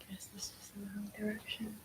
guess this is the wrong direction.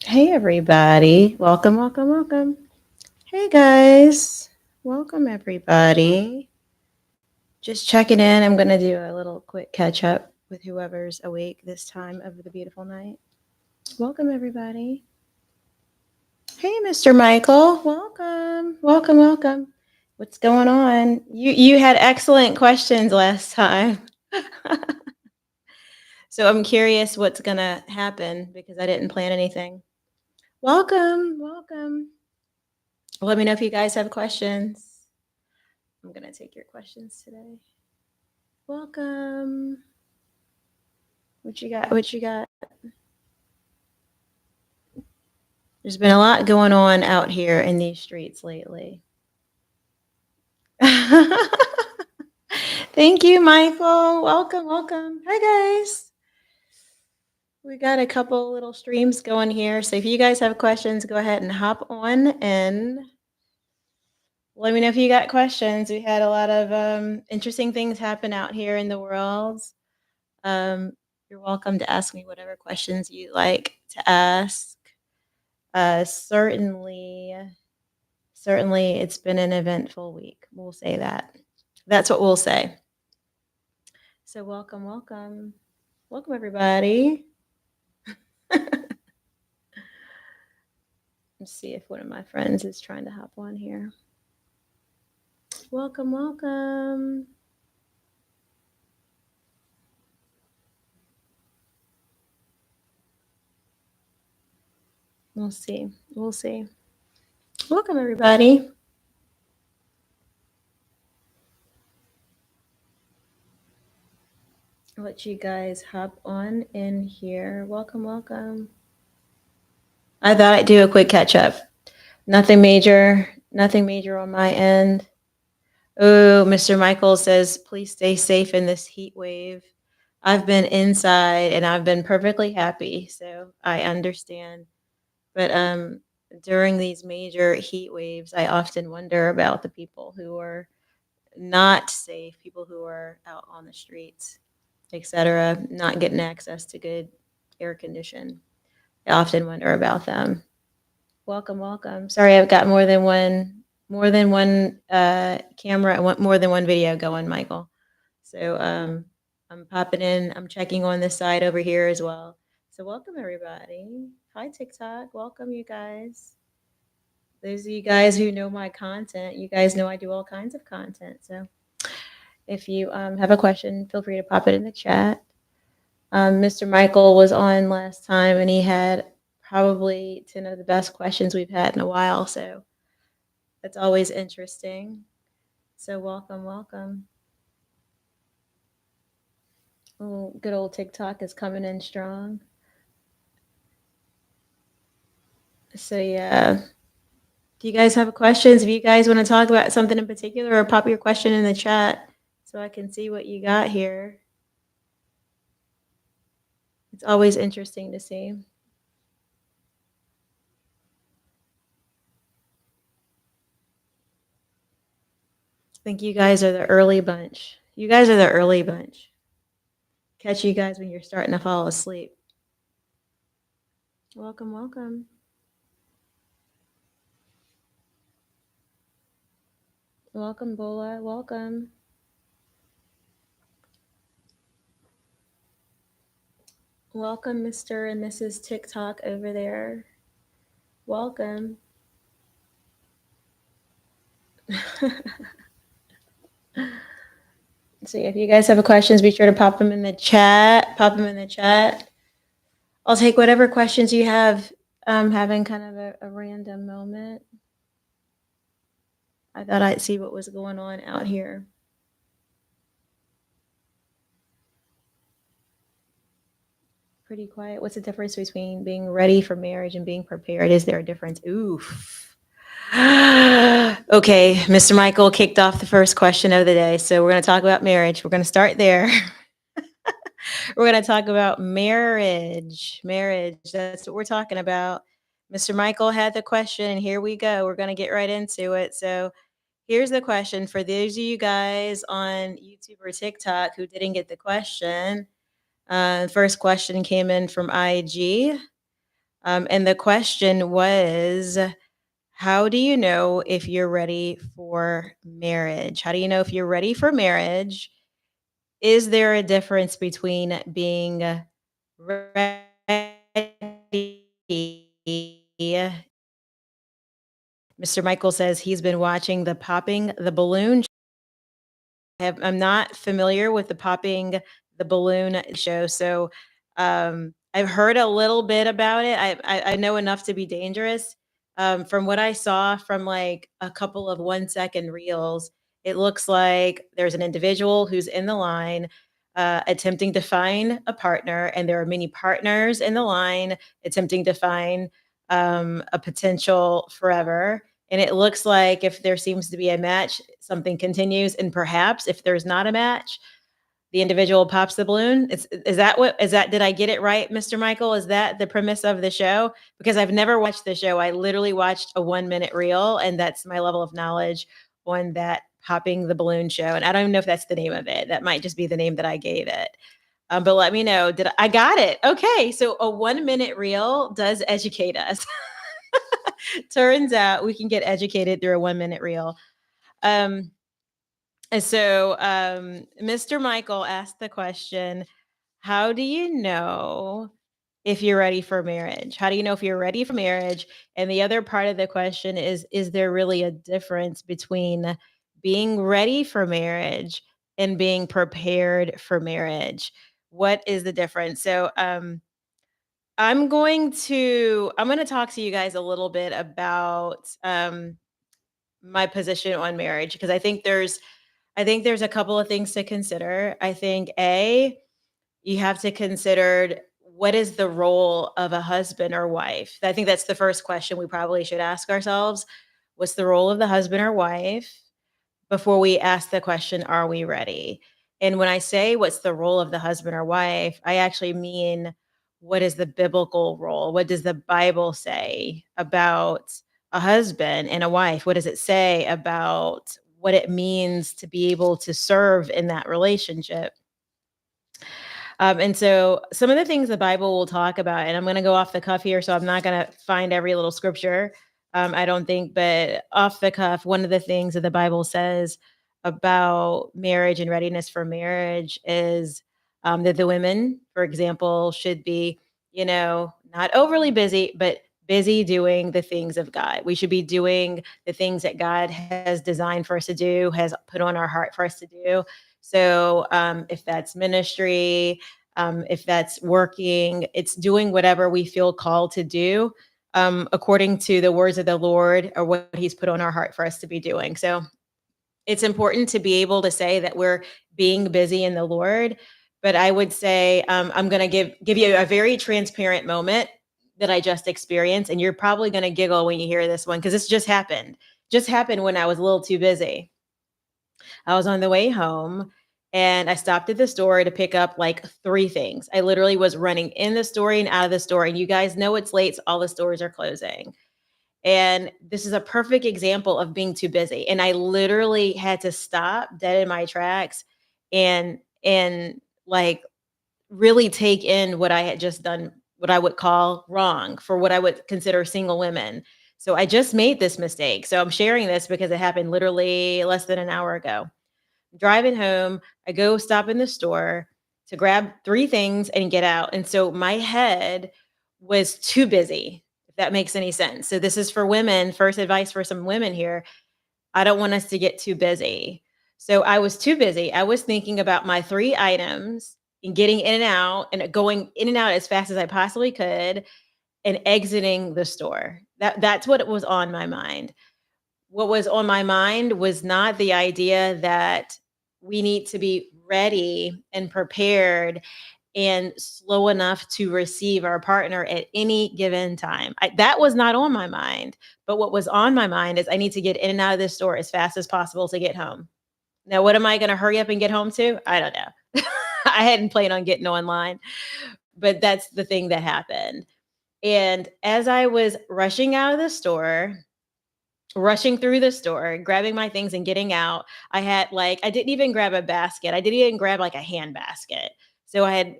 Hey, everybody. Welcome, welcome, welcome. Hey, guys. Welcome, everybody. Just checking in. I'm going to do a little quick catch up with whoever's awake this time of the beautiful night. Welcome, everybody. Hey, Mr. Michael. Welcome. Welcome, welcome. What's going on? You had excellent questions last time. So I'm curious what's going to happen because I didn't plan anything. Welcome, welcome. Let me know if you guys have questions. I'm going to take your questions today. Welcome. What you got? What you got? There's been a lot going on out here in these streets lately. Thank you, Michael. Welcome, welcome. Hi, guys. We got a couple little streams going here. So if you guys have questions, go ahead and hop on and let me know if you got questions. We had a lot of interesting things happen out here in the world. Um, you're welcome to ask me whatever questions you like to ask. Certainly, it's been an eventful week. We'll say that. That's what we'll say. So welcome, welcome. Welcome, everybody. Let's see if one of my friends is trying to hop on here. Welcome, welcome. We'll see. We'll see. Welcome, everybody. I'll let you guys hop on in here. Welcome, welcome. I thought I'd do a quick catch up. Nothing major. Nothing major on my end. Oh, Mr. Michael says, please stay safe in this heat wave. I've been inside and I've been perfectly happy, so I understand. But during these major heat waves, I often wonder about the people who are not safe, people who are out on the streets, etc., not getting access to good air condition. I often wonder about them. Welcome, welcome. Sorry, I've got more than one camera, more than one video going, Michael. So I'm popping in. I'm checking on this side over here as well. So welcome everybody. Hi TikTok. Welcome you guys. Those of you guys who know my content, you guys know I do all kinds of content. So if you have a question, feel free to pop it in the chat. Mr. Michael was on last time and he had probably 10 of the best questions we've had in a while. So that's always interesting. So welcome, welcome. Oh, good old TikTok is coming in strong. So yeah. Do you guys have questions? If you guys want to talk about something in particular, or pop your question in the chat so I can see what you got here. It's always interesting to see. I think you guys are the early bunch. You guys are the early bunch. Catch you guys when you're starting to fall asleep. Welcome, welcome. Welcome, Bola. Welcome. Welcome, Mr. and Mrs. TikTok over there. Welcome. So if you guys have questions, be sure to pop them in the chat. Pop them in the chat. I'll take whatever questions you have. I'm having kind of a random moment. I thought I'd see what was going on out here. Pretty quiet. What's the difference between being ready for marriage and being prepared? Is there a difference? Oof. Okay, Mr. Michael kicked off the first question of the day. So we're going to talk about marriage. We're going to start there. We're going to talk about marriage. Marriage. That's what we're talking about. Mr. Michael had the question, and here we go. We're going to get right into it. So here's the question for those of you guys on YouTube or TikTok who didn't get the question. First question came in from IG. And the question was, how do you know if you're ready for marriage? How do you know if you're ready for marriage? Is there a difference between being ready? Mr. Michael says he's been watching the Popping the Balloon. I'm not familiar with the Popping the Balloon show, so I've heard a little bit about it. I know enough to be dangerous. From what I saw from like a couple of 1 second reels, it looks like there's an individual who's in the line attempting to find a partner, and there are many partners in the line attempting to find a potential forever. And it looks like if there seems to be a match, something continues. And perhaps if there's not a match, the individual pops the balloon. Did I get it right, Mr. Michael? Is that the premise of the show? Because I've never watched the show. I literally watched a 1 minute reel, and that's my level of knowledge on that popping the balloon show. And I don't even know if that's the name of it. That might just be the name that I gave it. But let me know. I got it? Okay. So a 1 minute reel does educate us. Turns out we can get educated through a 1 minute reel. Mr. Michael asked the question, how do you know if you're ready for marriage? How do you know if you're ready for marriage? And the other part of the question is there really a difference between being ready for marriage and being prepared for marriage? What is the difference? So I'm going to talk to you guys a little bit about my position on marriage, because I think there's a couple of things to consider. I think you have to consider what is the role of a husband or wife. I think that's the first question we probably should ask ourselves. What's the role of the husband or wife before we ask the question, are we ready? And when I say what's the role of the husband or wife, I actually mean what is the biblical role? What does the Bible say about a husband and a wife? What does it say about what it means to be able to serve in that relationship? And so some of the things the Bible will talk about, and I'm going to go off the cuff here, so I'm not going to find every little scripture, I don't think, but off the cuff, one of the things that the Bible says about marriage and readiness for marriage is that the women, for example, should be, not overly busy, but busy doing the things of God. We should be doing the things that God has designed for us to do, has put on our heart for us to do. So if that's ministry, if that's working, it's doing whatever we feel called to do according to the words of the Lord or what He's put on our heart for us to be doing. So it's important to be able to say that we're being busy in the Lord. But I would say I'm going to give you a very transparent moment that I just experienced, and you're probably going to giggle when you hear this one because this just happened. Just happened when I was a little too busy. I was on the way home and I stopped at the store to pick up like 3 things. I literally was running in the store and out of the store. And you guys know it's late, so all the stores are closing. And this is a perfect example of being too busy. And I literally had to stop dead in my tracks and like really take in what I had just done, what I would call wrong for what I would consider single women. So I just made this mistake. So I'm sharing this because it happened literally less than an hour ago. Driving home, I go stop in the store to grab 3 things and get out, and so my head was too busy, if that makes any sense. So this is for women, first advice for some women here. I don't want us to get too busy. So I was too busy. I was thinking about my 3 items and getting in and out and going in and out as fast as I possibly could and exiting the store. That's what was on my mind. What was on my mind was not the idea that we need to be ready and prepared and slow enough to receive our partner at any given time. That was not on my mind. But what was on my mind is I need to get in and out of this store as fast as possible to get home. Now, what am I going to hurry up and get home to? I don't know. I hadn't planned on getting online, but that's the thing that happened. And as I was rushing out of the store, rushing through the store, grabbing my things and getting out, I didn't even grab a basket. I didn't even grab like a hand basket. So I had,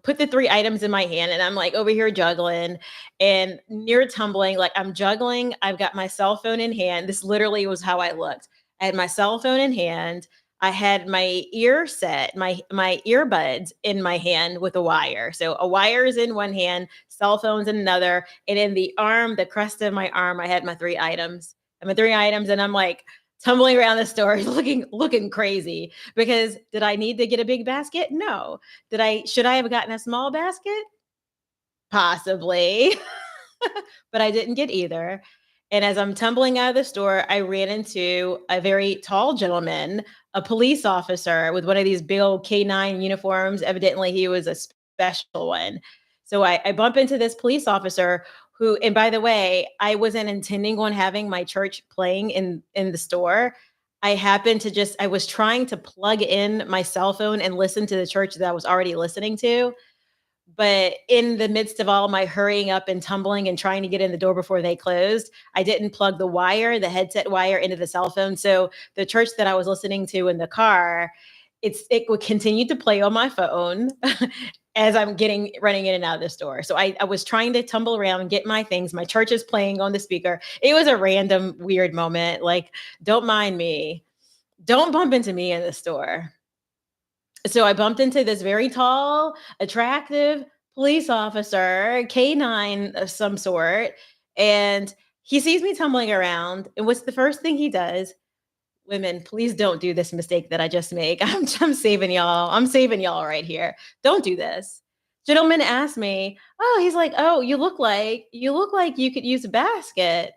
put the 3 items in my hand and I'm like over here juggling and near tumbling, like I'm juggling. I've got my cell phone in hand. This literally was how I looked. I had my cell phone in hand. I had my ear set, my earbuds in my hand with a wire. So a wire is in one hand, cell phones in another, and in the arm, the crest of my arm, I had my 3 items. And my 3 items, and I'm like tumbling around the store looking crazy because did I need to get a big basket? No. Should I have gotten a small basket? Possibly. But I didn't get either. And as I'm tumbling out of the store, I ran into a very tall gentleman, a police officer with one of these big old K9 uniforms. Evidently, he was a special one. So I bump into this police officer who, and by the way, I wasn't intending on having my church playing in the store. I was trying to plug in my cell phone and listen to the church that I was already listening to. But in the midst of all my hurrying up and tumbling and trying to get in the door before they closed, I didn't plug the headset wire into the cell phone. So the church that I was listening to in the car, it would continue to play on my phone as I'm running in and out of the store. So I was trying to tumble around and get my things. My church is playing on the speaker. It was a random weird moment. Like, don't mind me. Don't bump into me in the store. So I bumped into this very tall, attractive police officer, K9 of some sort, and he sees me tumbling around. And what's the first thing he does? Women, please don't do this mistake that I just made. I'm saving y'all. I'm saving y'all right here. Don't do this. Gentleman asked me, "Oh, he's like, oh, you look like you could use a basket."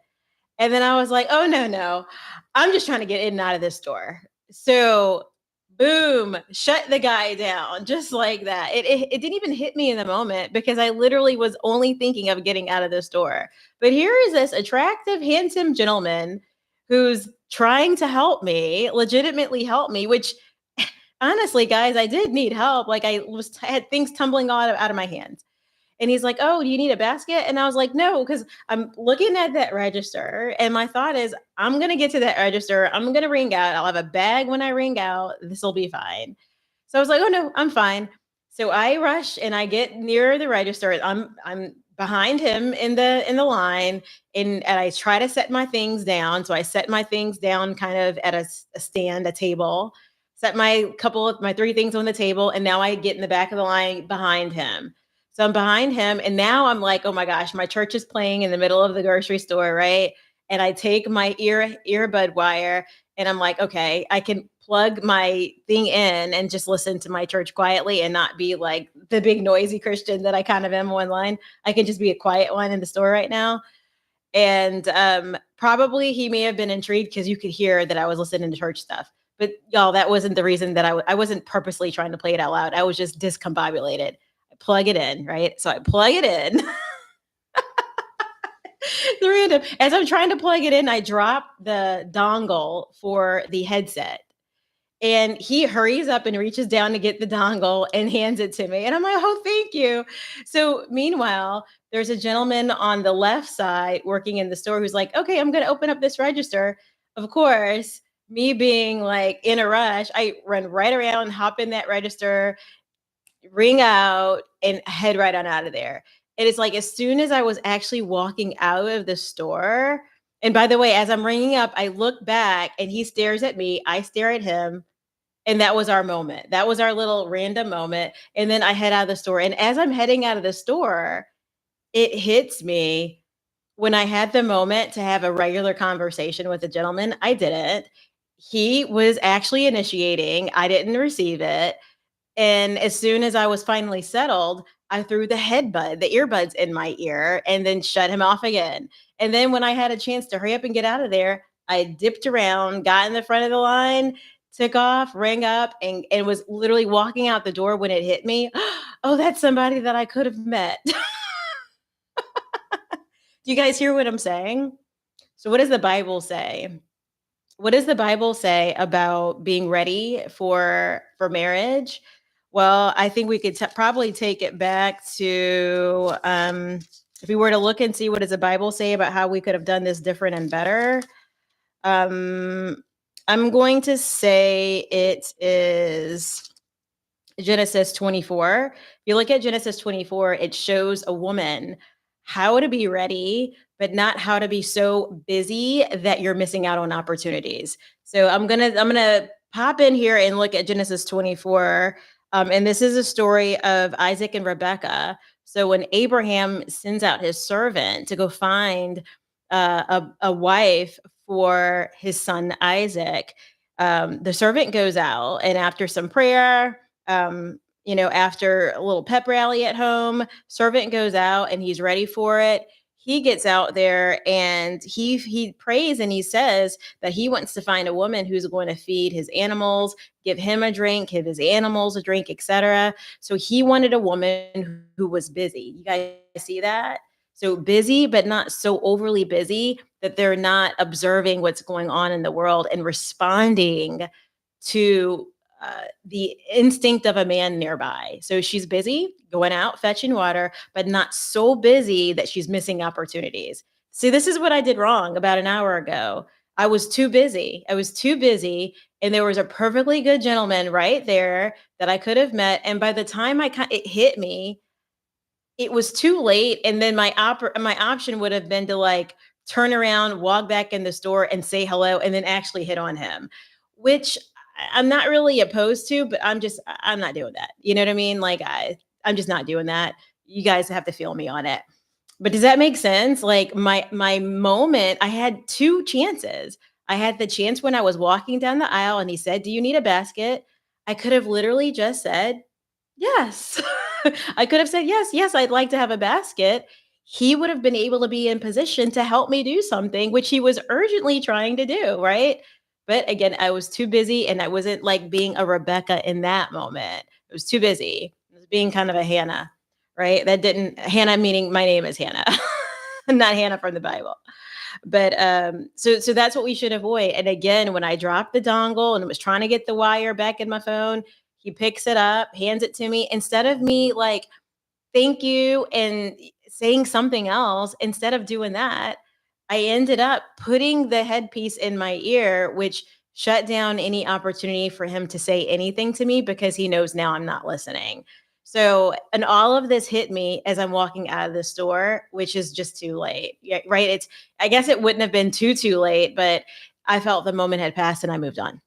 And then I was like, "Oh, no, no. I'm just trying to get in and out of this store." So, boom, shut the guy down just like that. It didn't even hit me in the moment because I literally was only thinking of getting out of the store. But here is this attractive, handsome gentleman who's trying to help me, legitimately help me, which honestly, guys, I did need help. Like I had things tumbling out of my hands. And he's like, "Oh, do you need a basket?" And I was like, "No," because I'm looking at that register, and my thought is, I'm gonna get to that register. I'm gonna ring out. I'll have a bag when I ring out. This will be fine. So I was like, "Oh no, I'm fine." So I rush and I get near the register. I'm behind him in the line, and I try to set my things down. So I set my things down kind of at a stand, a table. Set my couple of my three things on the table, and now I get in the back of the line behind him. So I'm behind him, and now I'm like, oh my gosh, my church is playing in the middle of the grocery store, right? And I take my earbud wire, and I'm like, okay, I can plug my thing in and just listen to my church quietly and not be like the big noisy Christian that I kind of am online. I can just be a quiet one in the store right now. And probably he may have been intrigued because you could hear that I was listening to church stuff. But y'all, that wasn't the reason that I wasn't purposely trying to play it out loud. I was just discombobulated. I plug it in, right? So I plug it in. The random. As I'm trying to plug it in, I drop the dongle for the headset. And he hurries up and reaches down to get the dongle and hands it to me. And I'm like, oh, thank you. So meanwhile, there's a gentleman on the left side working in the store who's like, okay, I'm going to open up this register. Of course, me being like in a rush, I run right around, hop in that register, ring out, and head right on out of there. And it's like as soon as I was actually walking out of the store, and by the way, as I'm ringing up, I look back and he stares at me. I stare at him, and that was our moment. That was our little random moment. And then I head out of the store. And as I'm heading out of the store, it hits me when I had the moment to have a regular conversation with a gentleman. I didn't. He was actually initiating, I didn't receive it. And as soon as I was finally settled, I threw the earbuds in my ear and then shut him off again. And then when I had a chance to hurry up and get out of there, I dipped around, got in the front of the line, took off, rang up, and was literally walking out the door when it hit me. Oh, that's somebody that I could have met. Do you guys hear what I'm saying? So what does the Bible say? What does the Bible say about being ready for marriage? Well, I think we could probably take it back to if we were to look and see what does the Bible say about how we could have done this different and better. Um, I'm going to say it is Genesis 24. If you look at Genesis 24, it shows a woman how to be ready, but not how to be so busy that you're missing out on opportunities. So I'm gonna pop in here and look at Genesis 24. And this is a story of Isaac and Rebecca. So when Abraham sends out his servant to go find a wife for his son Isaac, the servant goes out, and after some prayer, after a little pep rally at home, servant goes out and he's ready for it. He gets out there and he prays and he says that he wants to find a woman who's going to feed his animals, give him a drink, give his animals a drink, etc. So he wanted a woman who was busy. You guys see that? So busy, but not so overly busy that they're not observing what's going on in the world and responding to the instinct of a man nearby. So she's busy going out, fetching water, but not so busy that she's missing opportunities. See, this is what I did wrong about an hour ago. I was too busy. I was too busy. And there was a perfectly good gentleman right there that I could have met. And by the time it hit me, it was too late. And then my option would have been to like turn around, walk back in the store and say hello and then actually hit on him, which I'm not really opposed to, but I'm not doing that. You know what I mean? Like I'm just not doing that. You guys have to feel me on it. But does that make sense? Like my moment, I had two chances. I had the chance when I was walking down the aisle and he said, "Do you need a basket?" I could have literally just said, "Yes." I could have said, "Yes, yes, I'd like to have a basket." He would have been able to be in position to help me do something, which he was urgently trying to do, right? But again, I was too busy and I wasn't like being a Rebecca in that moment. I was too busy. I was being kind of a Hannah, right? Hannah meaning my name is Hannah, not Hannah from the Bible. But so that's what we should avoid. And again, when I dropped the dongle and was trying to get the wire back in my phone, he picks it up, hands it to me instead of me like thank you, and saying something else. Instead of doing that, I ended up putting the headpiece in my ear, which shut down any opportunity for him to say anything to me because he knows now I'm not listening. So, and all of this hit me as I'm walking out of the store, which is just too late. Yeah, right. I guess it wouldn't have been too late, but I felt the moment had passed and I moved on.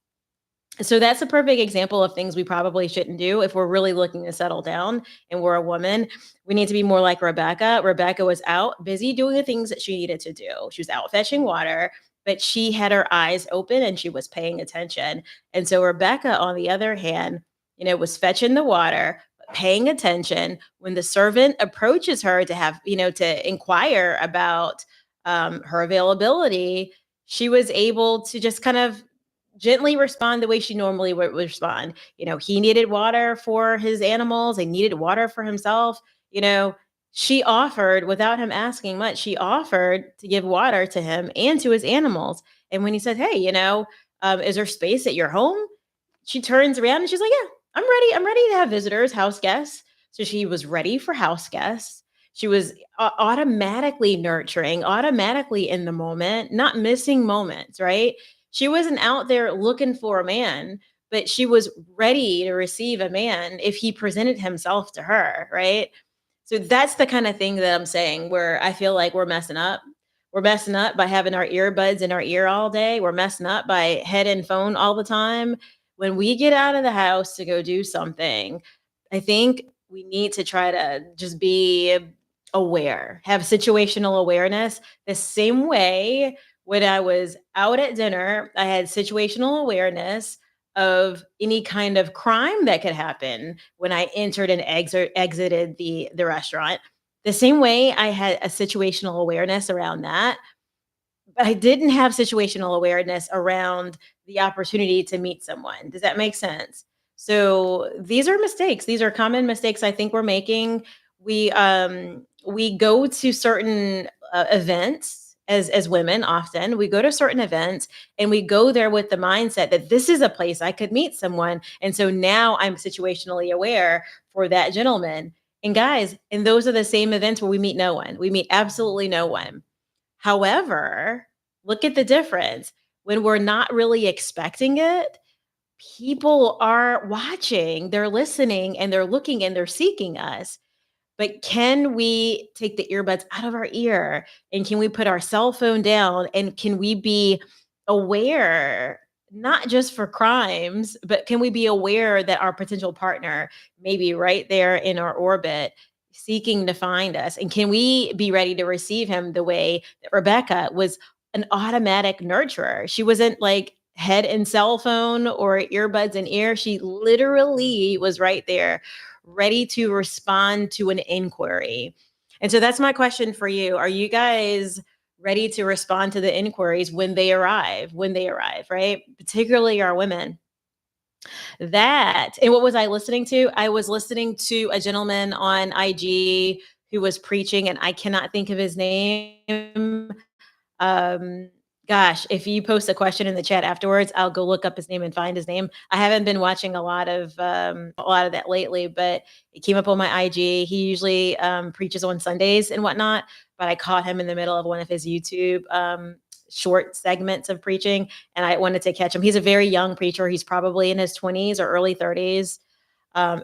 So that's a perfect example of things we probably shouldn't do if we're really looking to settle down and we're a woman. We need to be more like Rebecca. Rebecca was out busy doing the things that she needed to do. She was out fetching water, but she had her eyes open and she was paying attention. And so Rebecca, on the other hand, was fetching the water, but paying attention when the servant approaches her to have, to inquire about her availability. She was able to just kind of gently respond the way she normally would respond. He needed water for his animals, he needed water for himself. You know, she offered without him asking much, she offered to give water to him and to his animals. And when he said, "Hey, is there space at your home?" She turns around and she's like, "Yeah, I'm ready. I'm ready to have visitors, house guests." So she was ready for house guests. She was automatically nurturing, automatically in the moment, not missing moments, right? She wasn't out there looking for a man, but she was ready to receive a man if he presented himself to her, right? So that's the kind of thing that I'm saying where I feel like we're messing up. We're messing up by having our earbuds in our ear all day. We're messing up by head and phone all the time. When we get out of the house to go do something, I think we need to try to just be aware, have situational awareness the same way when I was out at dinner, I had situational awareness of any kind of crime that could happen when I entered and exited the restaurant. The same way I had a situational awareness around that, but I didn't have situational awareness around the opportunity to meet someone. Does that make sense? So these are mistakes. These are common mistakes I think we're making. We go to certain events as women. Often we go to certain events and we go there with the mindset that this is a place I could meet someone, and so now I'm situationally aware for that gentleman. And guys, and those are the same events where we meet no one. We meet absolutely no one. However, look at the difference. When we're not really expecting it, people are watching, they're listening, and they're looking and they're seeking us. But can we take the earbuds out of our ear and can we put our cell phone down and can we be aware, not just for crimes, but can we be aware that our potential partner may be right there in our orbit seeking to find us? And can we be ready to receive him the way that Rebecca was an automatic nurturer? She wasn't like head and cell phone or earbuds in ear. She literally was right there ready to respond to an inquiry. And so that's my question for you. Are you guys ready to respond to the inquiries when they arrive? When they arrive, right? Particularly our women. That, and what was I listening to? I was listening to a gentleman on IG who was preaching, and I cannot think of his name. Um, Gosh, if you post a question in the chat afterwards, I'll go look up his name and find his name. I haven't been watching a lot of that lately, but it came up on my IG. He usually preaches on Sundays and whatnot, but I caught him in the middle of one of his YouTube short segments of preaching, and I wanted to catch him. He's a very young preacher. He's probably in his 20s or early 30s.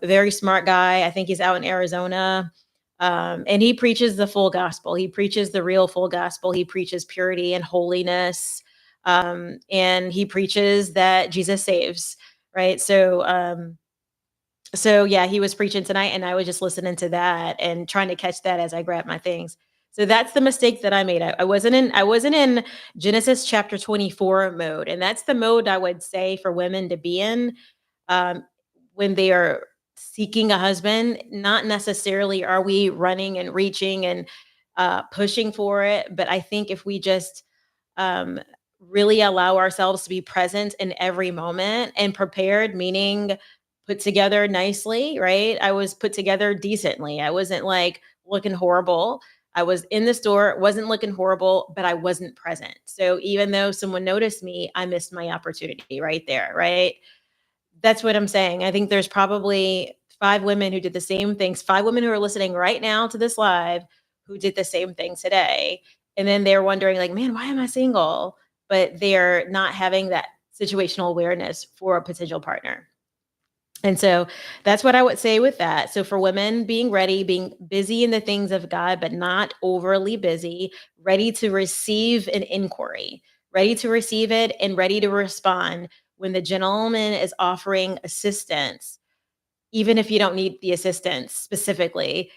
Very smart guy. I think he's out in Arizona. And he preaches the full gospel. He preaches the real full gospel. He preaches purity and holiness. And he preaches that Jesus saves, right? So yeah, he was preaching tonight and I was just listening to that and trying to catch that as I grab my things. So that's the mistake that I made. I wasn't in Genesis chapter 24 mode. And that's the mode I would say for women to be in um, when they are seeking a husband. Not necessarily are we running and reaching and pushing for it, but I think if we just um, really allow ourselves to be present in every moment and prepared, meaning put together nicely, right? I was put together decently. I wasn't like looking horrible. I was in the store, wasn't looking horrible, but I wasn't present. So even though someone noticed me, I missed my opportunity right there, right? That's what I'm saying. I think there's probably 5 women who did the same things, 5 women who are listening right now to this live who did the same thing today. And then they're wondering, like, man, why am I single? But they're not having that situational awareness for a potential partner. And so that's what I would say with that. So for women, being ready, being busy in the things of God, but not overly busy, ready to receive an inquiry, ready to receive it and ready to respond when the gentleman is offering assistance, even if you don't need the assistance specifically,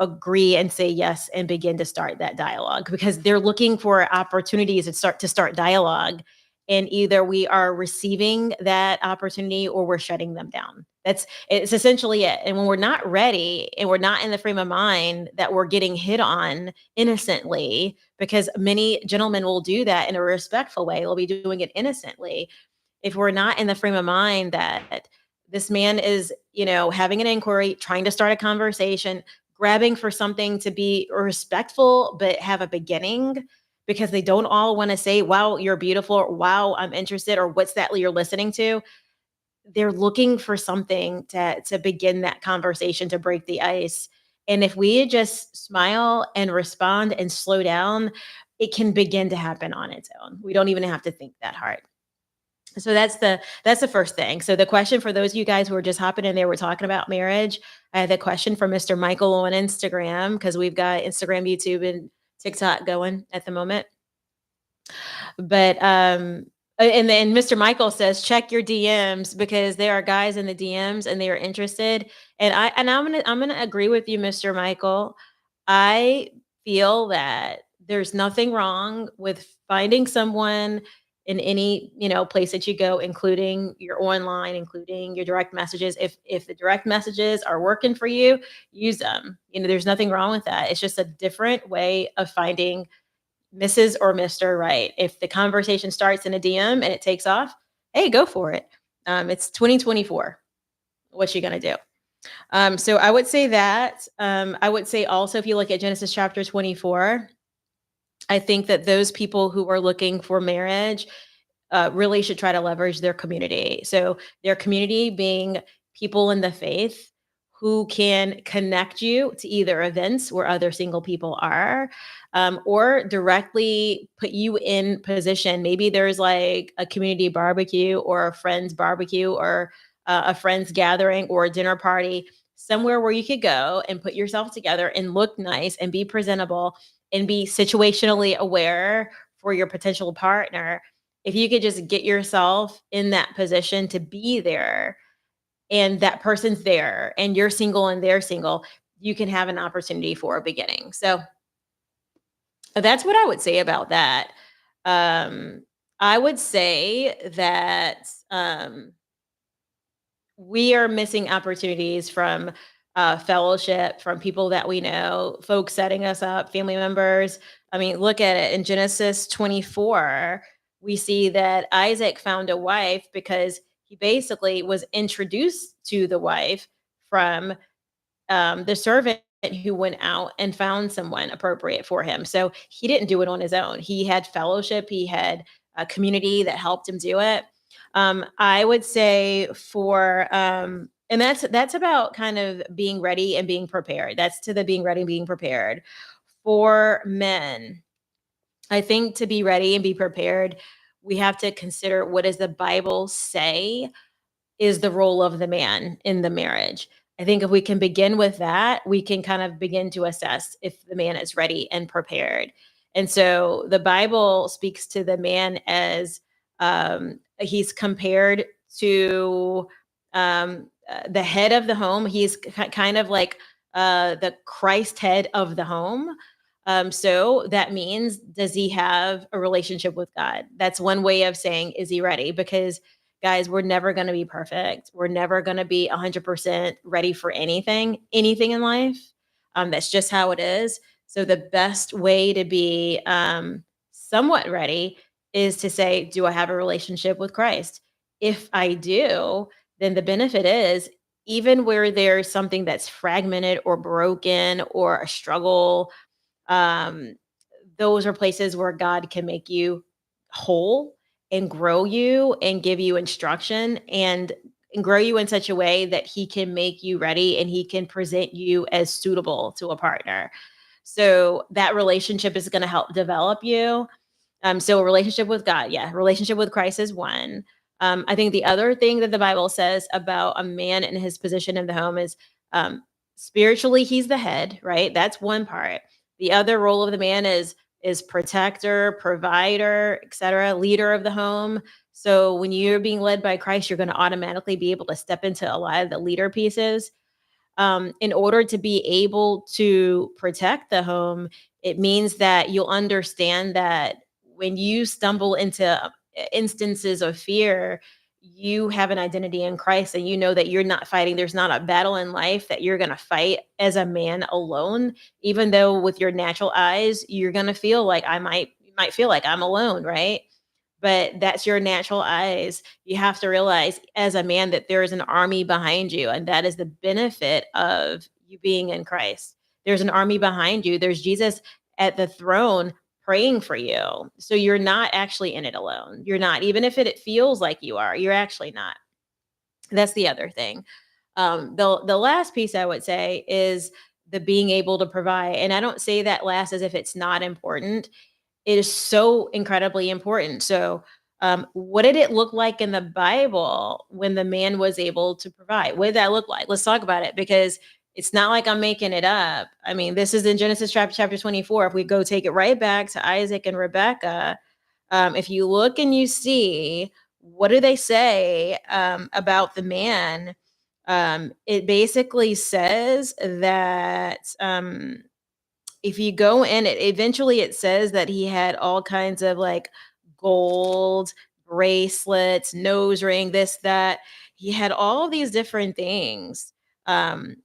agree and say yes and begin to start that dialogue because they're looking for opportunities to start dialogue. And either we are receiving that opportunity or we're shutting them down. It's essentially it. And when we're not ready and we're not in the frame of mind that we're getting hit on innocently, because many gentlemen will do that in a respectful way, they'll be doing it innocently. If we're not in the frame of mind that this man is, having an inquiry, trying to start a conversation, grabbing for something to be respectful, but have a beginning because they don't all want to say, wow, you're beautiful, or wow, I'm interested, or what's that you're listening to? They're looking for something to begin that conversation, to break the ice. And if we just smile and respond and slow down, it can begin to happen on its own. We don't even have to think that hard. So that's the first thing. So the question for those of you guys who are just hopping in there, we're talking about marriage. I had the question from Mr. Michael on Instagram because we've got Instagram, YouTube, and TikTok going at the moment. But and then Mr. Michael says check your DMs because there are guys in the DMs and they are interested. And I'm gonna agree with you, Mr. Michael. I feel that there's nothing wrong with finding someone in any place that you go, including your online, including your direct messages. If the direct messages are working for you, use them. There's nothing wrong with that. It's just a different way of finding Mrs. or Mr. Right. If the conversation starts in a DM and it takes off, hey, go for it. It's 2024. What's you gonna do? So I would say that. I would say also, if you look at Genesis chapter 24, I think that those people who are looking for marriage really should try to leverage their community. So their community being people in the faith who can connect you to either events where other single people are, or directly put you in position. Maybe there's like a community barbecue or a friend's barbecue or a friend's gathering or a dinner party, somewhere where you could go and put yourself together and look nice and be presentable and be situationally aware for your potential partner. If you could just get yourself in that position to be there and that person's there and you're single and they're single, you can have an opportunity for a beginning. So that's what I would say about that. Um, I would say that we are missing opportunities from fellowship, from people that we know, folks setting us up, family members. I mean, look at it in Genesis 24. We see that Isaac found a wife because he basically was introduced to the wife from the servant who went out and found someone appropriate for him. So he didn't do it on his own. He had fellowship, he had a community that helped him do it. I would say and that's about kind of being ready and being prepared. That's to the being ready and being prepared. For men, I think to be ready and be prepared, we have to consider what does the Bible say is the role of the man in the marriage. I think if we can begin with that, we can kind of begin to assess if the man is ready and prepared. And so the Bible speaks to the man as he's compared to the head of the home. He's kind of like the Christ head of the home. So that means, does he have a relationship with God? That's one way of saying, is he ready? Because guys, we're never going to be perfect. We're never going to be 100% ready for anything in life. That's just how it is. So the best way to be somewhat ready is to say, do I have a relationship with Christ? If I do, then the benefit is, even where there's something that's fragmented or broken or a struggle, um, those are places where God can make you whole and grow you and give you instruction and and grow you in such a way that he can make you ready and he can present you as suitable to a partner. So that relationship is going to help develop you. So a relationship with God, yeah, relationship with Christ is one. I think the other thing that the Bible says about a man and his position in the home is um, spiritually he's the head, right? That's one part. The other role of the man is protector, provider, etc., leader of the home. So when you're being led by Christ, you're going to automatically be able to step into a lot of the leader pieces. In order to be able to protect the home, it means that you'll understand that when you stumble into instances of fear, you have an identity in Christ and you know that you're not fighting. There's not a battle in life that you're going to fight as a man alone, even though with your natural eyes, you're going to feel like you might feel like I'm alone, right? But that's your natural eyes. You have to realize as a man that there is an army behind you, and that is the benefit of you being in Christ. There's an army behind you. There's Jesus at the throne praying for you. So you're not actually in it alone. You're not, even if it feels like you are, you're actually not. That's the other thing. The last piece I would say is the being able to provide. And I don't say that last as if it's not important. It is so incredibly important. So, what did it look like in the Bible when the man was able to provide? What did that look like? Let's talk about it because it's not like I'm making it up. I mean, this is in Genesis chapter 24. If we go take it right back to Isaac and Rebecca, if you look and you see, what do they say about the man? It basically says that if you go in it, eventually it says that he had all kinds of like gold bracelets, nose ring, this, that. He had all these different things. Um,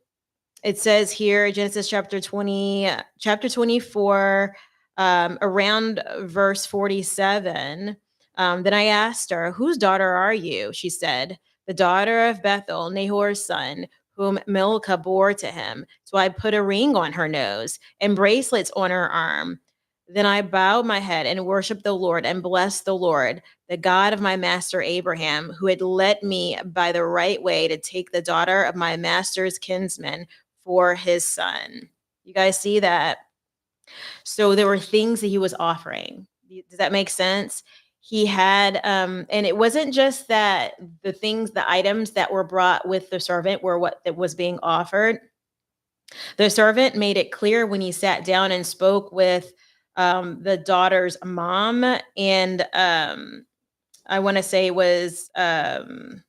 it says here, Genesis chapter 20, chapter 24, around verse 47. Then I asked her, whose daughter are you? She said, the daughter of Bethuel, Nahor's son, whom Milcah bore to him. So I put a ring on her nose and bracelets on her arm. Then I bowed my head and worshiped the Lord and blessed the Lord, the God of my master Abraham, who had led me by the right way to take the daughter of my master's kinsman for his son. You guys see that? So there were things that he was offering. Does that make sense? He had, and it wasn't just that the things, the items that were brought with the servant were what that was being offered. The servant made it clear when he sat down and spoke with the daughter's mom, and I want to say it was the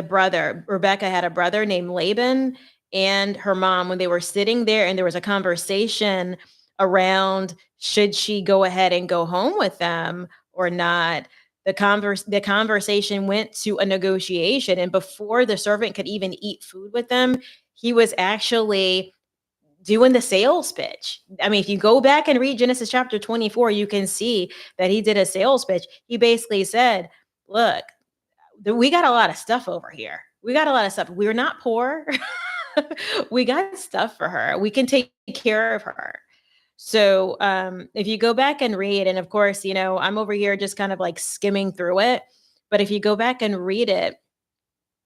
brother. Rebecca had a brother named Laban and her mom when they were sitting there, and there was a conversation around should she go ahead and go home with them or not. The conversation went to a negotiation, and before the servant could even eat food with them, he was actually doing the sales pitch. I mean, if you go back and read Genesis chapter 24, you can see that he did a sales pitch. He basically said, look, we got a lot of stuff over here. We got a lot of stuff. We're not poor. We got stuff for her. We can take care of her. So if you go back and read, and of course, I'm over here just kind of like skimming through it. But if you go back and read it,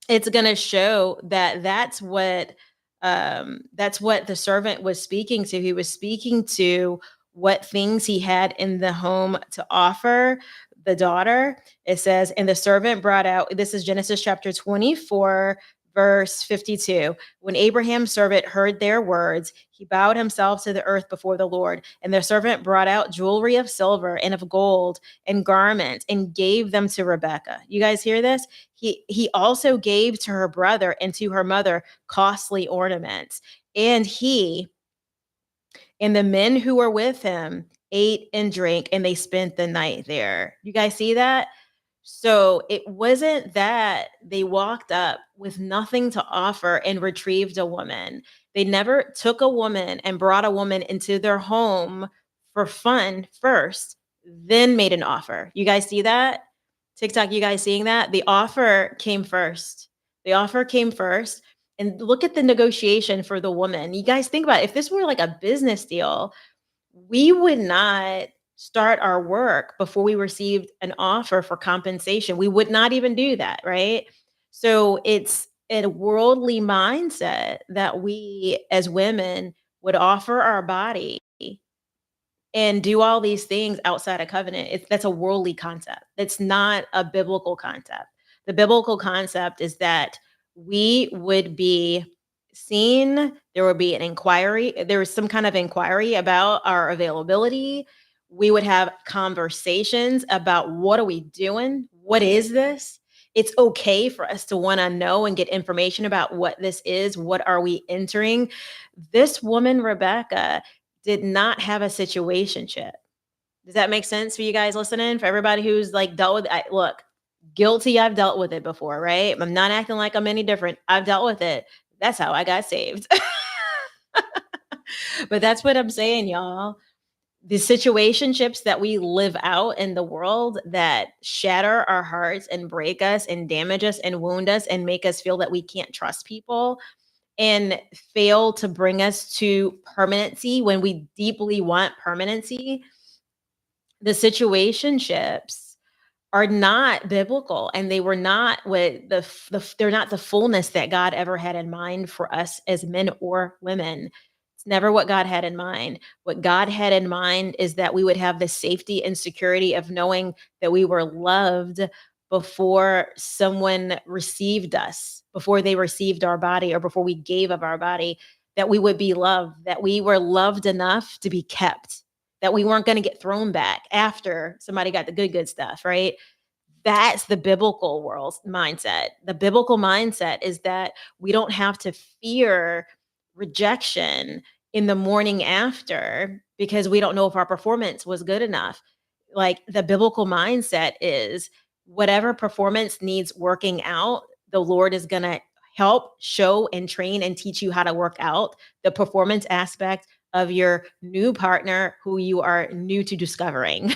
it's going to show that that's what the servant was speaking to. He was speaking to what things he had in the home to offer the daughter. It says, and the servant brought out, this is Genesis chapter 24, verse 52. When Abraham's servant heard their words, he bowed himself to the earth before the Lord. And the servant brought out jewelry of silver and of gold and garments and gave them to Rebekah. You guys hear this? He also gave to her brother and to her mother costly ornaments. And he and the men who were with him ate and drank, and they spent the night there. You guys see that? So it wasn't that they walked up with nothing to offer and retrieved a woman. They never took a woman and brought a woman into their home for fun first, then made an offer. You guys see that? TikTok, you guys seeing that? The offer came first. The offer came first. And look at the negotiation for the woman. You guys think about it. If this were like a business deal, we would not start our work before we received an offer for compensation. We would not even do that, right? So it's a worldly mindset that we as women would offer our body and do all these things outside of covenant. That's a worldly concept. It's not a biblical concept. The biblical concept is that we would be seen, there would be an inquiry, there was some kind of inquiry about our availability. We would have conversations about what are we doing? What is this? It's okay for us to want to know and get information about what this is. What are we entering? This woman, Rebecca, did not have a situationship. Does that make sense for you guys listening? For everybody who's like dealt with look, guilty, I've dealt with it before, right? I'm not acting like I'm any different. I've dealt with it. That's how I got saved. But that's what I'm saying, y'all. The situationships that we live out in the world that shatter our hearts and break us and damage us and wound us and make us feel that we can't trust people and fail to bring us to permanency when we deeply want permanency, the situationships are not biblical and they were not what they're not the fullness that God ever had in mind for us as men or women. It's never what God had in mind. What God had in mind is that we would have the safety and security of knowing that we were loved before someone received us, before they received our body or before we gave of our body, that we would be loved, that we were loved enough to be kept, that we weren't going to get thrown back after somebody got the good stuff, right? That's the biblical world mindset. The biblical mindset is that we don't have to fear rejection in the morning after because we don't know if our performance was good enough. Like the biblical mindset is whatever performance needs working out, the Lord is going to help show and train and teach you how to work out the performance aspect of your new partner who you are new to discovering.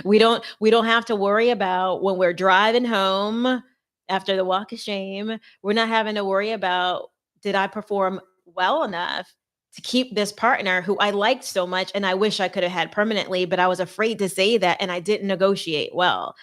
We don't have to worry about when we're driving home after the walk of shame. We're not having to worry about did I perform well enough to keep this partner who I liked so much and I wish I could have had permanently, but I was afraid to say that and I didn't negotiate well.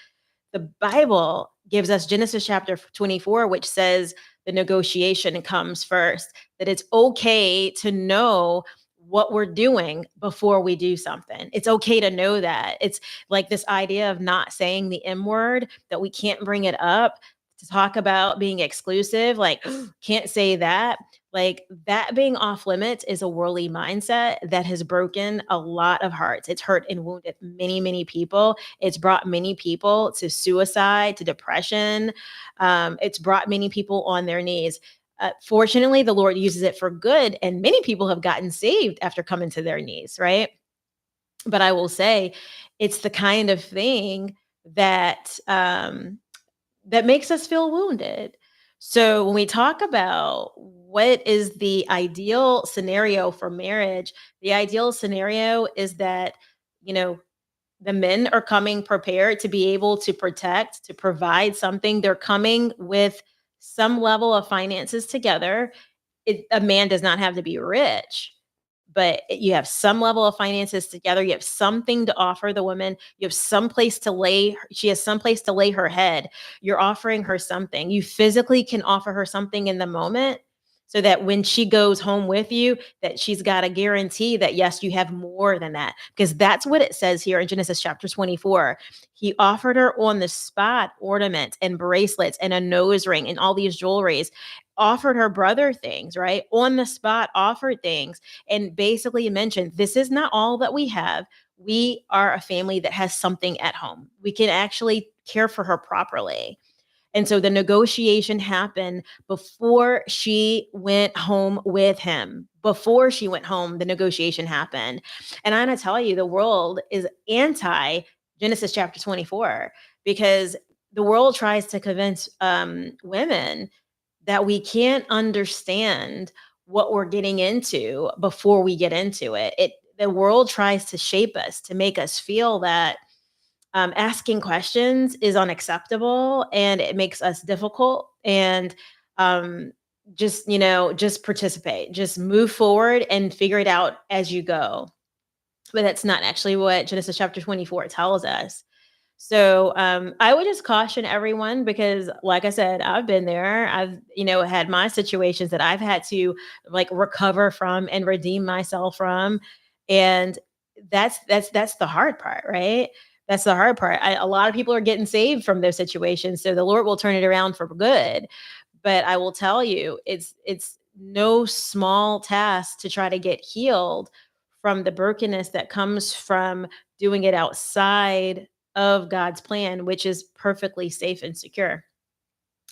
The Bible gives us Genesis chapter 24, which says the negotiation comes first, that it's okay to know what we're doing before we do something. It's okay to know that. It's like this idea of not saying the M word, that we can't bring it up to talk about being exclusive, like can't say that. Like that being off limits is a worldly mindset that has broken a lot of hearts. It's hurt and wounded many, many people. It's brought many people to suicide, to depression. It's brought many people on their knees. Fortunately, the Lord uses it for good, and many people have gotten saved after coming to their knees, right? But I will say, it's the kind of thing that that makes us feel wounded. So when we talk about what is the ideal scenario for marriage, the ideal scenario is that you know the men are coming prepared to be able to protect, to provide something. They're coming with some level of finances together. A man does not have to be rich, but you have some level of finances together. You have something to offer the woman. You have some place to lay. She has some place to lay her head. You're offering her something. You physically can offer her something in the moment so that when she goes home with you, that she's got a guarantee that yes, you have more than that. Because that's what it says here in Genesis chapter 24. He offered her on the spot ornaments and bracelets and a nose ring and all these jewelries, offered her brother things, right? On the spot, offered things and basically mentioned this is not all that we have. We are a family that has something at home. We can actually care for her properly. And so the negotiation happened before she went home with him. Before she went home, the negotiation happened. And I'm going to tell you, the world is anti Genesis chapter 24 because the world tries to convince women that we can't understand what we're getting into before we get into it. The world tries to shape us to make us feel that asking questions is unacceptable and it makes us difficult and um, just participate, just move forward and figure it out as you go. but that's not actually what Genesis chapter 24 tells us. So I would just caution everyone because, like I said, I've been there. I've, had my situations that I've had to like recover from and redeem myself from, and that's the hard part, right? That's the hard part. A lot of people are getting saved from those situations, so the Lord will turn it around for good. But I will tell you, it's no small task to try to get healed from the brokenness that comes from doing it outside of God's plan, which is perfectly safe and secure.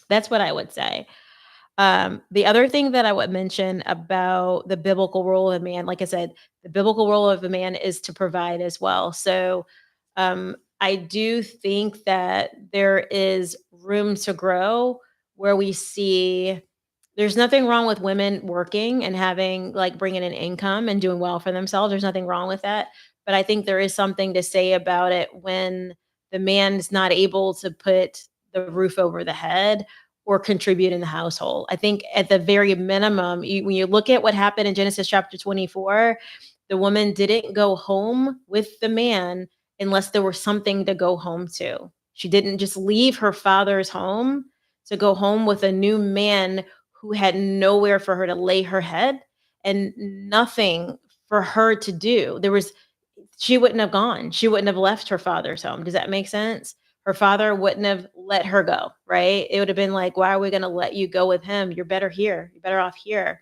That's what I would say. The other thing that I would mention about the biblical role of man, like I said, the biblical role of a man is to provide as well. So I do think that there is room to grow where we see there's nothing wrong with women working and having like bringing in income and doing well for themselves. There's nothing wrong with that. But I think there is something to say about it when the man's not able to put the roof over the head or contribute in the household. I think at the very minimum, when you look at what happened in Genesis chapter 24, the woman didn't go home with the man unless there was something to go home to. She didn't just leave her father's home to go home with a new man who had nowhere for her to lay her head and nothing for her to do. She wouldn't have gone. She wouldn't have left her father's home. Does that make sense? Her father wouldn't have let her go, right? It would have been like, why are we going to let you go with him? You're better here. You're better off here.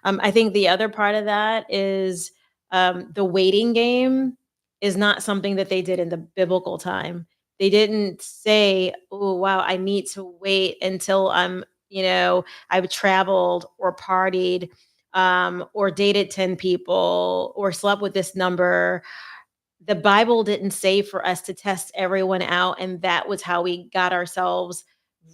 I think the other part of that is the waiting game is not something that they did in the biblical time. They didn't say, "Oh, wow, I need to wait until I've traveled or partied, or dated 10 people, or slept with this number." The Bible didn't say for us to test everyone out, and that was how we got ourselves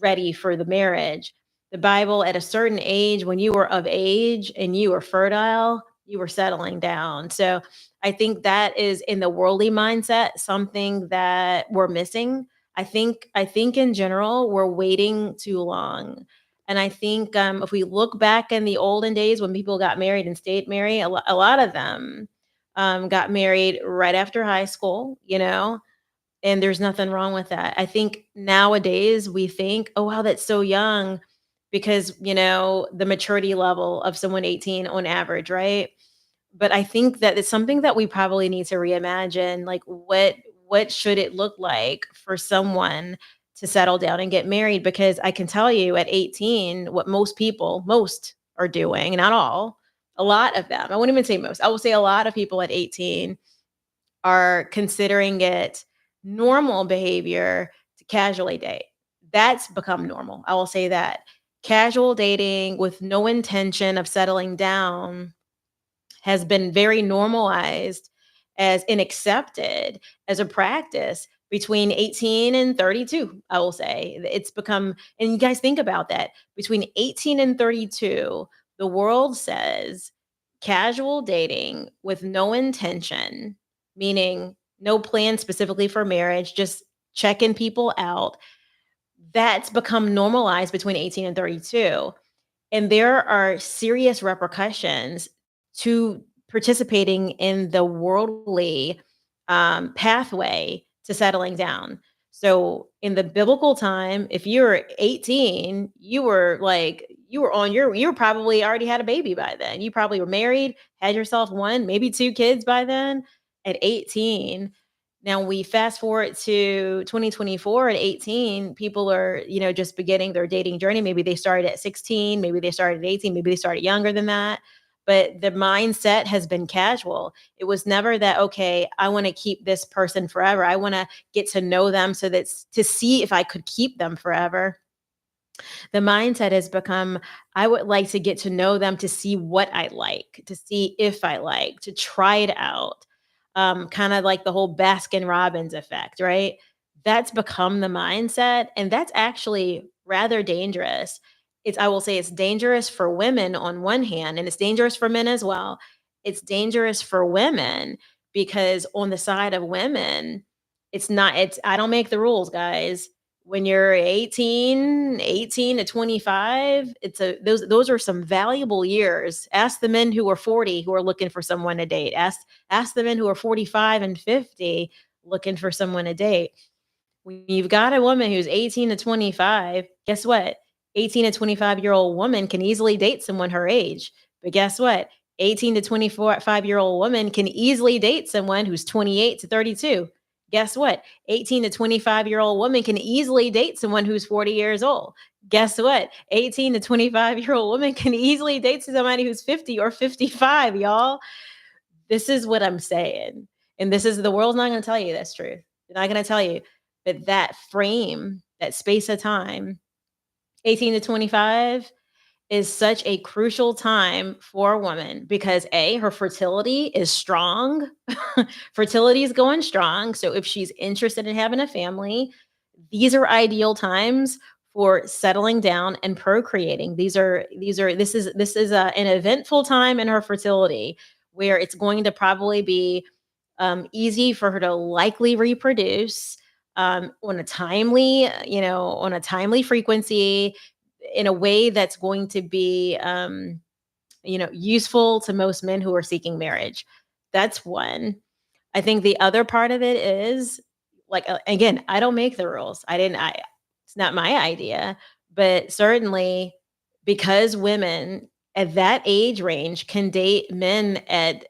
ready for the marriage. The Bible, at a certain age, when you were of age and you were fertile, you were settling down. So I think that is in the worldly mindset something that we're missing. I think in general we're waiting too long. And I think if we look back in the olden days when people got married and stayed married, a lot of them got married right after high school, and there's nothing wrong with that. I think nowadays we think, oh, wow, that's so young because, the maturity level of someone 18 on average, right? But I think that it's something that we probably need to reimagine. Like, what should it look like for someone to settle down and get married? Because I can tell you at 18, what most are doing, not all, a lot of them, I wouldn't even say most, I will say a lot of people at 18 are considering it normal behavior to casually date. That's become normal. I will say that. Casual dating with no intention of settling down has been very normalized as and accepted as a practice between 18 and 32, I will say. It's become, and you guys think about that, between 18 and 32, the world says casual dating with no intention, meaning no plan specifically for marriage, just checking people out. That's become normalized between 18 and 32. And there are serious repercussions to participating in the worldly pathway to settling down. So in the biblical time, if you were 18, you were probably already had a baby by then. You probably were married, had yourself one, maybe two kids by then at 18. Now we fast forward to 2024 at 18, people are, just beginning their dating journey. Maybe they started at 16, maybe they started at 18, maybe they started younger than that. But the mindset has been casual. It was never that, okay, I want to keep this person forever. I want to get to know them so that's to see if I could keep them forever. The mindset has become, I would like to get to know them to see what I like, to see if I like, to try it out. Kind of like the whole Baskin Robbins effect, right? That's become the mindset. And that's actually rather dangerous. I will say it's dangerous for women on one hand, and it's dangerous for men as well. It's dangerous for women because on the side of women, I don't make the rules, guys. when you're 18 to 25, those are some valuable years. Ask the men who are 40 who are looking for someone to date. Ask the men who are 45 and 50 looking for someone to date. When you've got a woman who's 18 to 25, guess what? 18 to 25-year-old woman can easily date someone her age. But guess what? 18 to 25-year-old woman can easily date someone who's 28 to 32. Guess what? 18 to 25-year-old woman can easily date someone who's 40 years old. Guess what? 18 to 25-year-old woman can easily date somebody who's 50 or 55, y'all. This is what I'm saying. And this is the world's not going to tell you this truth. They're not going to tell you. But that frame, that space of time, 18 to 25, is such a crucial time for a woman because her fertility is strong. Fertility is going strong. So if she's interested in having a family, these are ideal times for settling down and procreating. This is an eventful time in her fertility where it's going to probably be easy for her to likely reproduce on a timely, on a timely frequency, in a way that's going to be, useful to most men who are seeking marriage. That's one. I think the other part of it is like, again, I don't make the rules. It's not my idea, but certainly because women at that age range can date men at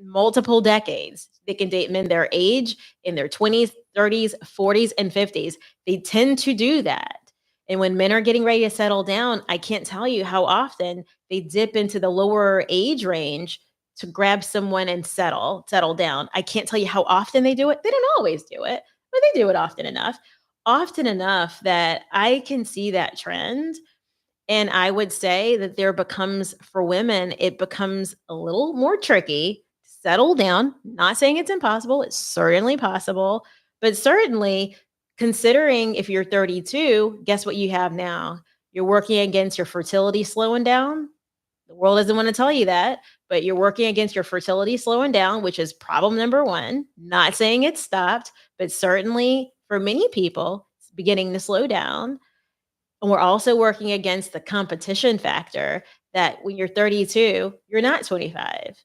multiple decades. They can date men their age in their 20s, 30s, 40s, and 50s. They tend to do that. And when men are getting ready to settle down, I can't tell you how often they dip into the lower age range to grab someone and settle down. I can't tell you how often they do it. They don't always do it, but they do it often enough. Often enough that I can see that trend. And I would say that for women, it becomes a little more tricky to settle down. Not saying it's impossible, it's certainly possible, but certainly considering if you're 32, guess what you have now? You're working against your fertility slowing down. The world doesn't want to tell you that, but you're working against your fertility slowing down, which is problem number one. Not saying it's stopped, but certainly for many people, it's beginning to slow down. And we're also working against the competition factor that when you're 32, you're not 25.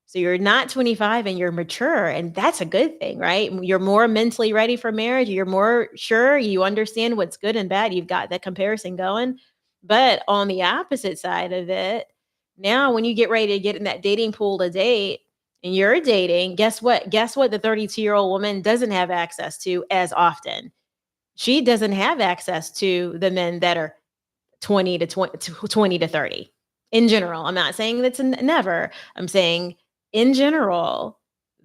So you're not 25 and you're mature, and that's a good thing, right? You're more mentally ready for marriage. You're more sure. You understand what's good and bad. You've got that comparison going. But on the opposite side of it, now when you get ready to get in that dating pool to date and you're dating, guess what? Guess what the 32-year-old woman doesn't have access to as often? She doesn't have access to the men that are 20 to 30 in general. I'm not saying that's never. I'm saying in general,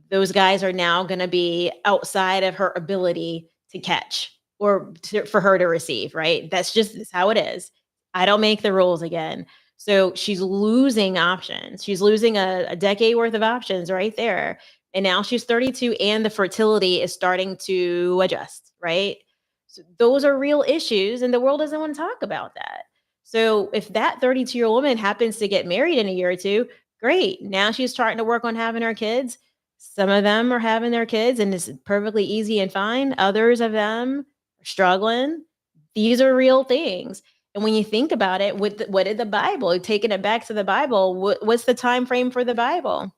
those guys are now going to be outside of her ability to catch for her to receive, right? That's how it is. I don't make the rules again. So she's losing options. She's losing a decade worth of options right there. And now she's 32 and the fertility is starting to adjust, right? So those are real issues, and the world doesn't want to talk about that. So if that 32-year-old woman happens to get married in a year or two, great. Now she's starting to work on having her kids. Some of them are having their kids, and it's perfectly easy and fine. Others of them are struggling. These are real things. And when you think about it, what did the Bible, taking it back to the Bible, what's the time frame for the Bible?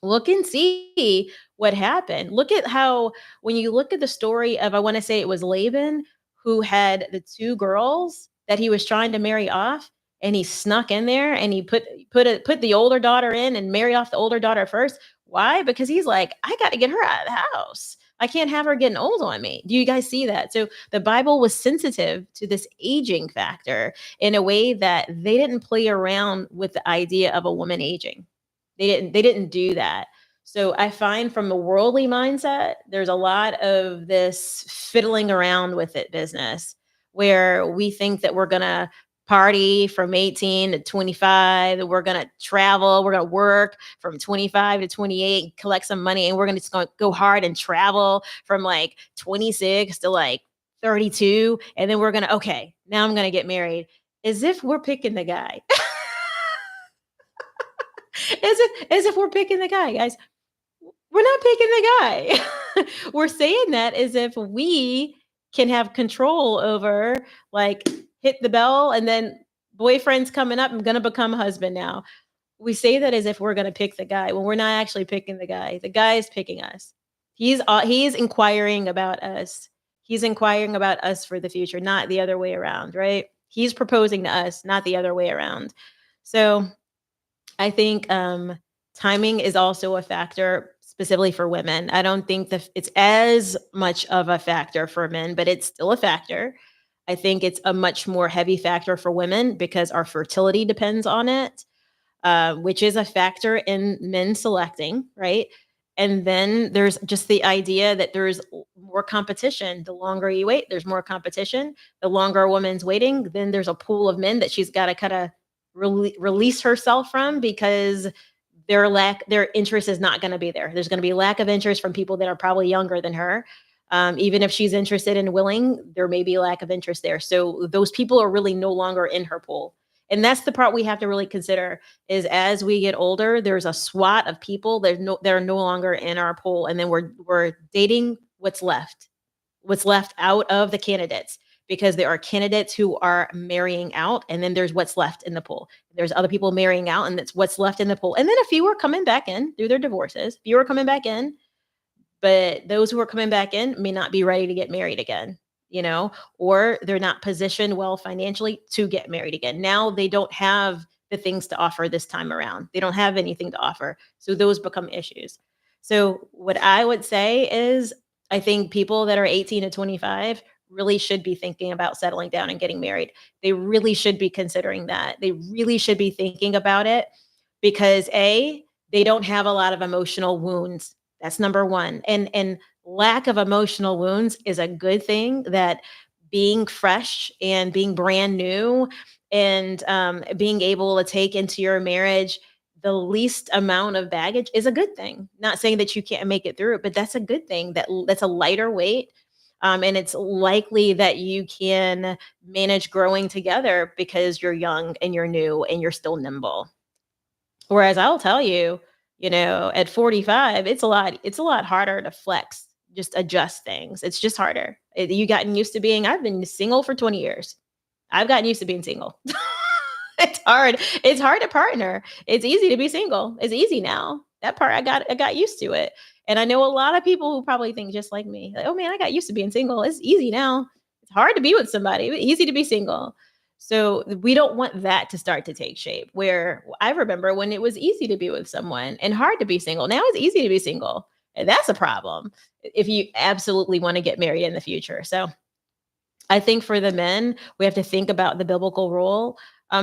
Look and see what happened. Look at how when you look at the story of, I wanna say it was Laban who had the 2 girls that he was trying to marry off, and he snuck in there and he put the older daughter in and marry off the older daughter first. Why? Because he's like, "I gotta get her out of the house. I can't have her getting old on me." Do you guys see that? So the Bible was sensitive to this aging factor in a way that they didn't play around with the idea of a woman aging. They didn't do that. So I find from a worldly mindset, there's a lot of this fiddling around with it business where we think that we're gonna party from 18 to 25, that we're gonna travel, we're gonna work from 25 to 28, collect some money, and we're gonna just go hard and travel from like 26 to like 32, and then we're gonna okay, now I'm gonna get married. As if we're picking the guy. As if we're picking the guy, guys. We're not picking the guy. We're saying that as if we can have control over, like, hit the bell and then boyfriend's coming up, I'm gonna become husband now. We say that as if we're gonna pick the guy when we're not actually picking the guy. The guy is picking us. He's inquiring about us. He's inquiring about us for the future, not the other way around, right? He's proposing to us, not the other way around. So I think timing is also a factor, specifically for women. I don't think that it's as much of a factor for men, but it's still a factor. I think it's a much more heavy factor for women because our fertility depends on it, which is a factor in men selecting, right? And then there's just the idea that there's more competition. The longer you wait, there's more competition. The longer a woman's waiting, then there's a pool of men that she's got to kind of release herself from because their interest is not going to be there. There's going to be lack of interest from people that are probably younger than her. Even if she's interested and willing, there may be lack of interest there. So those people are really no longer in her pool. And that's the part we have to really consider is as we get older, there's a SWAT of people that are no longer in our pool. And then we're dating what's left out of the candidates because there are candidates who are marrying out and then there's what's left in the pool. There's other people marrying out and that's what's left in the pool. And then a few are coming back in through their divorces. Few are coming back in, but those who are coming back in may not be ready to get married again, or they're not positioned well financially to get married again. Now they don't have the things to offer this time around. They don't have anything to offer. So those become issues. So what I would say is I think people that are 18 to 25 really should be thinking about settling down and getting married. They really should be considering that. They really should be thinking about it because they don't have a lot of emotional wounds. That's number one. And lack of emotional wounds is a good thing, that being fresh and being brand new and being able to take into your marriage the least amount of baggage is a good thing. Not saying that you can't make it through it, but that's a good thing. That's a lighter weight. And it's likely that you can manage growing together because you're young and you're new and you're still nimble. Whereas I'll tell you, at 45, it's a lot harder to flex, just adjust things. It's just harder. You gotten used to I've been single for 20 years. I've gotten used to being single. It's hard. It's hard to partner. It's easy to be single. It's easy now. That part I got used to it. And I know a lot of people who probably think just like me. Like, oh man, I got used to being single. It's easy now. It's hard to be with somebody, but easy to be single. So we don't want that to start to take shape. Where I remember when it was easy to be with someone and hard to be single. Now it's easy to be single. And that's a problem if you absolutely want to get married in the future. So I think for the men, we have to think about the biblical role.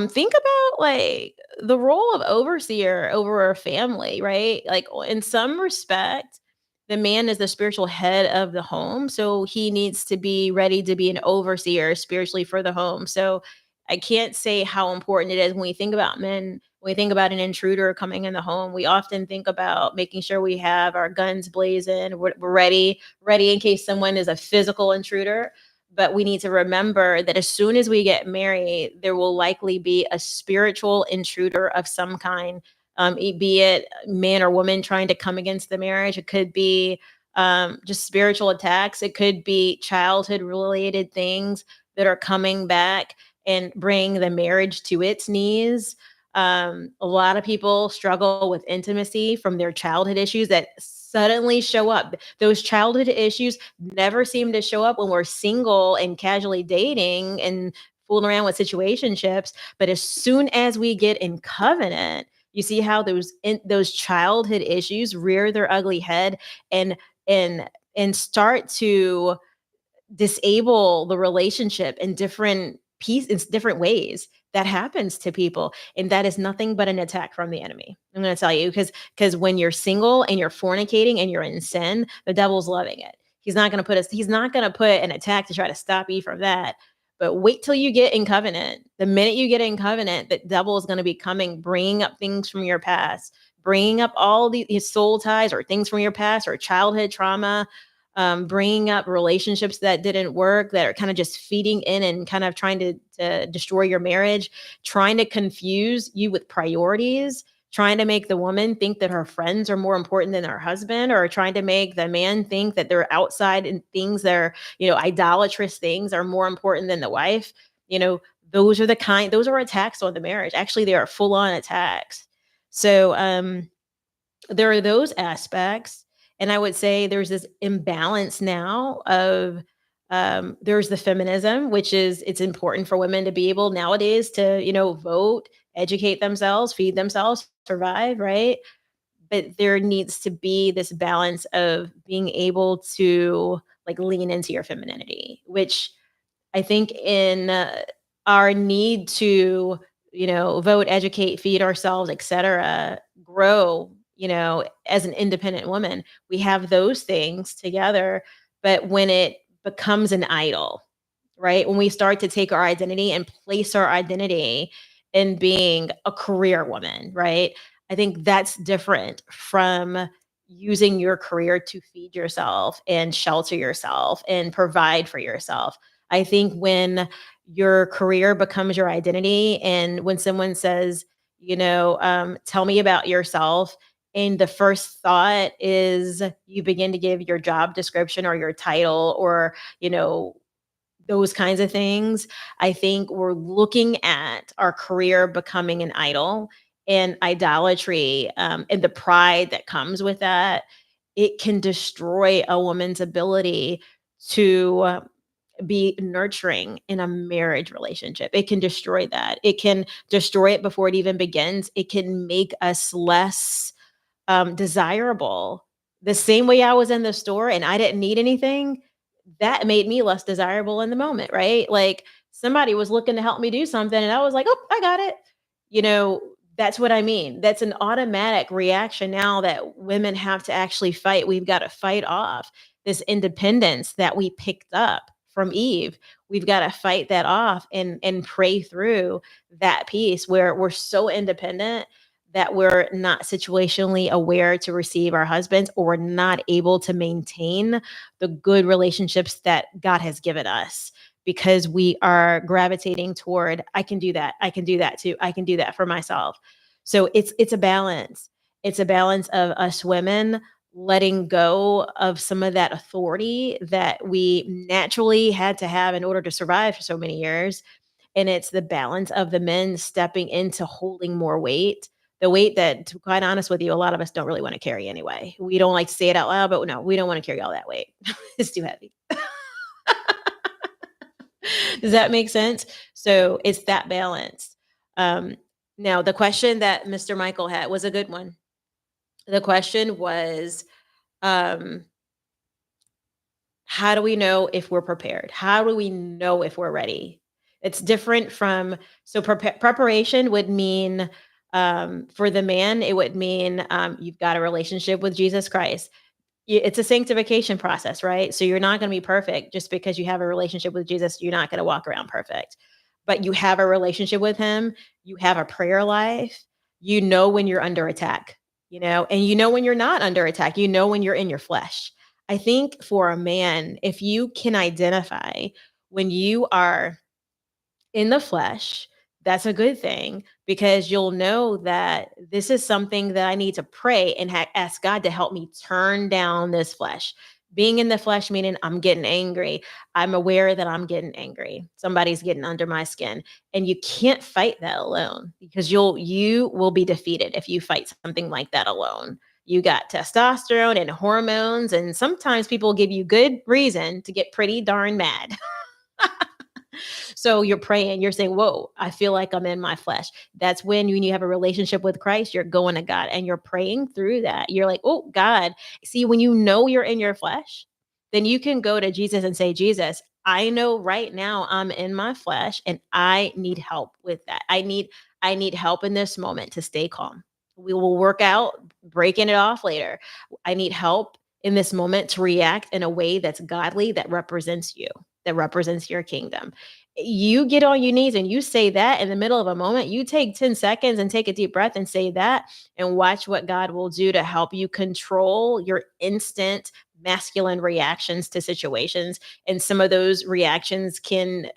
Think about like the role of overseer over a family, right? Like in some respect, the man is the spiritual head of the home. So he needs to be ready to be an overseer spiritually for the home. So I can't say how important it is when we think about men. When we think about an intruder coming in the home, we often think about making sure we have our guns blazing, we're ready in case someone is a physical intruder. But we need to remember that as soon as we get married, there will likely be a spiritual intruder of some kind, be it man or woman trying to come against the marriage. It could be just spiritual attacks. It could be childhood related things that are coming back and bring the marriage to its knees. A lot of people struggle with intimacy from their childhood issues that suddenly show up. Those childhood issues never seem to show up when we're single and casually dating and fooling around with situationships. But as soon as we get in covenant, you see how those childhood issues rear their ugly head and and and start to disable the relationship in different ways. That happens to people, and that is nothing but an attack from the enemy. I'm going to tell you, because when you're single and you're fornicating and you're in sin, the devil's loving it. He's not going to put an attack to try to stop you from that. But wait till you get in covenant. The minute you get in covenant, the devil is going to be coming, bringing up things from your past, bringing up all these soul ties or things from your past or childhood trauma, bringing up relationships that didn't work, that are kind of just feeding in and kind of trying to destroy your marriage, trying to confuse you with priorities, trying to make the woman think that her friends are more important than her husband, or trying to make the man think that they're outside and things that are, idolatrous things are more important than the wife. You know, those are attacks on the marriage. Actually, they are full on attacks. So, there are those aspects, and I would say there's this imbalance now of, there's the feminism, which is it's important for women to be able nowadays to, vote, educate themselves, feed themselves, survive, right? But there needs to be this balance of being able to, like, lean into your femininity, which I think in, our need to, vote, educate, feed ourselves, etc., grow, as an independent woman, we have those things together. But when it becomes an idol, right? When we start to take our identity and place our identity in being a career woman, right? I think that's different from using your career to feed yourself and shelter yourself and provide for yourself. I think when your career becomes your identity, and when someone says, tell me about yourself, and the first thought is you begin to give your job description or your title, or, those kinds of things. I think we're looking at our career becoming an idol, and idolatry, and the pride that comes with that. It can destroy a woman's ability to, be nurturing in a marriage relationship. It can destroy that. It can destroy it before it even begins. It can make us less, desirable. The same way I was in the store and I didn't need anything, that made me less desirable in the moment, right? Like, somebody was looking to help me do something and I was like, "Oh, I got it." You know, that's what I mean. That's an automatic reaction now that women have to actually fight. We've got to fight off this independence that we picked up from Eve. We've got to fight that off and pray through that piece where we're so independent that we're not situationally aware to receive our husbands, or we're not able to maintain the good relationships that God has given us, because we are gravitating toward, I can do that. I can do that too. I can do that for myself. So it's a balance. It's a balance of us women letting go of some of that authority that we naturally had to have in order to survive for so many years, and it's the balance of the men stepping into holding more weight, the weight that, to be quite honest with you, a lot of us don't really want to carry anyway. We don't like to say it out loud, but no, we don't want to carry all that weight. It's too heavy. Does that make sense? So it's that balance. Um, Now, the question that Mr. Michael had was a good one. The question was, um, how do we know if we're prepared? How do we know if we're ready? It's different from, so preparation would mean, for the man, it would mean, you've got a relationship with Jesus Christ. It's a sanctification process, right? So you're not going to be perfect just because you have a relationship with Jesus. You're not going to walk around perfect, but you have a relationship with Him. You have a prayer life. You know when you're under attack, and you know when you're not under attack. You know when you're in your flesh. I think for a man, if you can identify when you are in the flesh, that's a good thing, because you'll know that this is something that I need to pray and ask God to help me turn down this flesh. Being in the flesh, meaning I'm getting angry. I'm aware that I'm getting angry. Somebody's getting under my skin. And you can't fight that alone, because you will be defeated if you fight something like that alone. You got testosterone and hormones, and sometimes people give you good reason to get pretty darn mad. So you're praying, you're saying, "Whoa, I feel like I'm in my flesh." That's when you have a relationship with Christ, you're going to God and you're praying through that. You're like, "Oh, God." See, when you know you're in your flesh, then you can go to Jesus and say, "Jesus, I know right now I'm in my flesh and I need help with that. I need help in this moment to stay calm. We will work out breaking it off later. I need help in this moment to react in a way that's godly, that represents you, that represents your kingdom." You get on your knees and you say that in the middle of a moment. You take 10 seconds and take a deep breath and say that, and watch what God will do to help you control your instant masculine reactions to situations. And some of those reactions can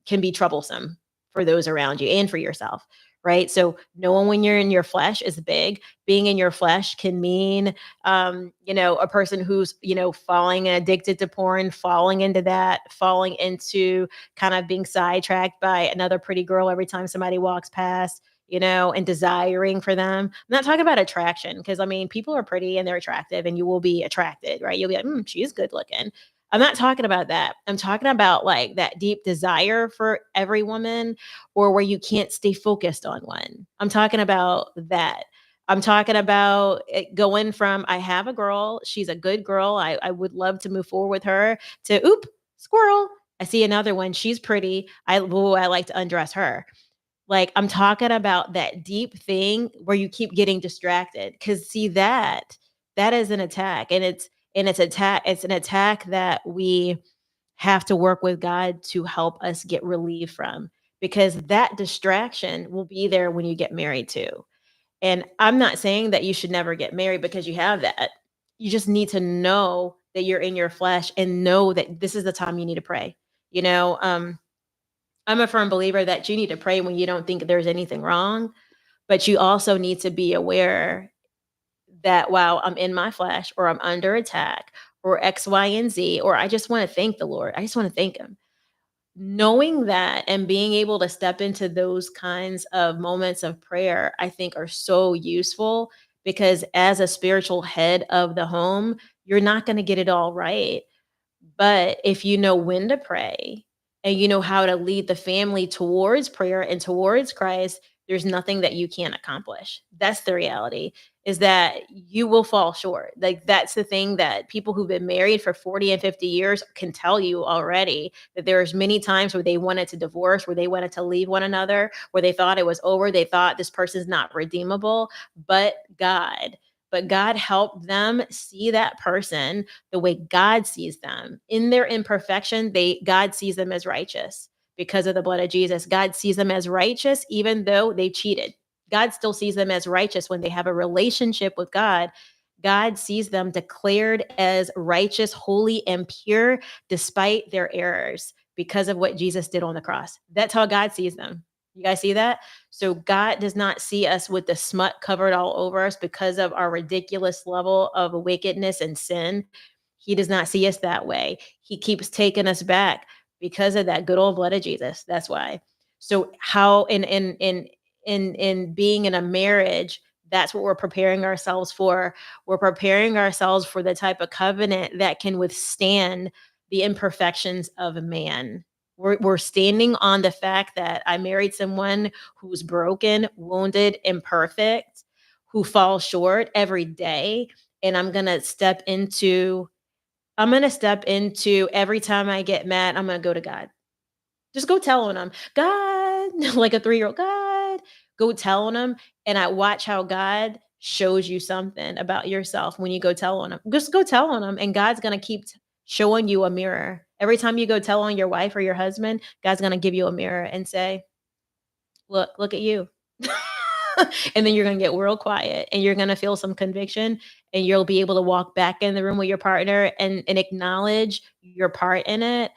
be troublesome for those around you and for yourself, right? So knowing when you're in your flesh is big. Being in your flesh can mean, a person who's, falling and addicted to porn, falling into that, falling into kind of being sidetracked by another pretty girl every time somebody walks past, and desiring for them. I'm not talking about attraction because I mean, people are pretty and they're attractive and you will be attracted, right? You'll be like, she's good looking. I'm not talking about that. I'm talking about like that deep desire for every woman or where you can't stay focused on one. I'm talking about that. I'm talking about it going from I have a girl, she's a good girl. I would love to move forward with her to oop, squirrel. I see another one. She's pretty. I like to undress her. Like, I'm talking about that deep thing where you keep getting distracted. Cause see that is an attack. It's an attack that we have to work with God to help us get relief from. Because that distraction will be there when you get married too. And I'm not saying that you should never get married because you have that. You just need to know that you're in your flesh and know that this is the time you need to pray. You know, I'm a firm believer that you need to pray when you don't think there's anything wrong, but you also need to be aware that while I'm in my flesh or I'm under attack or X, Y, and Z, or I just want to thank the Lord. I just want to thank Him. Knowing that and being able to step into those kinds of moments of prayer, I think are so useful because as a spiritual head of the home, you're not going to get it all right. But if you know when to pray and you know how to lead the family towards prayer and towards Christ, there's nothing that you can't accomplish. That's the reality is that you will fall short. Like that's the thing that people who've been married for 40 and 50 years can tell you already that there's many times where they wanted to divorce, where they wanted to leave one another, where they thought it was over, they thought this person's not redeemable, but God helped them see that person the way God sees them. In their imperfection, God sees them as righteous because of the blood of Jesus. God sees them as righteous even though they cheated. God still sees them as righteous when they have a relationship with God. God sees them declared as righteous, holy, and pure despite their errors because of what Jesus did on the cross. That's how God sees them. You guys see that? So God does not see us with the smut covered all over us because of our ridiculous level of wickedness and sin. He does not see us that way. He keeps taking us back because of that good old blood of Jesus. That's why. So how in being in a marriage, that's what we're preparing ourselves for. We're preparing ourselves for the type of covenant that can withstand the imperfections of a man. We're standing on the fact that I married someone who's broken, wounded, imperfect, who falls short every day. And I'm going to step into every time I get mad, I'm going to go to God. Just go tell on him, God, like a 3-year-old, God, go tell on him. And I watch how God shows you something about yourself when you go tell on him. Just go tell on him, and God's going to keep showing you a mirror. Every time you go tell on your wife or your husband, God's going to give you a mirror and say, look at you. And then you're going to get real quiet and you're going to feel some conviction and you'll be able to walk back in the room with your partner and acknowledge your part in it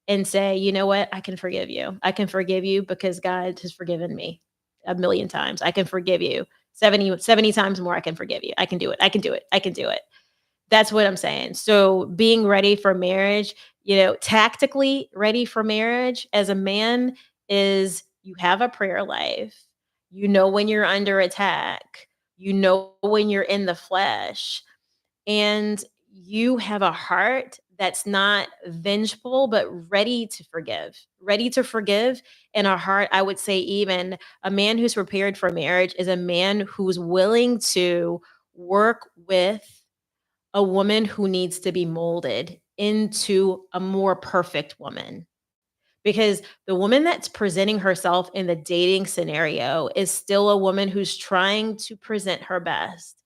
and say, you know what? I can forgive you. I can forgive you because God has forgiven me a million times. I can forgive you 70 times more. I can forgive you. I can do it. I can do it. I can do it. That's what I'm saying. So being ready for marriage, tactically ready for marriage as a man is you have a prayer life. You know when you're under attack. You know when you're in the flesh. And you have a heart that's not vengeful, but ready to forgive. And a heart, I would say, even a man who's prepared for marriage is a man who's willing to work with a woman who needs to be molded into a more perfect woman. Because the woman that's presenting herself in the dating scenario is still a woman who's trying to present her best.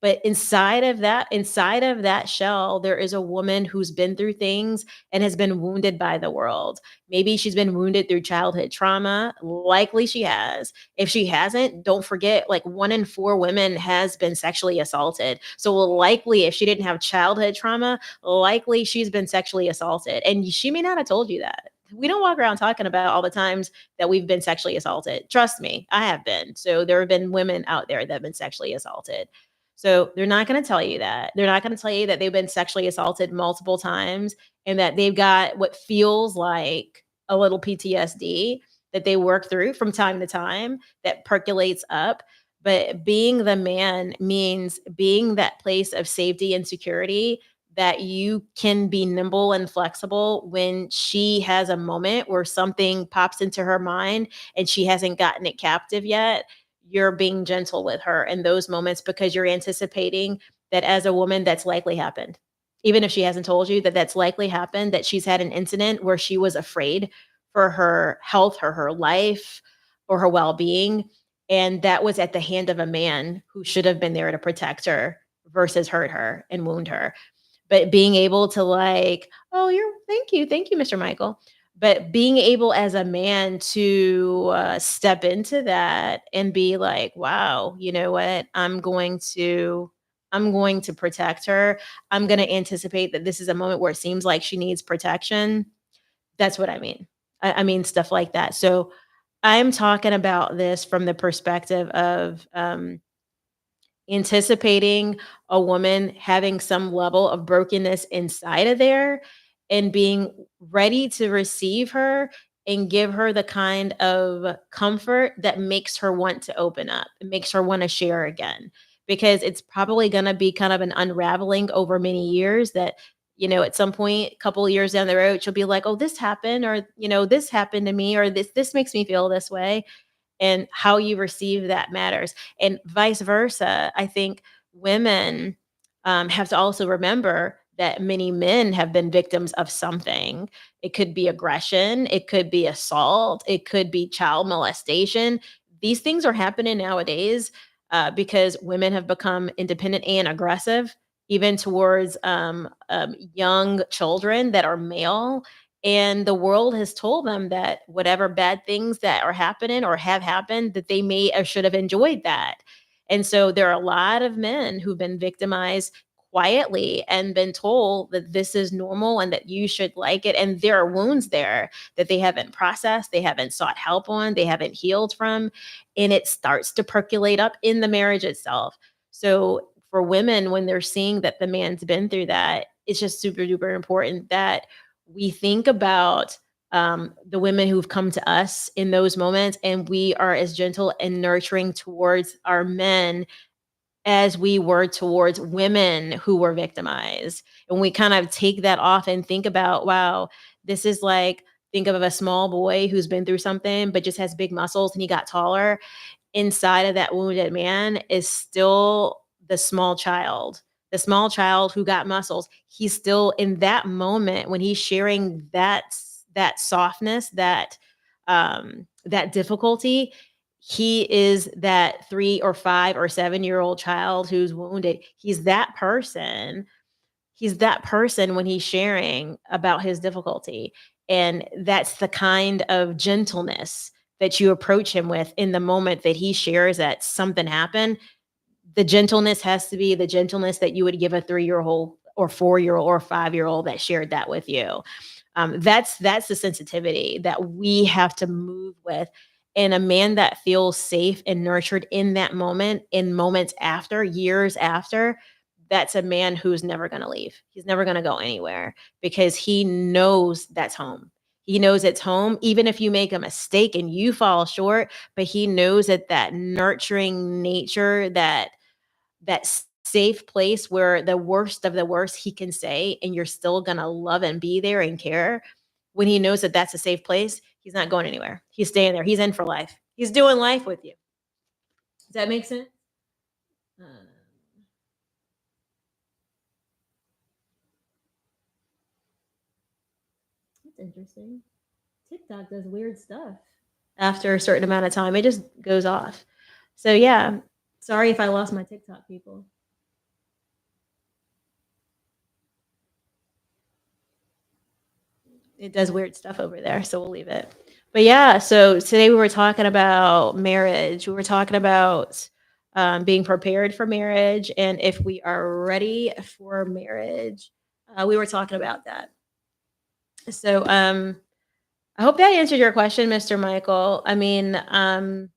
But inside of that shell, there is a woman who's been through things and has been wounded by the world. Maybe she's been wounded through childhood trauma. Likely she has. If she hasn't, don't forget, like 1 in 4 women has been sexually assaulted. So likely, if she didn't have childhood trauma, likely she's been sexually assaulted. And she may not have told you that. we don't walk around talking about all the times that we've been sexually assaulted. Trust me, I have been. So there have been women out there that have been sexually assaulted. So they're not going to tell you that. They're not going to tell you that they've been sexually assaulted multiple times and that they've got what feels like a little PTSD that they work through from time to time that percolates up. But being the man means being that place of safety and security that you can be nimble and flexible when she has a moment where something pops into her mind and she hasn't gotten it captive yet. You're being gentle with her in those moments because you're anticipating that as a woman, that's likely happened. Even if she hasn't told you that that's likely happened, that she's had an incident where she was afraid for her health or her life or her well being. And that was at the hand of a man who should have been there to protect her versus hurt her and wound her. But being able to like, "Oh, you're thank you, Mr. Michael." But being able as a man to, step into that and be like, "Wow, you know what? I'm going to protect her. I'm gonna anticipate that this is a moment where it seems like she needs protection." That's what I mean. I mean stuff like that. So, I'm talking about this from the perspective of, anticipating a woman having some level of brokenness inside of there and being ready to receive her and give her the kind of comfort that makes her want to open up, it makes her want to share again. Because it's probably going to be kind of an unraveling over many years that, at some point, a couple of years down the road, she'll be like, oh, this happened, or, this happened to me, or this makes me feel this way, and how you receive that matters. And vice versa. I think women have to also remember that many men have been victims of something. It could be aggression, it could be assault, it could be child molestation. These things are happening nowadays because women have become independent and aggressive, even towards young children that are male, and the world has told them that whatever bad things that are happening or have happened, that they may or should have enjoyed that. And so there are a lot of men who've been victimized quietly and been told that this is normal and that you should like it. And there are wounds there that they haven't processed, they haven't sought help on, they haven't healed from. And it starts to percolate up in the marriage itself. So for women, when they're seeing that the man's been through that, it's just super duper important that we think about the women who've come to us in those moments, and we are as gentle and nurturing towards our men as we were towards women who were victimized. And we kind of take that off and think about, wow, this is like, think of a small boy who's been through something but just has big muscles and he got taller. Inside of that wounded man is still the small child who got muscles. He's still in that moment when he's sharing that softness, that difficulty. He is that 3 or 5 or 7-year-old child who's wounded. He's that person when he's sharing about his difficulty. And that's the kind of gentleness that you approach him with in the moment that he shares that something happened. The gentleness has to be the gentleness that you would give a 3-year-old or 4-year-old or 5-year-old that shared that with you. That's the sensitivity that we have to move with. And a man that feels safe and nurtured in that moment, in moments after, years after, that's a man who's never going to leave. He's never going to go anywhere because he knows that's home. He knows it's home, even if you make a mistake and you fall short, but he knows that that nurturing nature, that safe place where the worst of the worst he can say, and you're still going to love and be there and care. When he knows that that's a safe place, he's not going anywhere. He's staying there. He's in for life. He's doing life with you. Does that make sense? Uh, that's interesting. TikTok does weird stuff. After a certain amount of time, it just goes off. So yeah, sorry if I lost my TikTok people. It does weird stuff over there, so we'll leave it. But yeah, so today we were talking about marriage. We were talking about being prepared for marriage and if we are ready for marriage. We were talking about that. So I hope that answered your question, Mr. Michael. I mean, I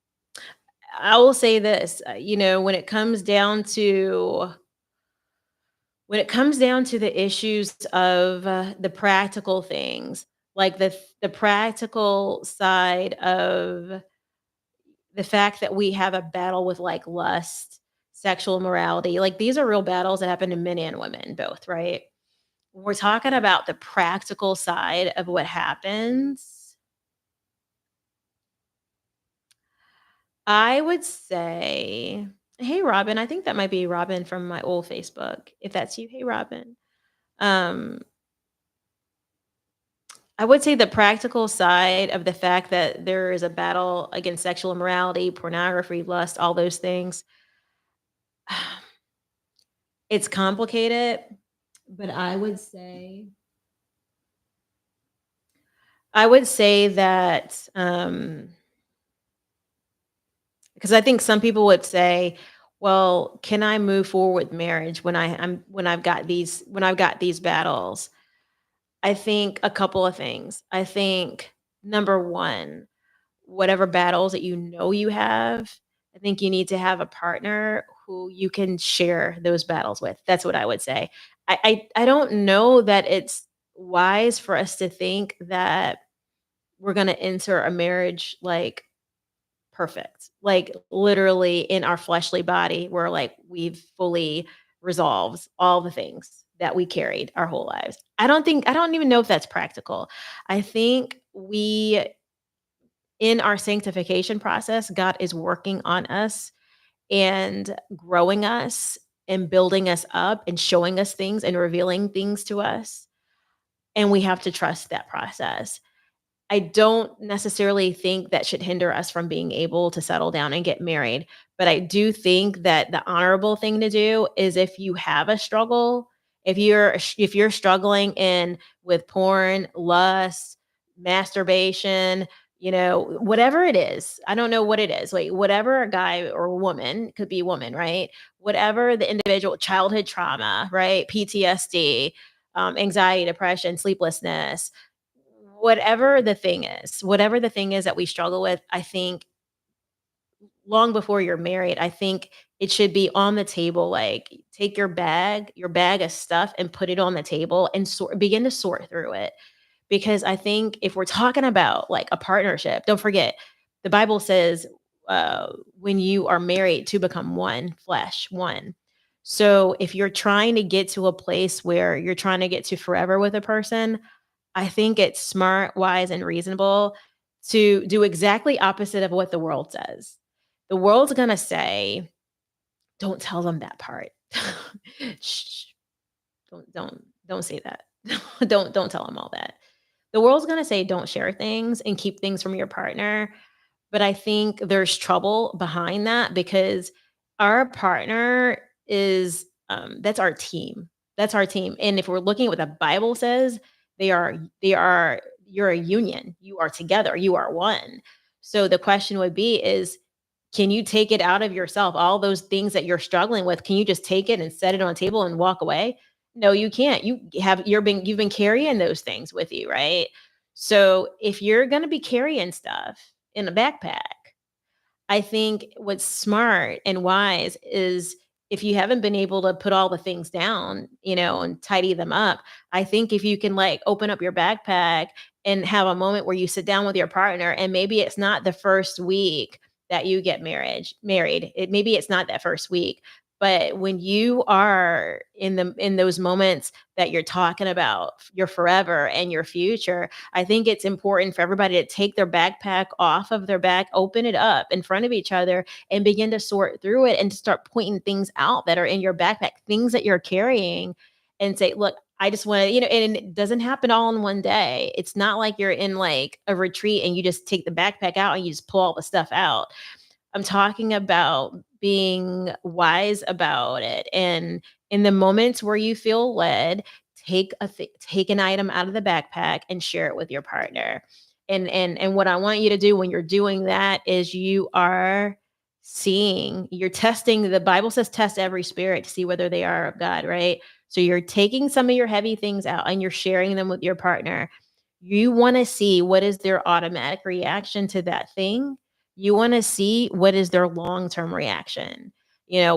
will say this, when it comes down to the issues of the practical things, like the practical side of the fact that we have a battle with like lust, sexual morality, like these are real battles that happen to men and women both, right? We're talking about the practical side of what happens. I would say, hey Robin, I think that might be Robin from my old Facebook. If that's you, hey Robin. Um, I would say the practical side of the fact that there is a battle against sexual immorality, pornography, lust, all those things. It's complicated, but I would say that because I think some people would say, "Well, can I move forward with marriage when I've got these battles?" I think a couple of things. I think number 1, whatever battles that you know you have, I think you need to have a partner who you can share those battles with. That's what I would say. I don't know that it's wise for us to think that we're gonna enter a marriage, like, perfect. Like, literally in our fleshly body, where, like, we've fully resolved all the things that we carried our whole lives. I don't even know if that's practical. I think in our sanctification process, God is working on us and growing us and building us up and showing us things and revealing things to us, and we have to trust that process. I don't necessarily think that should hinder us from being able to settle down and get married, but I do think that the honorable thing to do is if you have a struggle, if you're struggling in with porn, lust, masturbation, whatever it is. I don't know what it is. Like whatever a guy or a woman, could be a woman, right? Whatever the individual childhood trauma, right? PTSD, anxiety, depression, sleeplessness, whatever the thing is that we struggle with, I think long before you're married, I think it should be on the table. Like, take your bag of stuff and put it on the table and begin to sort through it. Because I think if we're talking about like a partnership, don't forget the Bible says when you are married to become one flesh, one. So if you're trying to get to a place where you're trying to get to forever with a person, I think it's smart, wise, and reasonable to do exactly opposite of what the world says. The world's gonna say, "Don't tell them that part. Shh, don't say that. Don't tell them all that." The world's gonna say, "Don't share things and keep things from your partner." But I think there's trouble behind that because our partner is that's our team. That's our team. And if we're looking at what the Bible says, they are you're a union. You are together. You are one. So the question would be is can you take it out of yourself? All those things that you're struggling with, can you just take it and set it on a table and walk away? No, you can't. You've been carrying those things with you, right? So if you're gonna be carrying stuff in a backpack, I think what's smart and wise is if you haven't been able to put all the things down, and tidy them up, I think if you can like open up your backpack and have a moment where you sit down with your partner and maybe it's not the first week that you get married. Maybe it's not that first week, but when you are in those moments that you're talking about your forever and your future, I think it's important for everybody to take their backpack off of their back, open it up in front of each other, and begin to sort through it and to start pointing things out that are in your backpack, things that you're carrying, and say, "Look, I just want to," and it doesn't happen all in one day. It's not like you're in like a retreat and you just take the backpack out and you just pull all the stuff out. I'm talking about being wise about it, and in the moments where you feel led, take an item out of the backpack and share it with your partner. And what I want you to do when you're doing that is you're testing. The Bible says test every spirit to see whether they are of God, right? So you're taking some of your heavy things out and you're sharing them with your partner. You want to see what is their automatic reaction to that thing. You want to see what is their long-term reaction.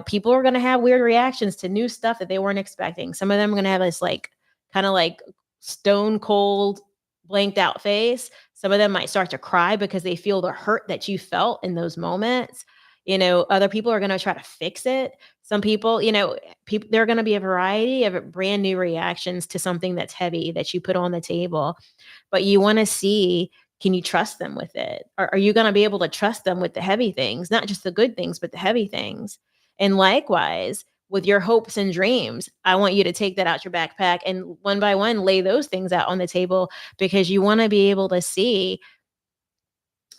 People are going to have weird reactions to new stuff that they weren't expecting. Some of them are going to have this like kind of like stone cold blanked out face. Some of them might start to cry because they feel the hurt that you felt in those moments. Other people are going to try to fix it. Some people, people there are going to be a variety of brand new reactions to something that's heavy that you put on the table, but you wanna see, can you trust them with it? Are you gonna be able to trust them with the heavy things? Not just the good things, but the heavy things. And likewise, with your hopes and dreams, I want you to take that out your backpack and one by one lay those things out on the table, because you wanna be able to see,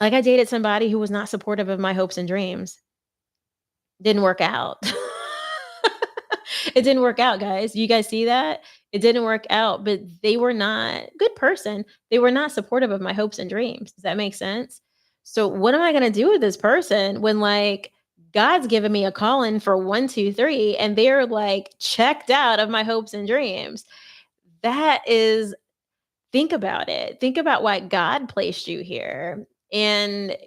like, I dated somebody who was not supportive of my hopes and dreams. Didn't work out. It didn't work out, guys. You guys see that? It didn't work out, but they were not good person. They were not supportive of my hopes and dreams. Does that make sense? So what am I gonna do with this person when like God's given me a calling for 1, 2, 3, and they're like checked out of my hopes and dreams? That is, think about it. Think about why God placed you here. And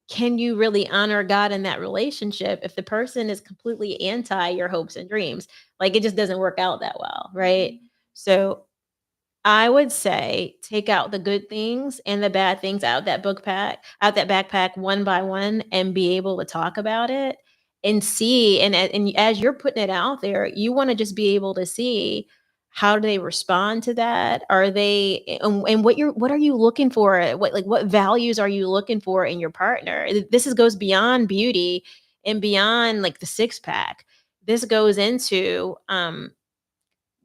can you really honor God in that relationship if the person is completely anti your hopes and dreams? Like it just doesn't work out that well, right? So I would say take out the good things and the bad things out that backpack one by one, and be able to talk about it and see. And as you're putting it out there, you want to just be able to see how do they respond to that? Are they and what are you looking for? What values are you looking for in your partner? This goes beyond beauty and beyond like the six pack. This goes into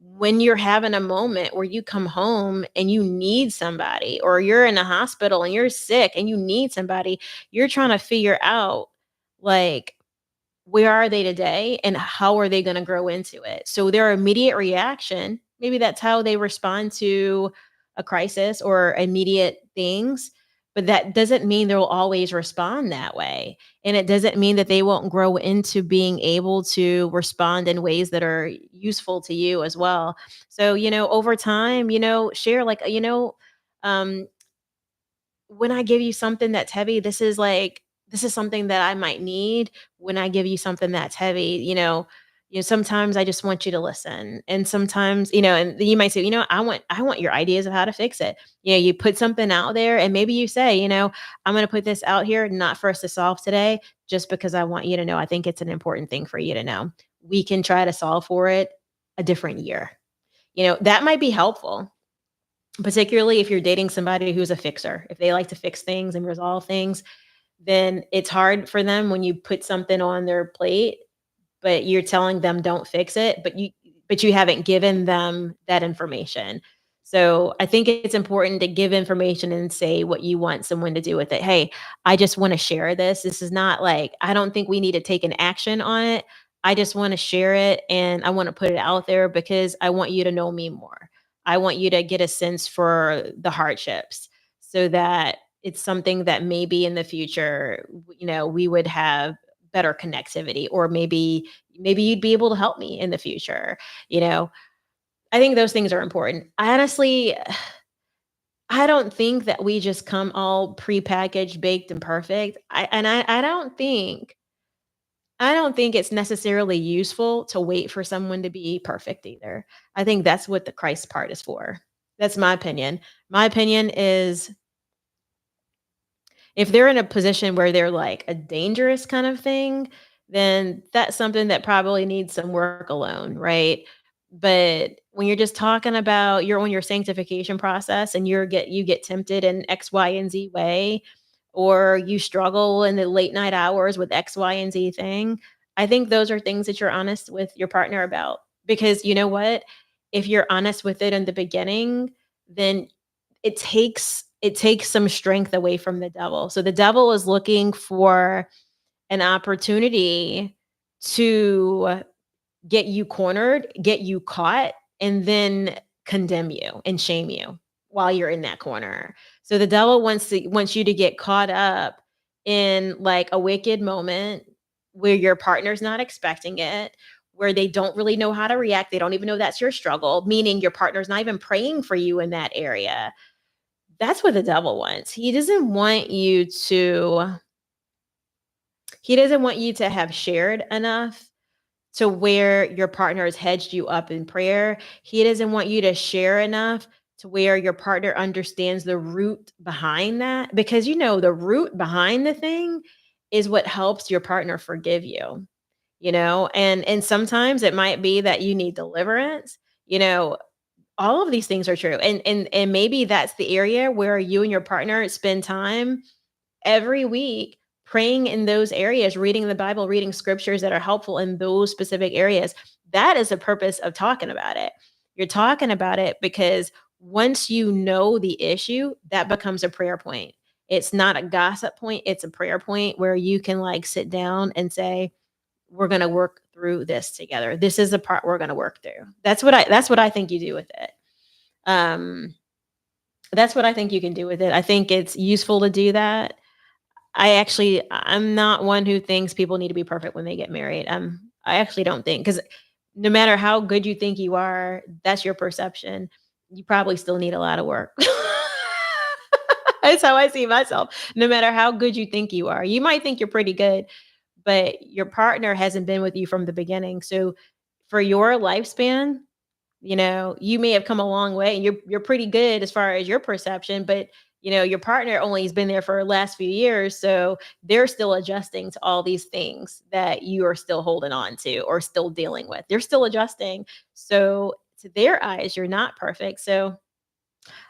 when you're having a moment where you come home and you need somebody, or you're in a hospital and you're sick and you need somebody, you're trying to figure out like where are they today and how are they going to grow into it. So their immediate reaction, maybe that's how they respond to a crisis or immediate things, but that doesn't mean they'll always respond that way. And it doesn't mean that they won't grow into being able to respond in ways that are useful to you as well. So, over time, share like, um, when I give you something that's heavy, this is something that I might need when I give you something that's heavy, sometimes I just want you to listen. And sometimes, and you might say, I want your ideas of how to fix it. You put something out there and maybe you say, I'm going to put this out here, not for us to solve today, just because I want you to know, I think it's an important thing for you to know. We can try to solve for it a different year. That might be helpful, particularly if you're dating somebody who's a fixer. If they like to fix things and resolve things, then it's hard for them when you put something on their plate, but you're telling them don't fix it, but you haven't given them that information. So I think it's important to give information and say what you want someone to do with it. Hey, I just want to share this. This is not like, I don't think we need to take an action on it. I just want to share it and I want to put it out there because I want you to know me more. I want you to get a sense for the hardships so that it's something that maybe in the future, we would have better connectivity, or maybe you'd be able to help me in the future. You know, I think those things are important. I honestly, I don't think that we just come all prepackaged, baked, and perfect. I don't think it's necessarily useful to wait for someone to be perfect either. I think that's what the Christ part is for. That's my opinion. My opinion is, if they're in a position where they're like a dangerous kind of thing, then that's something that probably needs some work alone, right? But when you're just talking about you're on your sanctification process and you get tempted in X, Y, and Z way, or you struggle in the late night hours with X, Y, and Z thing, I think those are things that you're honest with your partner about. Because you know what? If you're honest with it in the beginning, then it takes some strength away from the devil. So the devil is looking for an opportunity to get you cornered, get you caught, and then condemn you and shame you while you're in that corner. So the devil wants you to get caught up in like a wicked moment where your partner's not expecting it, where they don't really know how to react. They don't even know that's your struggle, meaning your partner's not even praying for you in that area. That's what the devil wants. He doesn't want you to have shared enough to where your partner has hedged you up in prayer. He doesn't want you to share enough to where your partner understands the root behind that, because the root behind the thing is what helps your partner forgive you. And sometimes it might be that you need deliverance. you know all of these things are true, and maybe that's the area where you and your partner spend time every week praying in those areas, reading the Bible, reading scriptures that are helpful in those specific areas. That is the purpose of talking about it. You're talking about it because once you know the issue, that becomes a prayer point. It's not a gossip point, it's a prayer point where you can like sit down and say, we're going to work through this together. This is the part we're going to work through. That's what I think you do with it. Um that's what I think you can do with it. I think it's useful to do that. I'm not one who thinks people need to be perfect when they get married. I actually don't think, because no matter how good you think you are, that's your perception. You probably still need a lot of work. That's how I see myself. No matter how good you think you are, you might think you're pretty good, but your partner hasn't been with you from the beginning. So for your lifespan, you may have come a long way and you're pretty good as far as your perception, but your partner only has been there for the last few years, so they're still adjusting to all these things that you are still holding on to or still dealing with. They're still adjusting. So to their eyes, you're not perfect. So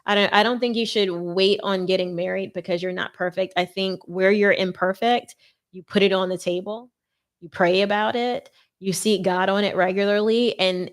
I don't think you should wait on getting married because you're not perfect. I think where you're imperfect, you put it on the table, you pray about it, you seek God on it regularly, and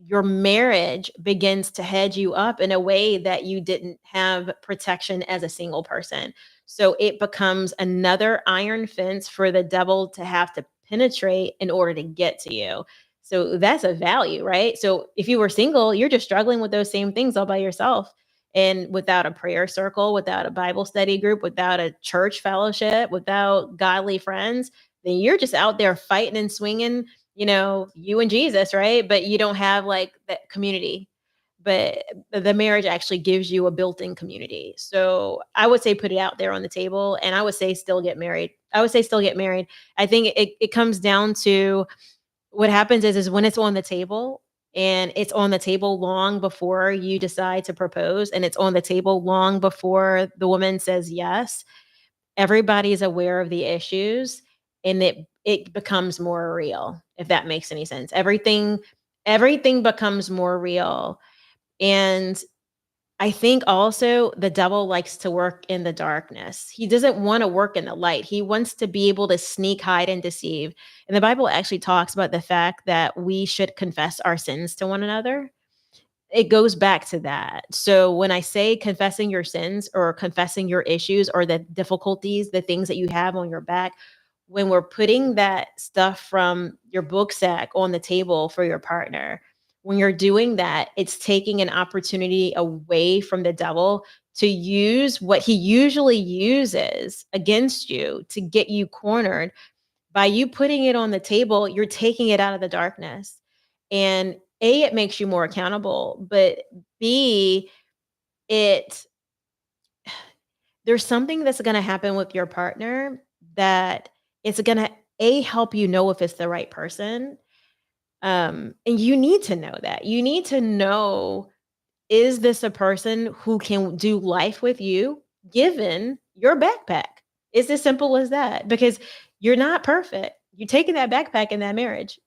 your marriage begins to hedge you up in a way that you didn't have protection as a single person. So it becomes another iron fence for the devil to have to penetrate in order to get to you. So that's a value, right? So if you were single, you're just struggling with those same things all by yourself, and without a prayer circle, without a Bible study group, without a church fellowship, without godly friends, then you're just out there fighting and swinging, you and Jesus, right? But you don't have like that community. But the marriage actually gives you a built-in community. So I would say put it out there on the table, and I would say still get married. I would say still get married. I think it comes down to what happens is when it's on the table, and it's on the table long before you decide to propose, and it's on the table long before the woman says yes, everybody's aware of the issues, and it becomes more real, if that makes any sense. Everything becomes more real. And I think also the devil likes to work in the darkness. He doesn't want to work in the light. He wants to be able to sneak, hide, and deceive. And the Bible actually talks about the fact that we should confess our sins to one another. It goes back to that. So when I say confessing your sins or confessing your issues or the difficulties, the things that you have on your back, when we're putting that stuff from your book sack on the table for your partner, when you're doing that, it's taking an opportunity away from the devil to use what he usually uses against you to get you cornered. By you putting it on the table, you're taking it out of the darkness. And A, it makes you more accountable, but B, it there's something that's going to happen with your partner that it's going to A, help you know if it's the right person. And you need to know that. You need to know, is this a person who can do life with you given your backpack? It's as simple as that, because you're not perfect. You're taking that backpack in that marriage.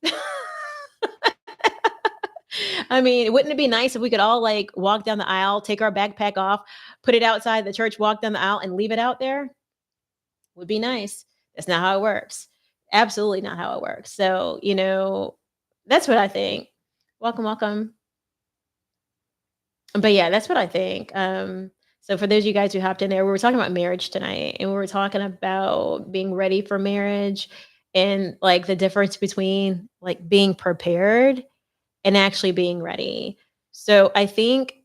I mean, wouldn't it be nice if we could all like walk down the aisle, take our backpack off, put it outside the church, walk down the aisle, and leave it out there? Would be nice. That's not how it works. Absolutely not how it works. So, that's what I think. Welcome, welcome. But yeah, that's what I think. So for those of you guys who hopped in there, we were talking about marriage tonight, and we were talking about being ready for marriage, and like the difference between like being prepared and actually being ready. So I think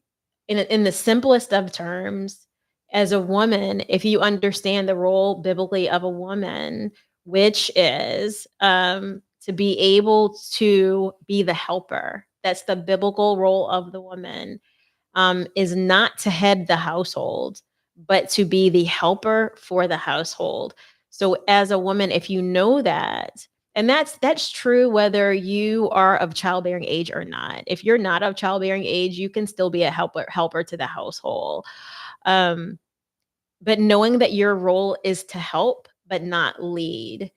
in the simplest of terms, as a woman, if you understand the role biblically of a woman, which is to be able to be the helper, that's the biblical role of the woman. is not to head the household, but to be the helper for the household. So as a woman, if you know that, and that's true whether you are of childbearing age or not. If you're not of childbearing age, you can still be a helper to the household. Um, but knowing that your role is to help but not lead,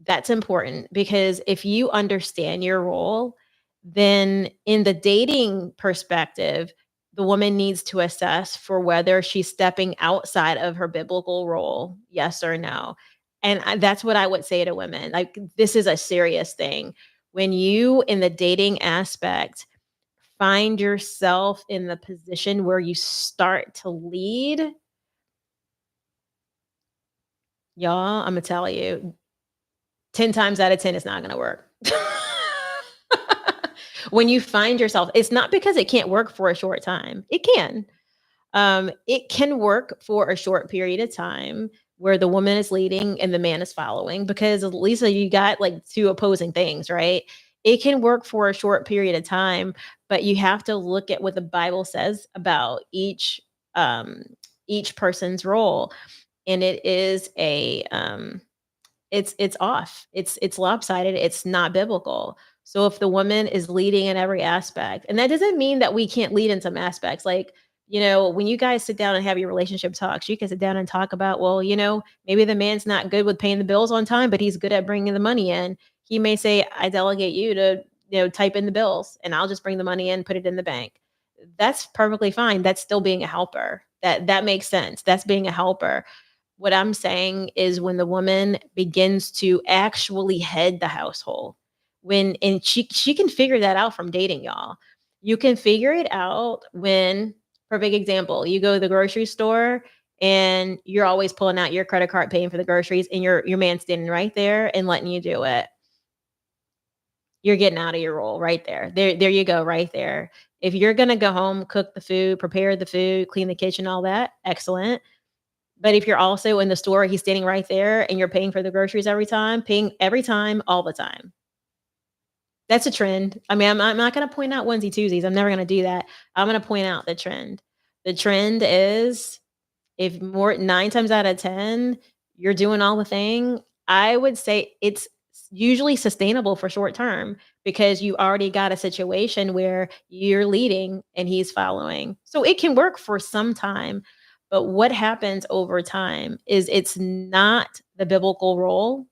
that's important because if you understand your role, then in the dating perspective, the woman needs to assess for whether she's stepping outside of her biblical role, yes or no. And that's what I would say to women. Like, this is a serious thing. When you, in the dating aspect, find yourself in the position where you start to lead, y'all, Imma tell you, 10 times out of 10, it's not gonna work. When you find yourself, it's not because it can't work for a short time. It can work for a short period of time where the woman is leading and the man is following because at least you got, like, 2 opposing things, right? It can work for a short period of time, but you have to look at what the Bible says about each person's role, and it is it's off. It's lopsided, it's not biblical. So if the woman is leading in every aspect, and that doesn't mean that we can't lead in some aspects. Like, when you guys sit down and have your relationship talks, you can sit down and talk about, well, maybe the man's not good with paying the bills on time, but he's good at bringing the money in. He may say, I delegate you to, type in the bills and I'll just bring the money in, put it in the bank. That's perfectly fine. That's still being a helper. That makes sense. That's being a helper. What I'm saying is when the woman begins to actually head the household, and she can figure that out from dating, y'all. You can figure it out when, perfect example, you go to the grocery store and you're always pulling out your credit card, paying for the groceries, and your man's standing right there and letting you do it. You're getting out of your role right there. There you go, right there. If you're gonna go home, cook the food, prepare the food, clean the kitchen, all that, excellent. But if you're also in the store, he's standing right there and you're paying for the groceries every time, paying every time, all the time. That's a trend. I mean, I'm not going to point out onesie twosies. I'm never going to do that. I'm going to point out the trend. The trend is if more 9 times out of 10, you're doing all the thing, I would say it's usually sustainable for short term because you already got a situation where you're leading and he's following. So it can work for some time, but what happens over time is it's not the biblical role.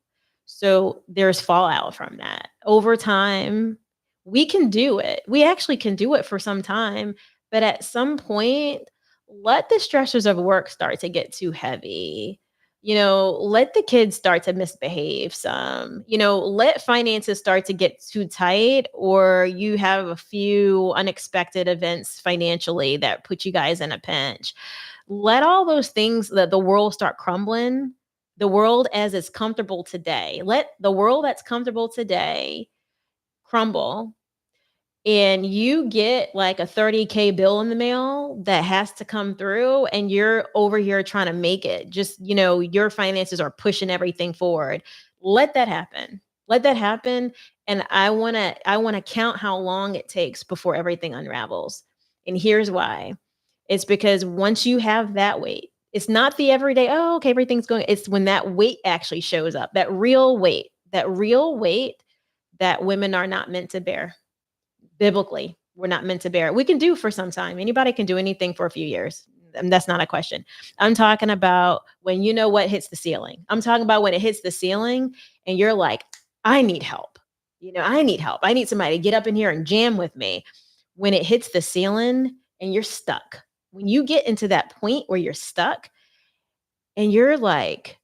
So there's fallout from that. Over time, we can do it. We actually can do it for some time, but at some point, let the stressors of work start to get too heavy. Let the kids start to misbehave some. Let finances start to get too tight, or you have a few unexpected events financially that put you guys in a pinch. Let all those things that the world start crumbling. The world as it's comfortable today. Let the world that's comfortable today crumble, and you get like a 30K bill in the mail that has to come through and you're over here trying to make it. Just, your finances are pushing everything forward. Let that happen. Let that happen. And I want to count how long it takes before everything unravels. And here's why. It's because once you have that weight, it's not the everyday, oh, okay, everything's going. It's when that weight actually shows up, that real weight that women are not meant to bear. Biblically, we're not meant to bear it. We can do for some time. Anybody can do anything for a few years. And that's not a question. I'm talking about when what hits the ceiling. I'm talking about when it hits the ceiling and you're like, I need help. I need help. I need somebody to get up in here and jam with me. When it hits the ceiling and you're stuck. When you get into that point where you're stuck and you're like,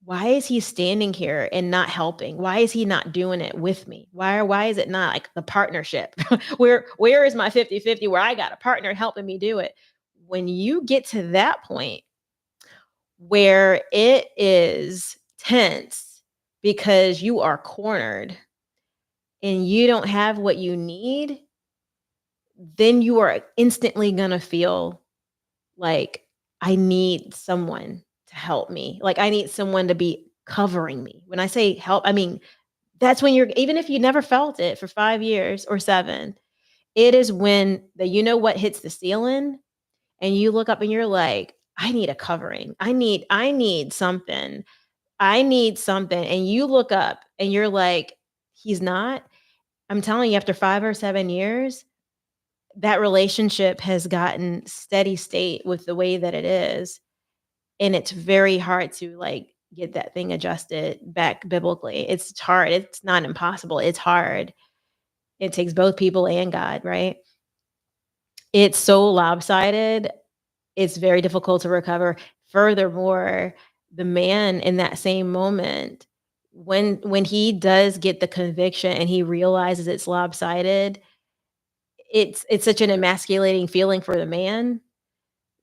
why is he standing here and not helping? Why is he not doing it with me? Why is it not like the partnership? Where is my 50-50 where I got a partner helping me do it? When you get to that point where it is tense because you are cornered and you don't have what you need, then you are instantly going to feel like I need someone to help me. Like I need someone to be covering me. When I say help, I mean, that's when you're, even if you never felt it for 5 years or 7, It is when what hits the ceiling and you look up and you're like, I need a covering. I need something. I need something. And you look up and you're like, he's not. I'm telling you, after 5 or 7 years, that relationship has gotten steady state with the way that it is. And it's very hard to like get that thing adjusted back biblically. It's hard. It's not impossible. It's hard. It takes both people and God, right? It's so lopsided. It's very difficult to recover. Furthermore, the man in that same moment, when he does get the conviction and he realizes it's lopsided, it's such an emasculating feeling for the man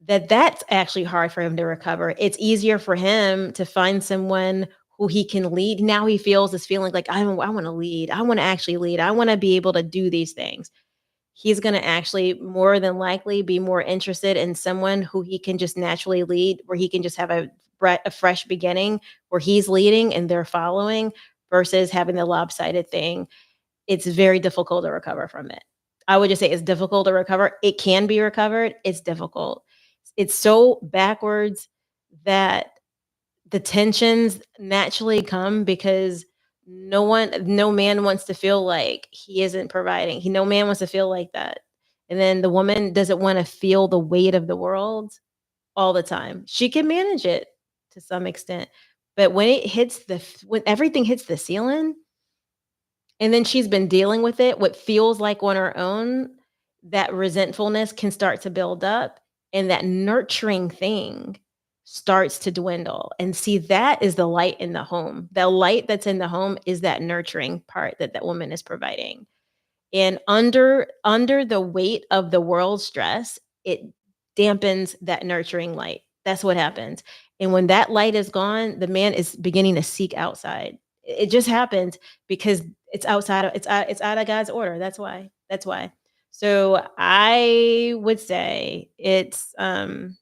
that that's actually hard for him to recover. It's easier for him to find someone who he can lead. Now he feels this feeling like I want to lead. I want to actually lead. I want to be able to do these things. He's going to actually more than likely be more interested in someone who he can just naturally lead, where he can just have a fresh beginning where he's leading and they're following versus having the lopsided thing. It's very difficult to recover from it. I would just say it's difficult to recover. It can be recovered. It's difficult. It's so backwards that the tensions naturally come because no man wants to feel like he isn't providing. No man wants to feel like that. And then the woman doesn't want to feel the weight of the world all the time. She can manage it to some extent, but when everything hits the ceiling, and then she's been dealing with it, what feels like on her own, that resentfulness can start to build up, and that nurturing thing starts to dwindle. And see, that is the light in the home. The light that's in the home is that nurturing part that that woman is providing. And under the weight of the world stress, it dampens that nurturing light. That's what happens. And when that light is gone, the man is beginning to seek outside. It just happens because it's out of God's order. That's why. That's why. So I would say it's and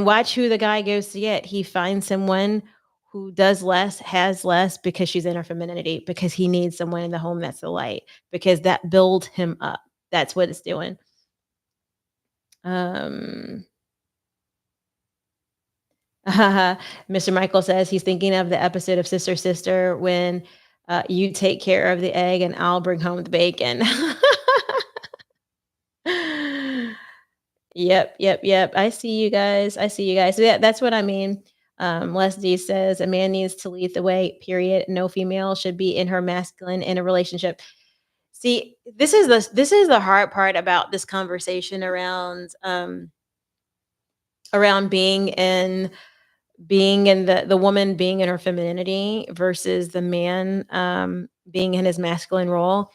watch who the guy goes to get. He finds someone who does less, has less because she's in her femininity, because he needs someone in the home that's the light, because that builds him up. That's what it's doing. Um, Mr. Michael says he's thinking of the episode of Sister Sister when you take care of the egg and I'll bring home the bacon. Yep, yep, yep. I see you guys. I see you guys. So yeah, that's what I mean. Leslie says a man needs to lead the way, period. No female should be in her masculine in a relationship. See, this is the hard part about this conversation around being in the woman being in her femininity versus the man being in his masculine role.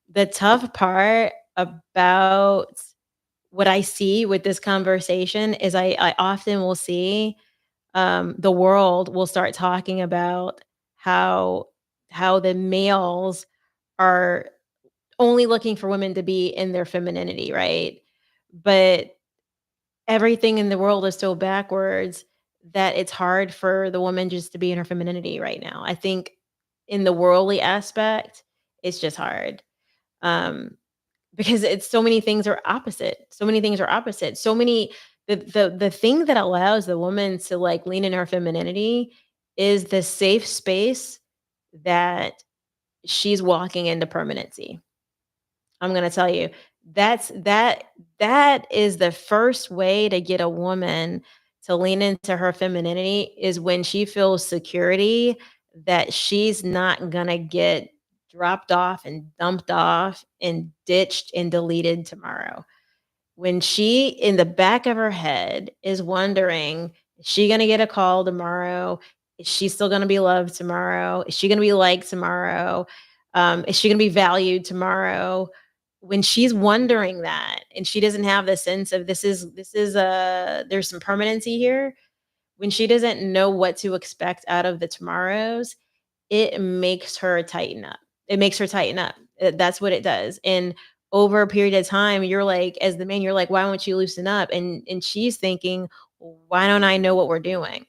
The tough part about what I see with this conversation is I often will see the world will start talking about how the males are only looking for women to be in their femininity, right? But everything in the world is so backwards that it's hard for the woman just to be in her femininity right now. I think in the worldly aspect, it's just hard. Um, because it's so many things are opposite. So many things are opposite. So many the thing that allows the woman to like lean in her femininity is the safe space that she's walking into permanency. I'm gonna tell you, that is the first way to get a woman to lean into her femininity is when she feels security that she's not gonna get dropped off and dumped off and ditched and deleted tomorrow. When she in the back of her head is wondering, is she gonna get a call tomorrow? Is she still gonna be loved tomorrow? Is she gonna be liked tomorrow? Is she gonna be valued tomorrow? When she's wondering that and she doesn't have the sense of there's some permanency here, when she doesn't know what to expect out of the tomorrows, it makes her tighten up. It makes her tighten up. That's what it does. And over a period of time, you're like, as the man, you're like, why won't you loosen up? And she's thinking, why don't I know what we're doing?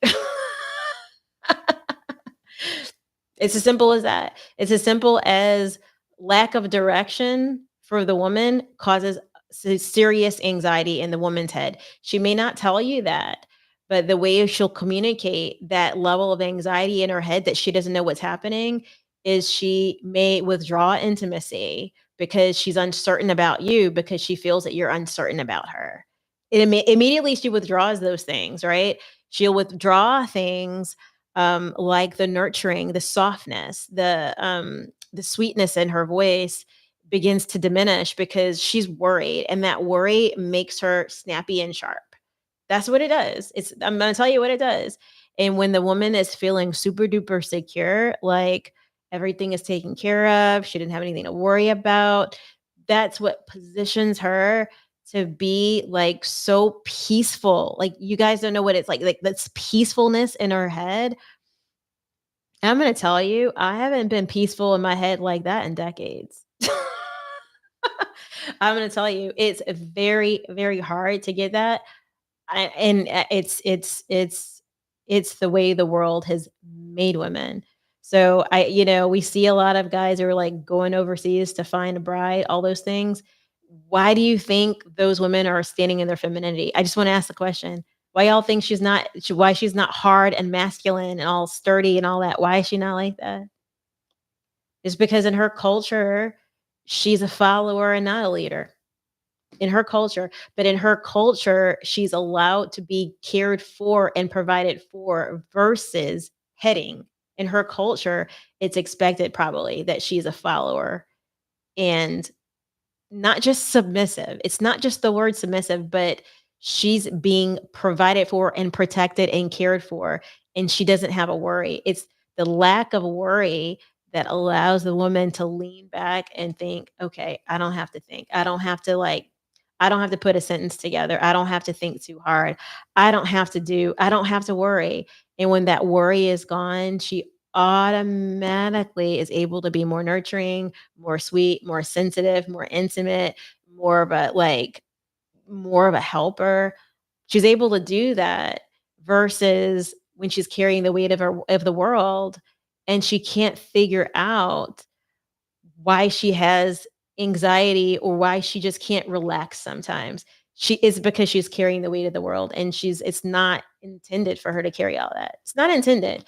It's as simple as that. It's as simple as lack of direction for the woman causes serious anxiety in the woman's head. She may not tell you that, but the way she'll communicate that level of anxiety in her head that she doesn't know what's happening is she may withdraw intimacy because she's uncertain about you because she feels that you're uncertain about her. Immediately she withdraws those things, right? She'll withdraw things like the nurturing, the softness, the sweetness in her voice begins to diminish because she's worried, and that worry makes her snappy and sharp. That's what it does. I'm gonna tell you what it does. And when the woman is feeling super duper secure, like everything is taken care of, she didn't have anything to worry about, that's what positions her to be like so peaceful. Like you guys don't know what it's like that's peacefulness in her head. I'm gonna tell you, I haven't been peaceful in my head like that in decades. I'm gonna tell you, it's very, very hard to get that. It's the way the world has made women. So we see a lot of guys who are like going overseas to find a bride, all those things. Why do you think those women are standing in their femininity? I just want to ask the question. Why y'all think why she's not hard and masculine and all sturdy and all that? Why is she not like that? It's because in her culture, she's a follower and not a leader in her culture. But in her culture, she's allowed to be cared for and provided for versus heading. In her culture, it's expected probably that she's a follower and not just submissive. It's not just the word submissive, but she's being provided for and protected and cared for, and she doesn't have a worry. It's the lack of worry that allows the woman to lean back and think, "Okay, I don't have to think. I don't have to put a sentence together. I don't have to think too hard. I don't have to worry." And when that worry is gone, she automatically is able to be more nurturing, more sweet, more sensitive, more intimate, more of a more of a helper. She's able to do that versus when she's carrying the weight of the world and she can't figure out why she has anxiety or why she just can't relax sometimes. She is because she's carrying the weight of the world and it's not intended for her to carry all that. It's not intended.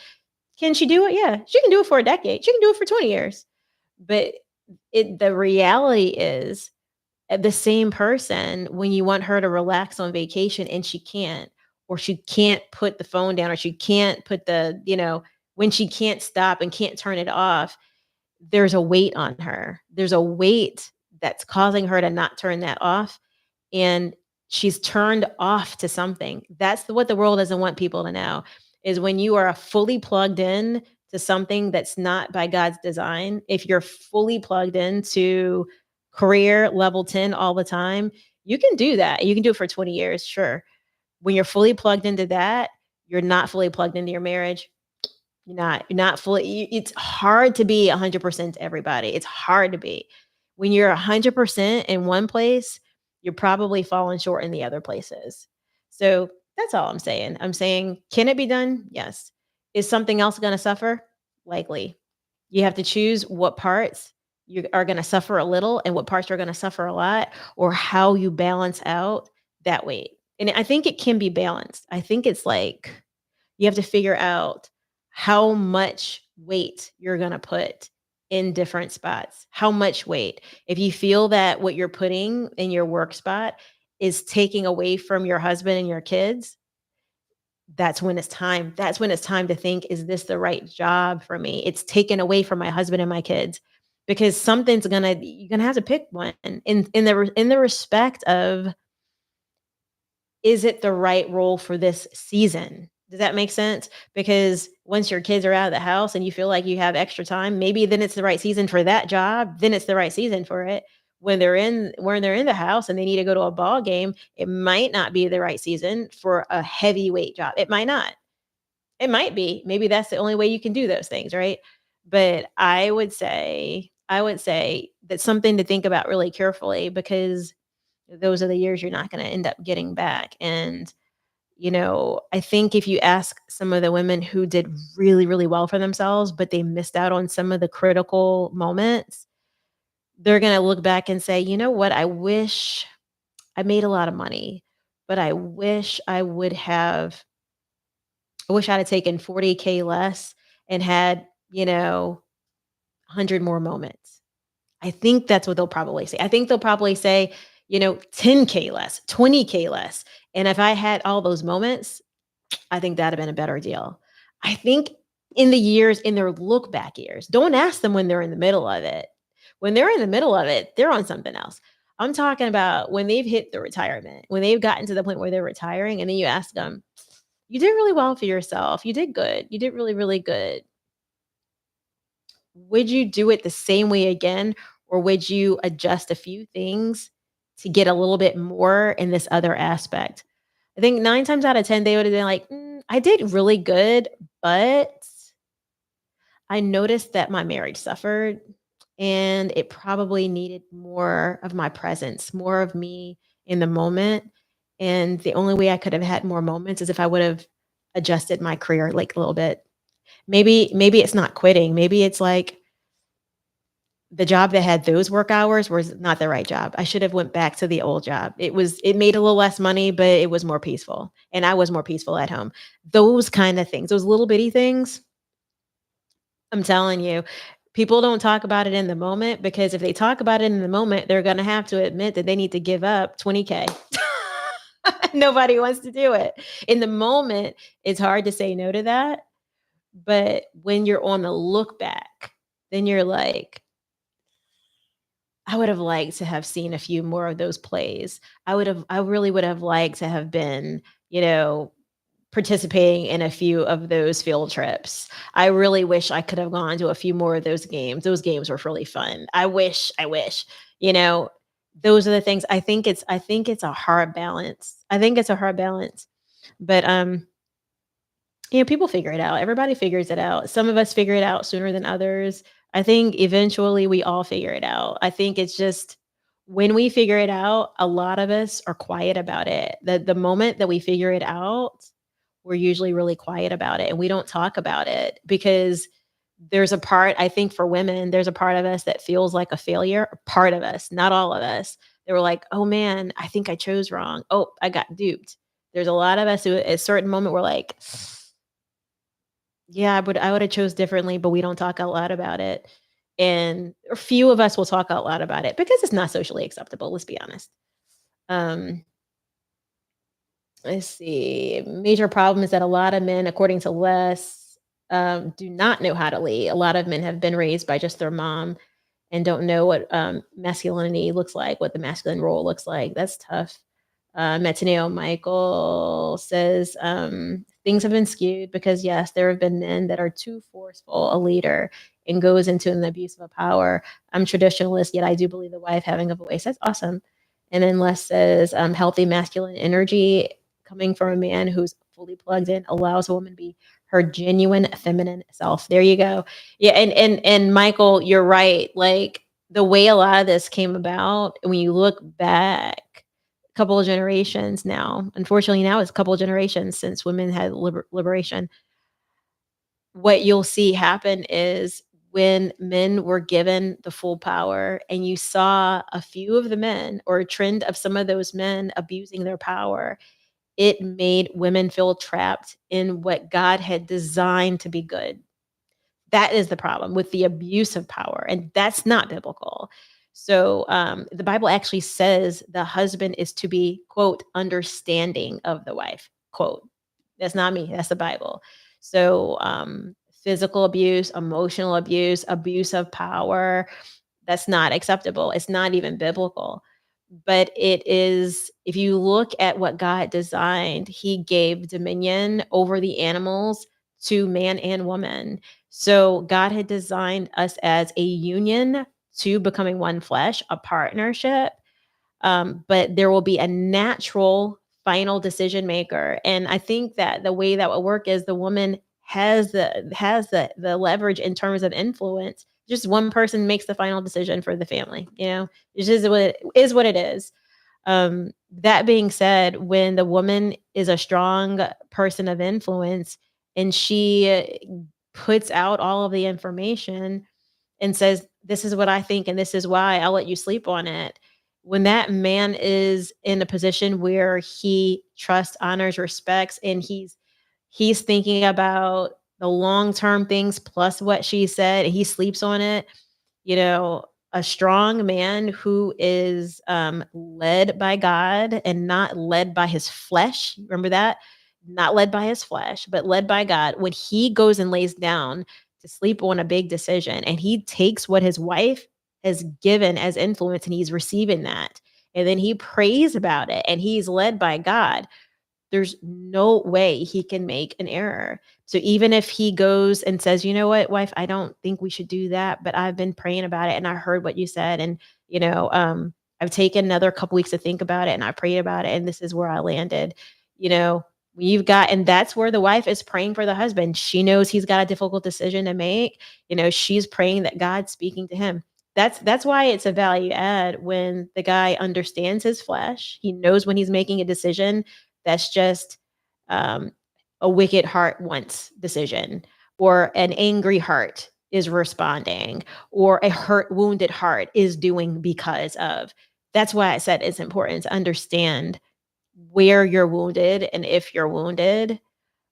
Can she do it? Yeah, she can do it for a decade. She can do it for 20 years. But the reality is the same person when you want her to relax on vacation and she can't, or she can't put the phone down, or she can't put when she can't stop and can't turn it off, there's a weight on her. There's a weight that's causing her to not turn that off, and she's turned off to something. That's what the world doesn't want people to know, is when you are fully plugged in to something that's not by God's design, if you're fully plugged into career level 10 all the time, you can do that. You can do it for 20 years, sure. When you're fully plugged into that, you're not fully plugged into your marriage. You're not fully it's hard to be 100% to everybody. It's hard to be. When you're 100% in one place, you're probably falling short in the other places. So, that's all I'm saying. I'm saying, can it be done? Yes. Is something else gonna suffer? Likely. You have to choose what parts you are gonna suffer a little and what parts are gonna suffer a lot, or how you balance out that weight. And I think it can be balanced. I think it's like you have to figure out how much weight you're going to put in different spots. How much weight? If you feel that what you're putting in your work spot is taking away from your husband and your kids, that's when it's time. That's when it's time to think, is this the right job for me? It's taken away from my husband and my kids because you're gonna have to pick one in the respect of, is it the right role for this season? Does that make sense? Because once your kids are out of the house and you feel like you have extra time, maybe then it's the right season for that job, then it's the right season for it. When they're in the house and they need to go to a ball game, it might not be the right season for a heavyweight job. It might not. It might be. Maybe that's the only way you can do those things, right? But I would say that's something to think about really carefully because those are the years you're not going to end up getting back. And, I think if you ask some of the women who did really, really well for themselves, but they missed out on some of the critical moments, they're going to look back and say, you know what? I wish I made a lot of money, but I wish I'd have taken 40K less and had, 100 more moments. I think that's what they'll probably say. I think they'll probably say, 10K less, 20K less. And if I had all those moments, I think that'd have been a better deal. I think in their look back years, don't ask them when they're in the middle of it. When they're in the middle of it, they're on something else. I'm talking about when they've hit the retirement, when they've gotten to the point where they're retiring, and then you ask them, you did really well for yourself. You did good. You did really, really good. Would you do it the same way again, or would you adjust a few things to get a little bit more in this other aspect? I think 9 times out of 10, they would have been like, I did really good, but I noticed that my marriage suffered and it probably needed more of my presence, more of me in the moment. And the only way I could have had more moments is if I would have adjusted my career like a little bit. Maybe it's not quitting. Maybe it's like the job that had those work hours was not the right job. I should have went back to the old job. It made a little less money, but it was more peaceful, and I was more peaceful at home. Those kind of things, those little bitty things, I'm telling you, people don't talk about it in the moment because if they talk about it in the moment, they're gonna have to admit that they need to give up 20K. Nobody wants to do it. In the moment, it's hard to say no to that, but when you're on the look back, then you're like, I would have liked to have seen a few more of those plays. I really would have liked to have been, participating in a few of those field trips. I really wish I could have gone to a few more of those games. Those games were really fun. I wish, you know, those are the things I think it's a hard balance. I think it's a hard balance. But people figure it out. Everybody figures it out. Some of us figure it out sooner than others. I think eventually we all figure it out. I think it's just when we figure it out, a lot of us are quiet about it. The moment that we figure it out, we're usually really quiet about it and we don't talk about it because there's a part, I think for women, there's a part of us that feels like a failure. A part of us, not all of us. They were like, oh man, I think I chose wrong. Oh, I got duped. There's a lot of us who at a certain moment we're like, yeah, but I would have chose differently, but we don't talk out loud about it. And a few of us will talk out loud about it because it's not socially acceptable, let's be honest. Um, let's see. Major problem is that a lot of men, according to Les, do not know how to lead. A lot of men have been raised by just their mom and don't know what masculinity looks like, what the masculine role looks like. That's tough. Metaneo Michael says things have been skewed because yes, there have been men that are too forceful a leader and goes into an abuse of power. I'm traditionalist, yet I do believe the wife having a voice. That's awesome. And then Les says healthy masculine energy coming from a man who's fully plugged in allows a woman to be her genuine feminine self. There you go. Yeah, and Michael, you're right. Like the way a lot of this came about, when you look back a couple of generations now, unfortunately now it's a couple of generations since women had liberation, what you'll see happen is when men were given the full power and you saw a few of the men or a trend of some of those men abusing their power, it made women feel trapped in what God had designed to be good. That is the problem with the abuse of power, and that's not biblical. So the Bible actually says the husband is to be, quote, understanding of the wife, quote. That's not me, that's the Bible. So physical abuse, emotional abuse, abuse of power, that's not acceptable. It's not even biblical. But it is, if you look at what God designed, He gave dominion over the animals to man and woman. So God had designed us as a union to becoming one flesh, a partnership. But there will be a natural final decision maker. And I think that the way that will work is the woman has the leverage in terms of influence. Just one person makes the final decision for the family. It's just what it is. That being said, when the woman is a strong person of influence and she puts out all of the information and says, this is what I think and this is why, I'll let you sleep on it. When that man is in a position where he trusts, honors, respects, and he's thinking about the long-term things plus what she said, and he sleeps on it, you know, a strong man who is led by God and not led by his flesh. Remember that? Not led by his flesh, but led by God. When he goes and lays down to sleep on a big decision and he takes what his wife has given as influence and he's receiving that. And then he prays about it and he's led by God, there's no way he can make an error. So even if he goes and says, "You know what, wife, I don't think we should do that, but I've been praying about it and I heard what you said and, you know, I've taken another couple weeks to think about it and I prayed about it and this is where I landed." You know, you've got and that's where the wife is praying for the husband. She knows he's got a difficult decision to make. You know, she's praying that God's speaking to him. That's why it's a value add when the guy understands his flesh. He knows when he's making a decision that's just um, a wicked heart wants decision, or an angry heart is responding, or a hurt, wounded heart is doing because of. That's why I said it's important to understand where you're wounded and if you're wounded.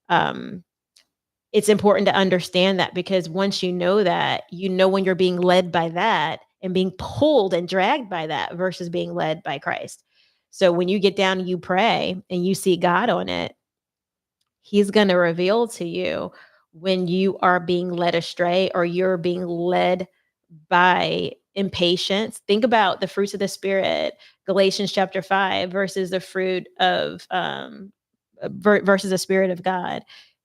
Um, it's important to understand that because once you know that, you know when you're being led by that and being pulled and dragged by that versus being led by Christ. So when you get down and you pray and you see God on it, he's going to reveal to you when you are being led astray or you're being led by impatience. Think about the fruits of the spirit, Galatians chapter 5 versus the fruit of versus the spirit of God.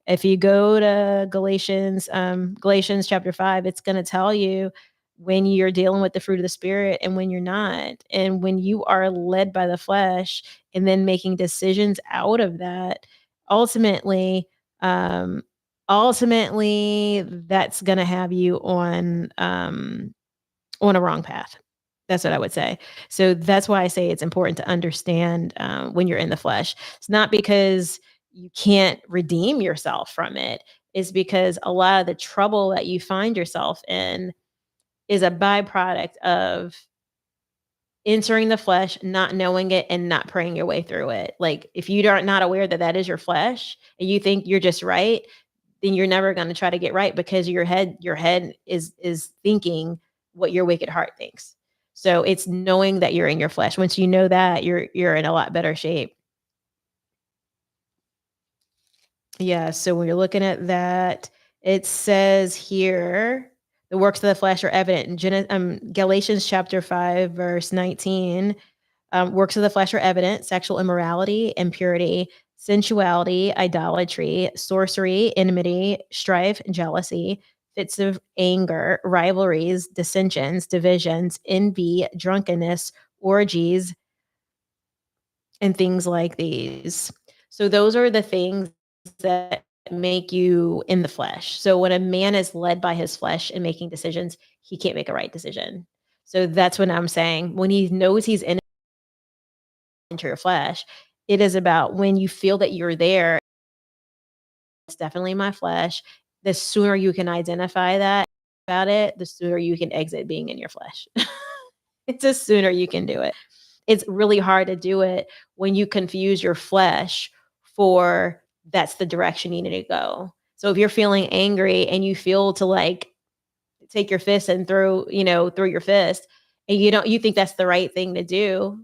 If you go to Galatians chapter 5, it's going to tell you when you're dealing with the fruit of the spirit and when you're not. And when you are led by the flesh and then making decisions out of that, ultimately um ultimately that's going to have you on a wrong path. That's what I would say. So that's why I say it's important to understand when you're in the flesh. It's not because you can't redeem yourself from it. It's because a lot of the trouble that you find yourself in is a byproduct of entering the flesh, not knowing it, and not praying your way through it. Like if you are not aware that that is your flesh and you think you're just right, then you're never going to try to get right because your head is thinking what your wicked heart thinks. So it's knowing that you're in your flesh. Once you know that, you're in a lot better shape. Yeah, so when you're looking at that, it says here, the works of the flesh are evident in Galatians chapter 5 verse 19. Works of the flesh are evident: sexual immorality, impurity, sensuality, idolatry, sorcery, enmity, strife, jealousy, fits of anger, rivalries, dissensions, divisions, envy, drunkenness, orgies, and things like these. So, those are the things that make you in the flesh. So, when a man is led by his flesh and making decisions, he can't make a right decision. So, that's what I'm saying. When he knows he's into your flesh. It is about when you feel that you're there, it's definitely my flesh. The sooner you can identify that about it, the sooner you can exit being in your flesh. It's the sooner you can do it. It's really hard to do it when you confuse your flesh for that's the direction you need to go. So if you're feeling angry and you feel to like take your fist and throw your fist and you think that's the right thing to do,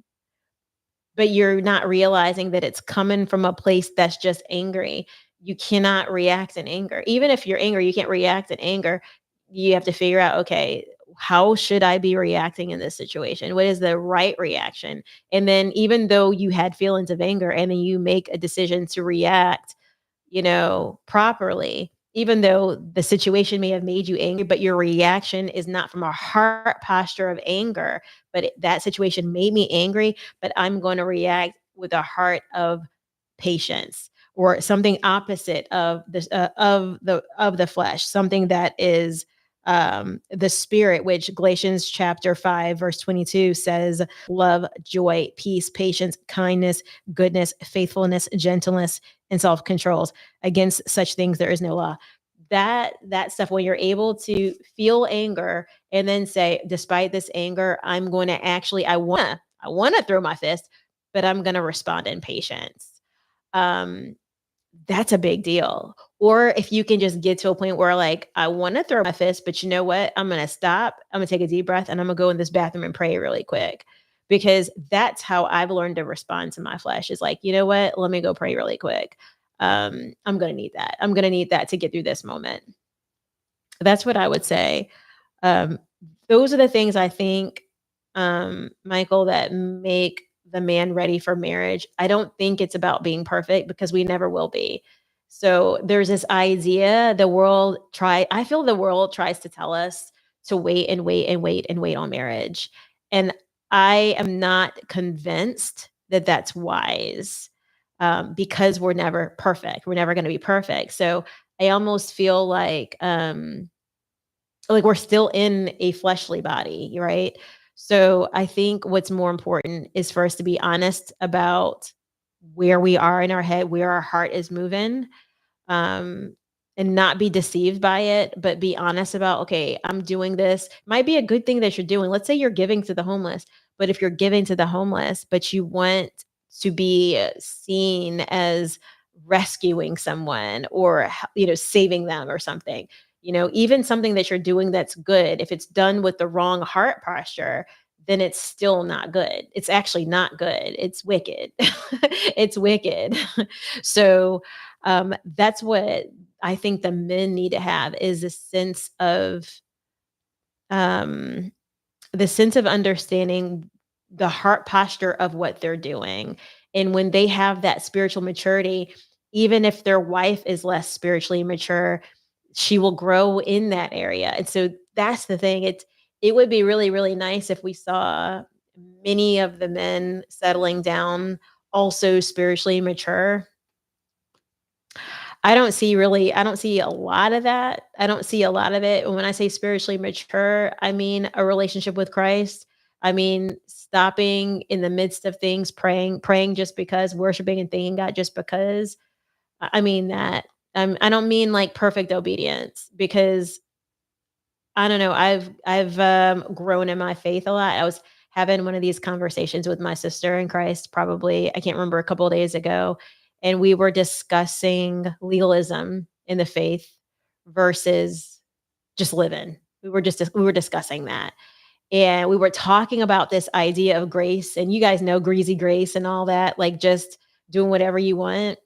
but you're not realizing that it's coming from a place that's just angry. You cannot react in anger. Even if you're angry, you can't react in anger. You have to figure out, okay, how should I be reacting in this situation? What is the right reaction? And then even though you had feelings of anger and then you make a decision to react, properly, even though the situation may have made you angry, but your reaction is not from a heart posture of anger, but that situation made me angry, but I'm going to react with a heart of patience or something opposite of this of the flesh, something that is the spirit, which Galatians chapter 5 verse 22 says love, joy, peace, patience, kindness, goodness, faithfulness, gentleness, and self-controls. Against such things there is no law. that stuff, when you're able to feel anger and then say, despite this anger, I'm going to actually, I want to throw my fist, but I'm going to respond in patience. Um, that's a big deal. Or if you can just get to a point where, like, I want to throw my fist, but you know what? I'm going to stop. I'm going to take a deep breath and I'm going to go in this bathroom and pray really quick. Because that's how I've learned to respond to my flesh, is like, you know what? Let me go pray really quick. I'm going to need that. I'm going to need that to get through this moment. That's what I would say. Um, those are the things I think, Michael, that make the man ready for marriage. I don't think it's about being perfect, because we never will be. So there's this idea I feel the world tries to tell us to wait and wait and wait and wait on marriage. And I am not convinced that that's wise, because we're never perfect. We're never going to be perfect. So I almost feel like we're still in a fleshly body, right? So I think what's more important is for us to be honest about where we are in our head, where our heart is moving, um, and not be deceived by it, but be honest about, okay, I'm doing this. Might be a good thing that you're doing. Let's say you're giving to the homeless, but if you're giving to the homeless, but you want to be seen as rescuing someone, or saving them or something, even something that you're doing that's good, if it's done with the wrong heart posture, then it's still not good. It's actually not good. It's wicked. It's wicked. So that's what I think the men need to have, is um, the sense of understanding the heart posture of what they're doing. And when they have that spiritual maturity, even if their wife is less spiritually mature, she will grow in that area. And so that's the thing. It would be really, really nice if we saw many of the men settling down also spiritually mature. I don't see a lot of that. I don't see a lot of it. And when I say spiritually mature, I mean a relationship with Christ. I mean stopping in the midst of things, praying just because, worshiping and thanking God just because. I mean that. I don't mean like perfect obedience, because I don't know. I've grown in my faith a lot. I was having one of these conversations with my sister in Christ, probably, I can't remember, a couple of days ago, and we were discussing legalism in the faith versus just living. We were discussing that. And we were talking about this idea of grace, and you guys know greasy grace and all that, like just doing whatever you want.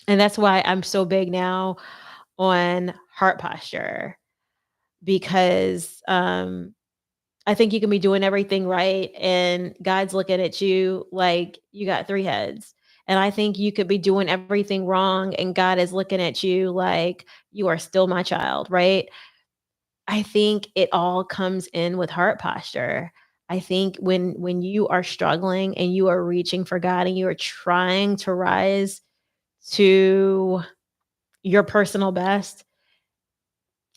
And that's why I'm so big now on heart posture, because I think you can be doing everything right and God's looking at you like you got three heads. And I think you could be doing everything wrong and God is looking at you like you are still my child, right? I think it all comes in with heart posture. I think when you are struggling and you are reaching for God and you are trying to rise to your personal best,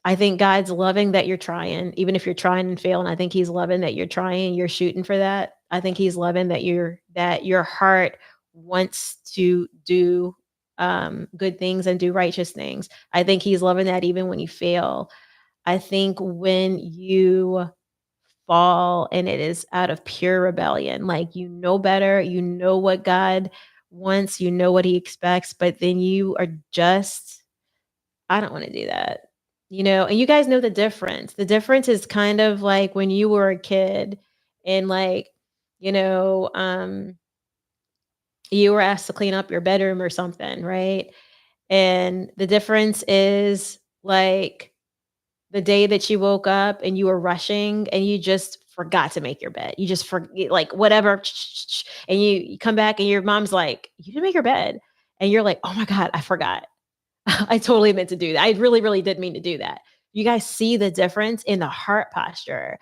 I think God's loving that you're trying, even if you're trying and failing. I think He's loving that you're trying, you're shooting for that. I think He's loving that your heart wants to do good things and do righteous things. I think He's loving that even when you fail. I think when you fall and it is out of pure rebellion, like you know better, you know what God wants, you know what He expects, but then you are just, I don't wanna do that, and you guys know the difference. The difference is kind of like when you were a kid and, like, you know, you were asked to clean up your bedroom or something, right? And the difference is, like, the day that you woke up and you were rushing and you just forgot to make your bed. You just forget, like, whatever, and you come back and your mom's like, "You didn't make your bed." And you're like, "Oh my god, I forgot." I totally meant to do that. I really, really did mean to do that. You guys see the difference in the heart posture,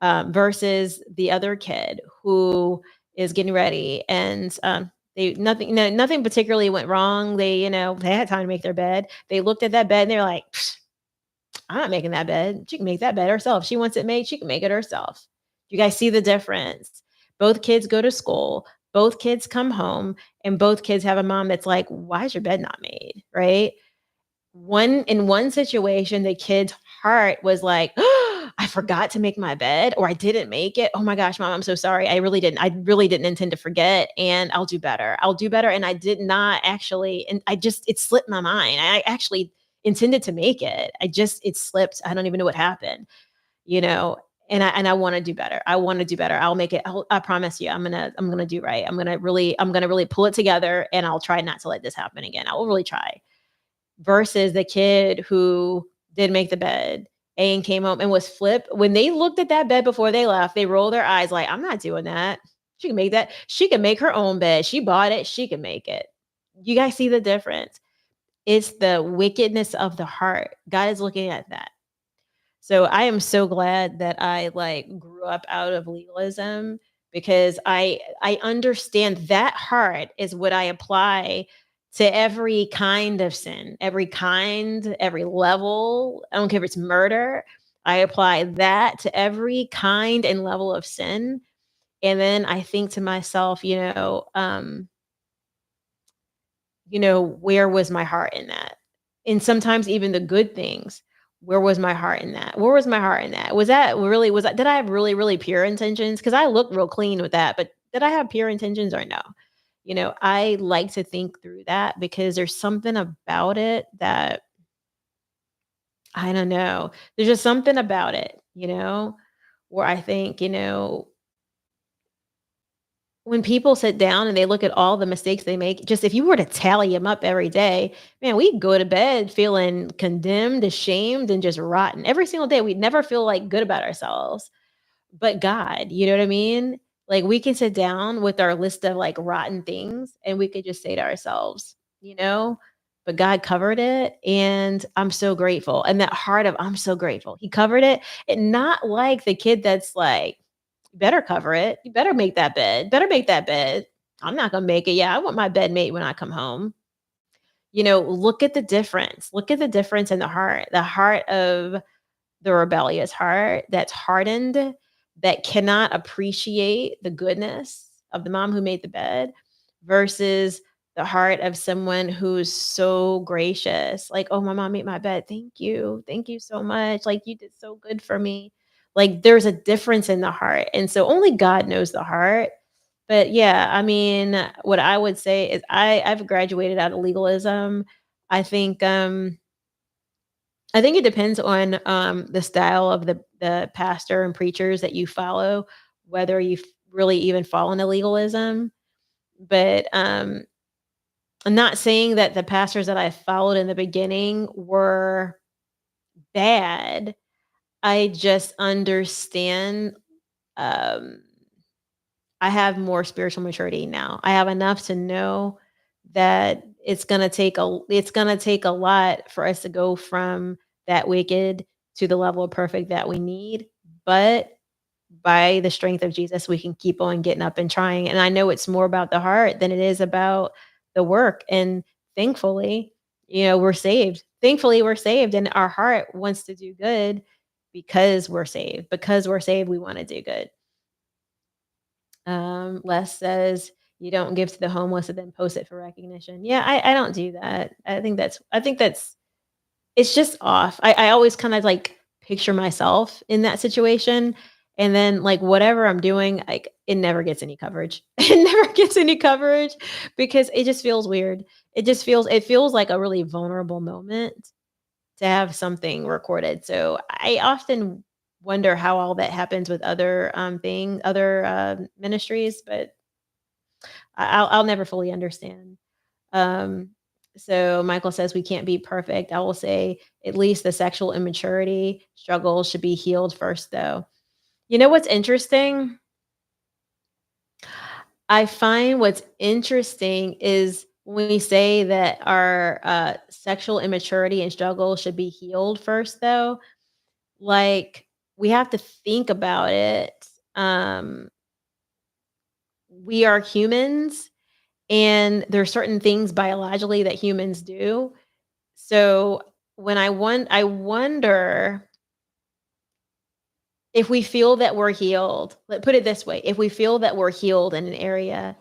versus the other kid who is getting ready and they nothing no, nothing particularly went wrong. They had time to make their bed. They looked at that bed and they're like, "Psh, I'm not making that bed. She can make that bed herself. If she wants it made, she can make it herself." You guys see the difference? Both kids go to school, both kids come home, and both kids have a mom that's like, "Why is your bed not made?" Right? One situation, the kid's heart was like, I forgot to make my bed or I didn't make it. Oh my gosh, mom, I'm so sorry. I really didn't intend to forget and I'll do better. I'll do better. And I did not actually, and it slipped my mind. I actually intended to make it. It slipped. I don't even know what happened, you know, and I want to do better. I want to do better. I'll make it. I promise you, I'm going to do right. I'm going to really pull it together and I'll try not to let this happen again. I will really try versus the kid who did make the bed and came home and was flipped. When they looked at that bed before they left, they rolled their eyes like, I'm not doing that. She can make that. She can make her own bed. She bought it. She can make it. You guys see the difference? It's the wickedness of the heart. God is looking at that. So I am so glad that I like grew up out of legalism because I understand that heart is what I apply to every kind of sin, every kind, every level. I don't care if it's murder. I apply that to every kind and level of sin. And then I think to myself, where was my heart in that? And sometimes even the good things, where was my heart in that? Where was my heart in that? Was that did I have really, really pure intentions? Because I look real clean with that, but did I have pure intentions or no? I like to think through that because there's something about it that I don't know. There's just something about it, where I think, when people sit down and they look at all the mistakes they make, just if you were to tally them up every day, man, we go to bed feeling condemned, ashamed, and just rotten. Every single day, we never feel like good about ourselves. But God, you know what I mean? Like we can sit down with our list of like rotten things and we could just say to ourselves, but God covered it and I'm so grateful. And that heart of I'm so grateful. He covered it. And not like the kid that's like, you better cover it. You better make that bed. Better make that bed. I'm not gonna make it. Yeah, I want my bed made when I come home. Look at the difference. Look at the difference in the heart of the rebellious heart that's hardened, that cannot appreciate the goodness of the mom who made the bed versus the heart of someone who's so gracious. Like, oh, my mom made my bed. Thank you. Thank you so much. Like, you did so good for me. Like, there's a difference in the heart. And so only God knows the heart. But yeah, I mean, what I would say is I've graduated out of legalism. I think I think it depends on, the style of the pastor and preachers that you follow, whether you've really even fall into legalism, but, I'm not saying that the pastors that I followed in the beginning were bad. I just understand, um I have more spiritual maturity now. I have enough to know that it's gonna take a lot for us to go from that wicked to the level of perfect that we need, but by the strength of Jesus, we can keep on getting up and trying, and I know it's more about the heart than it is about the work, and thankfully, we're saved. Thankfully, we're saved, and our heart wants to do good because we're saved. Because we're saved, we wanna do good. Les says, "You don't give to the homeless and then post it for recognition." Yeah, I don't do that. I think that's it's just off. I always kinda, like, picture myself in that situation, and then, like, whatever I'm doing, like, it never gets any coverage. It never gets any coverage because it just feels weird. It feels like a really vulnerable moment to have something recorded. So I often wonder how all that happens with other ministries, but I'll never fully understand. Um, so Michael says we can't be perfect. I will say at least the sexual immaturity struggle should be healed first, though. You know what's interesting? I find what's interesting is when we say that our sexual immaturity and struggle should be healed first, though. Like, we have to think about it. Um, we are humans, and there are certain things biologically that humans do. So, I wonder if we feel that we're healed. Let put it this way, if we feel that we're healed in an area,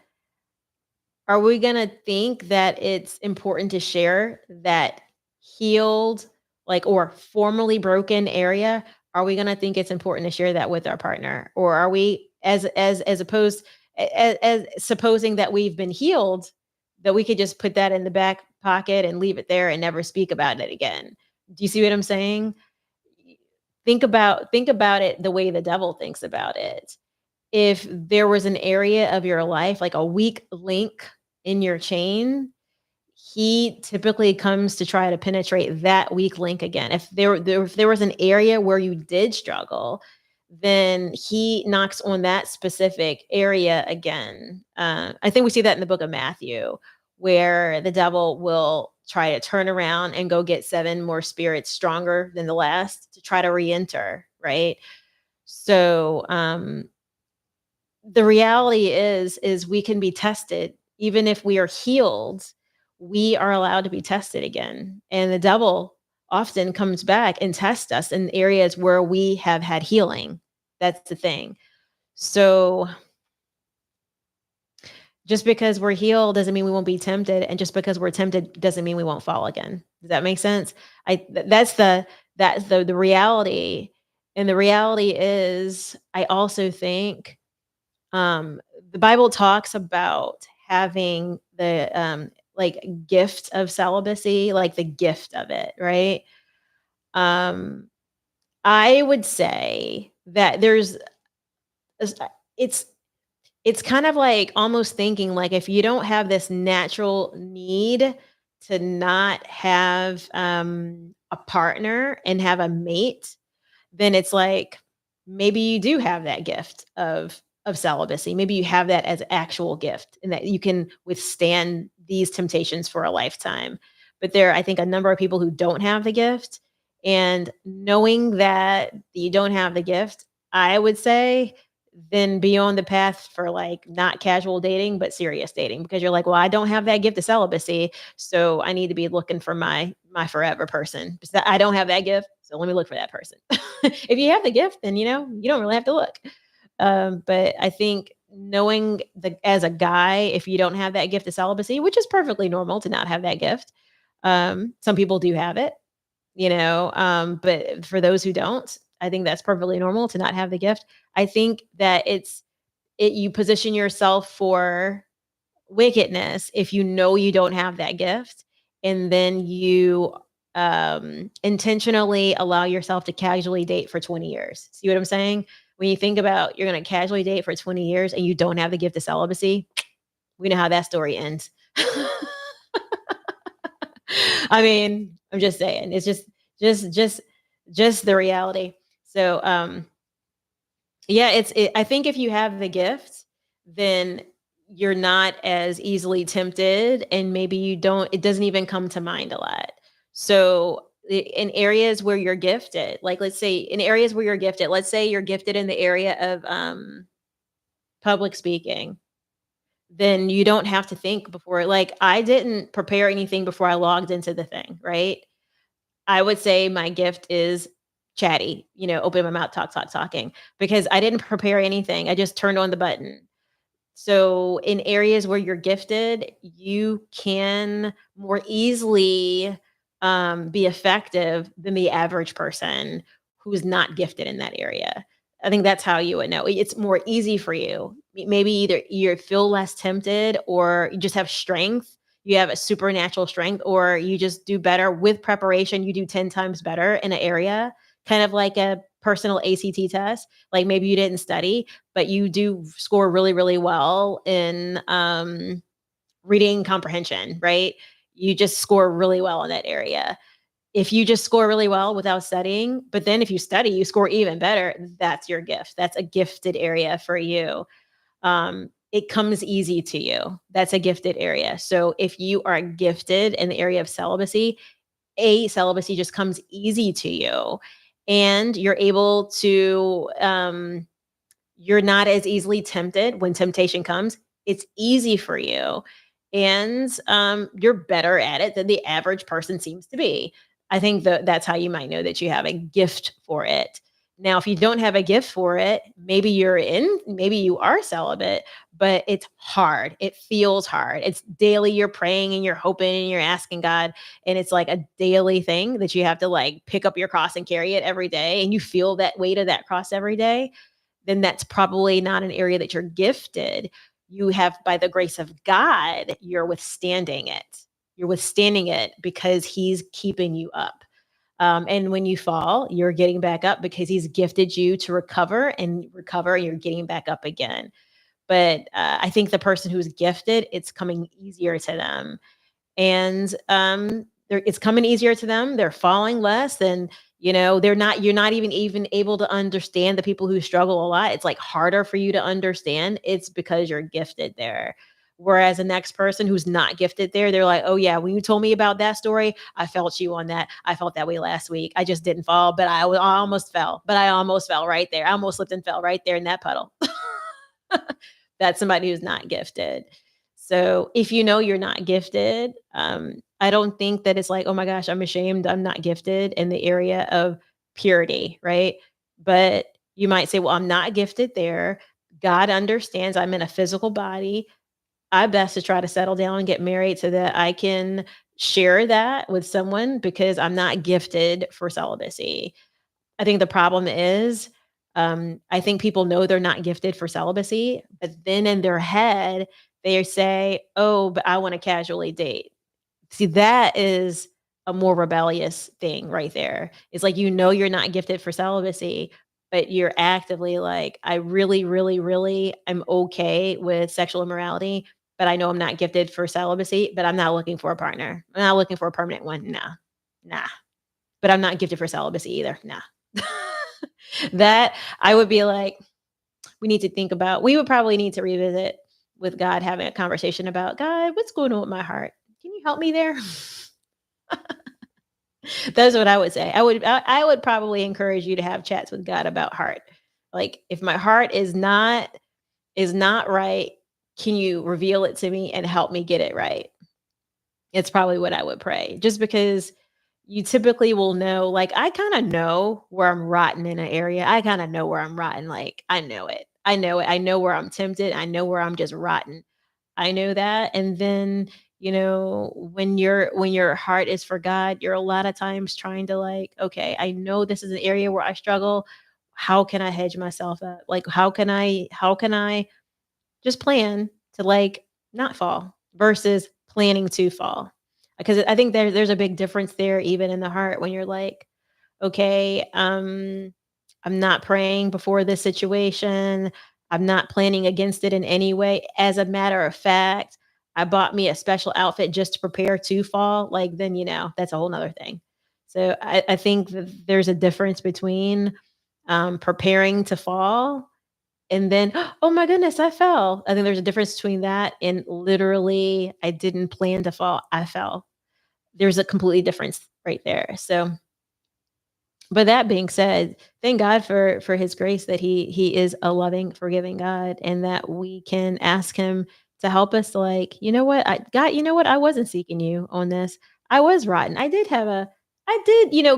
are we gonna think that it's important to share that healed, like, or formerly broken area, are we gonna think it's important to share that with our partner? Or are we as opposed as supposing that we've been healed, that we could just put that in the back pocket and leave it there and never speak about it again? Do you see what I'm saying? Think about it the way the devil thinks about it. If there was an area of your life, like a weak link in your chain, he typically comes to try to penetrate that weak link again. If there was an area where you did struggle, then he knocks on that specific area again. I think we see that in the book of Matthew, where the devil will try to turn around and go get seven more spirits stronger than the last to try to re-enter, right? So the reality is we can be tested even if we are healed. We are allowed to be tested again, and the devil often comes back and tests us in areas where we have had healing. That's the thing. So just because we're healed doesn't mean we won't be tempted, and just because we're tempted doesn't mean we won't fall again. Does that make sense? That's the reality. And the reality is, I also think the Bible talks about having the like gift of celibacy, like the gift of it, right? Um, I would say that is- it's it's kind of like almost thinking like if you don't have this natural need to not have a partner and have a mate, then it's like maybe you do have that gift of celibacy. Maybe you have that as actual gift and that you can withstand these temptations for a lifetime. But there are, I think, a number of people who don't have the gift. And knowing that you don't have the gift, I would say then be on the path for like not casual dating, but serious dating because you're like, well, I don't have that gift of celibacy. So I need to be looking for my forever person. I don't have that gift. So let me look for that person. If you have the gift, then you don't really have to look. But I think knowing the as a guy, if you don't have that gift of celibacy, which is perfectly normal to not have that gift. Some people do have it, but for those who don't, I think that's perfectly normal to not have the gift. I think that you position yourself for wickedness if you know you don't have that gift, and then you intentionally allow yourself to casually date for 20 years. See what I'm saying? When you think about you're going to casually date for 20 years and you don't have the gift of celibacy, we know how that story ends. I mean, I'm just saying, it's just just just the reality. So yeah, I think if you have the gift, then you're not as easily tempted, and maybe it doesn't even come to mind a lot. So in areas where you're gifted, like let's say in areas where you're gifted, let's say you're gifted in the area of public speaking, then you don't have to think before. Like I didn't prepare anything before I logged into the thing, right? I would say my gift is chatty, open my mouth, talking, because I didn't prepare anything. I just turned on the button. So in areas where you're gifted, you can more easily be effective than the average person who's not gifted in that area. I think that's how you would know. It's more easy for you. Maybe either you feel less tempted or you just have strength. You have a supernatural strength, or you just do better with preparation. You do 10 times better in an area, kind of like a personal ACT test. Like maybe you didn't study, but you do score really, really well in reading comprehension, right? You just score really well in that area. If you just score really well without studying, but then if you study, you score even better, that's your gift. That's a gifted area for you. It comes easy to you. That's a gifted area. So if you are gifted in the area of celibacy, celibacy just comes easy to you. And you're able to you're not as easily tempted when temptation comes. It's easy for you. And you're better at it than the average person seems to be. I think that's how you might know that you have a gift for it. Now, if you don't have a gift for it, maybe you are celibate, but it's hard. It feels hard. It's daily. You're praying and you're hoping and you're asking God. And it's like a daily thing that you have to like pick up your cross and carry it every day. And you feel that weight of that cross every day. Then that's probably not an area that you're gifted. You have, by the grace of God, you're withstanding it. You're withstanding it because He's keeping you up. And when you fall, you're getting back up because He's gifted you to recover and recover. You're getting back up again. But I think the person who's gifted, it's coming easier to them, and it's coming easier to them. They're falling less, and they're not. You're not even able to understand the people who struggle a lot. It's like harder for you to understand. It's because you're gifted there. Whereas the next person who's not gifted there, they're like, oh yeah, when you told me about that story, I felt you on that. I felt that way last week. I just didn't fall, but I almost fell. But I almost fell right there. I almost slipped and fell right there in that puddle. That's somebody who's not gifted. So if you know you're not gifted, I don't think that it's like, oh my gosh, I'm ashamed I'm not gifted in the area of purity, right? But you might say, well, I'm not gifted there. God understands I'm in a physical body. I best to try to settle down and get married so that I can share that with someone because I'm not gifted for celibacy. I think the problem is, I think people know they're not gifted for celibacy, but then in their head, they say, "Oh, but I want to casually date." See, that is a more rebellious thing right there. It's like you're not gifted for celibacy, but you're actively like, "I really, really, really am okay with sexual immorality, but I know I'm not gifted for celibacy, but I'm not looking for a partner. I'm not looking for a permanent one. Nah, nah. But I'm not gifted for celibacy either. Nah." That I would be like, we would probably need to revisit with God, having a conversation about, God, what's going on with my heart? Can you help me there? That's what I would say. I would probably encourage you to have chats with God about heart. Like if my heart is not right, can you reveal it to me and help me get it right? It's probably what I would pray. Just because you typically will know, like I kind of know where I'm rotten in an area. I kind of know where I'm rotten. Like I know it. I know it. I know where I'm tempted. I know where I'm just rotten. I know that. And then, when your heart is for God, you're a lot of times trying to like, okay, I know this is an area where I struggle. How can I hedge myself up? Like how can I just plan to like not fall versus planning to fall? Because I think there's a big difference there even in the heart when you're like, okay, I'm not praying before this situation. I'm not planning against it in any way. As a matter of fact, I bought me a special outfit just to prepare to fall. Like, then, that's a whole nother thing. So I think that there's a difference between preparing to fall and then, oh my goodness, I fell. I think there's a difference between that and literally, I didn't plan to fall. I fell. There's a completely difference right there. So, but that being said, thank God for His grace that He is a loving, forgiving God, and that we can ask Him to help us. Like, you know what, God, you know what, I wasn't seeking You on this. I was rotten. I did.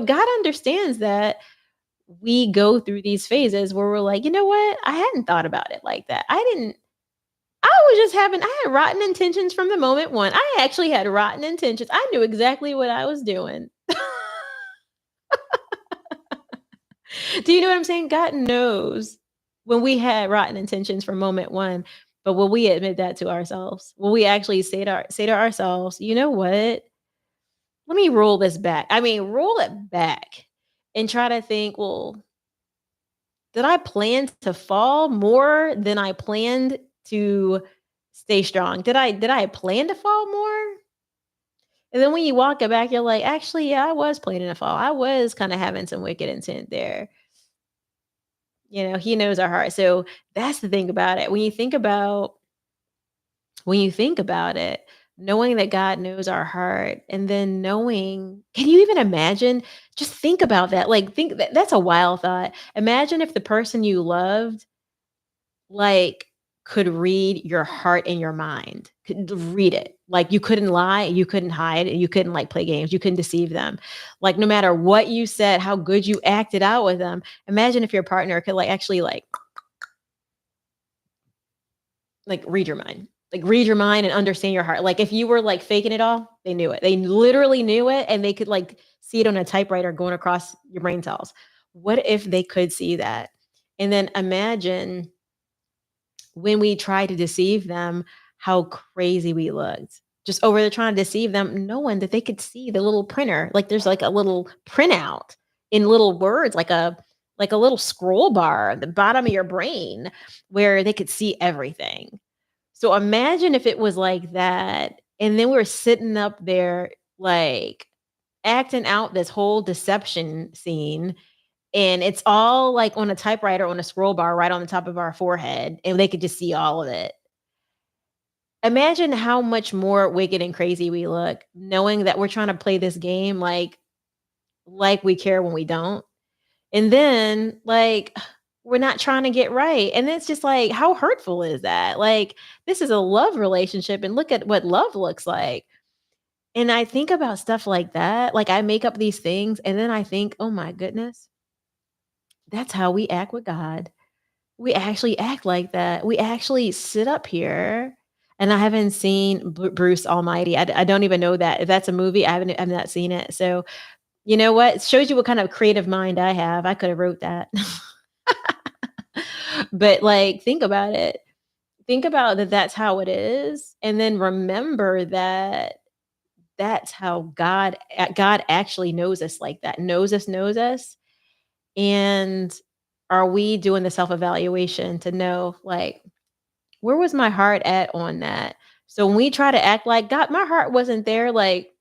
God understands that we go through these phases where we're like, you know what, I hadn't thought about it like that. I had rotten intentions from the moment one. I actually had rotten intentions. I knew exactly what I was doing. Do you know what I'm saying? God knows when we had rotten intentions from moment one, but will we admit that to ourselves? Will we actually say to ourselves, you know what? Let me roll this back. I mean, roll it back and try to think, well, did I plan to fall more than I planned to stay strong? Did I plan to fall more? And then when you walk it back, you're like, actually, yeah, I was planning to fall. I was kind of having some wicked intent there. He knows our heart. So that's the thing about it. When you think about it, knowing that God knows our heart and then knowing, can you even imagine? Just think about that. Like think that's a wild thought. Imagine if the person you loved like could read your heart and your mind. Could read it. Like, you couldn't lie, you couldn't hide, you couldn't, like, play games, you couldn't deceive them. Like, no matter what you said, how good you acted out with them. Imagine if your partner could, like, actually, read your mind. Like, read your mind and understand your heart. Like, if you were, like, faking it all, they knew it. They literally knew it, and they could, like, see it on a typewriter going across your brain cells. What if they could see that? And then imagine when we try to deceive them, how crazy we looked. Just over there trying to deceive them, knowing that they could see the little printer. Like, there's like a little printout in little words, like a little scroll bar at the bottom of your brain where they could see everything. So imagine if it was like that, and then we're sitting up there like acting out this whole deception scene, and it's all like on a typewriter on a scroll bar right on the top of our forehead, and they could just see all of it. Imagine how much more wicked and crazy we look, knowing that we're trying to play this game like we care when we don't. And then, like, we're not trying to get right. And it's just like, how hurtful is that? Like, this is a love relationship, and look at what love looks like. And I think about stuff like that. Like, I make up these things, and then I think, oh my goodness, that's how we act with God. We actually act like that. We actually sit up here, and I haven't seen Bruce Almighty. I don't even know that. If that's a movie, I've not seen it. So, you know what? It shows you what kind of creative mind I have. I could have wrote that. But, like, think about it. Think about that that's how it is, and then remember that that's how God actually knows us like that. Knows us, and are we doing the self-evaluation to know, like, where was my heart at on that? So when we try to act like God, my heart wasn't there. Like,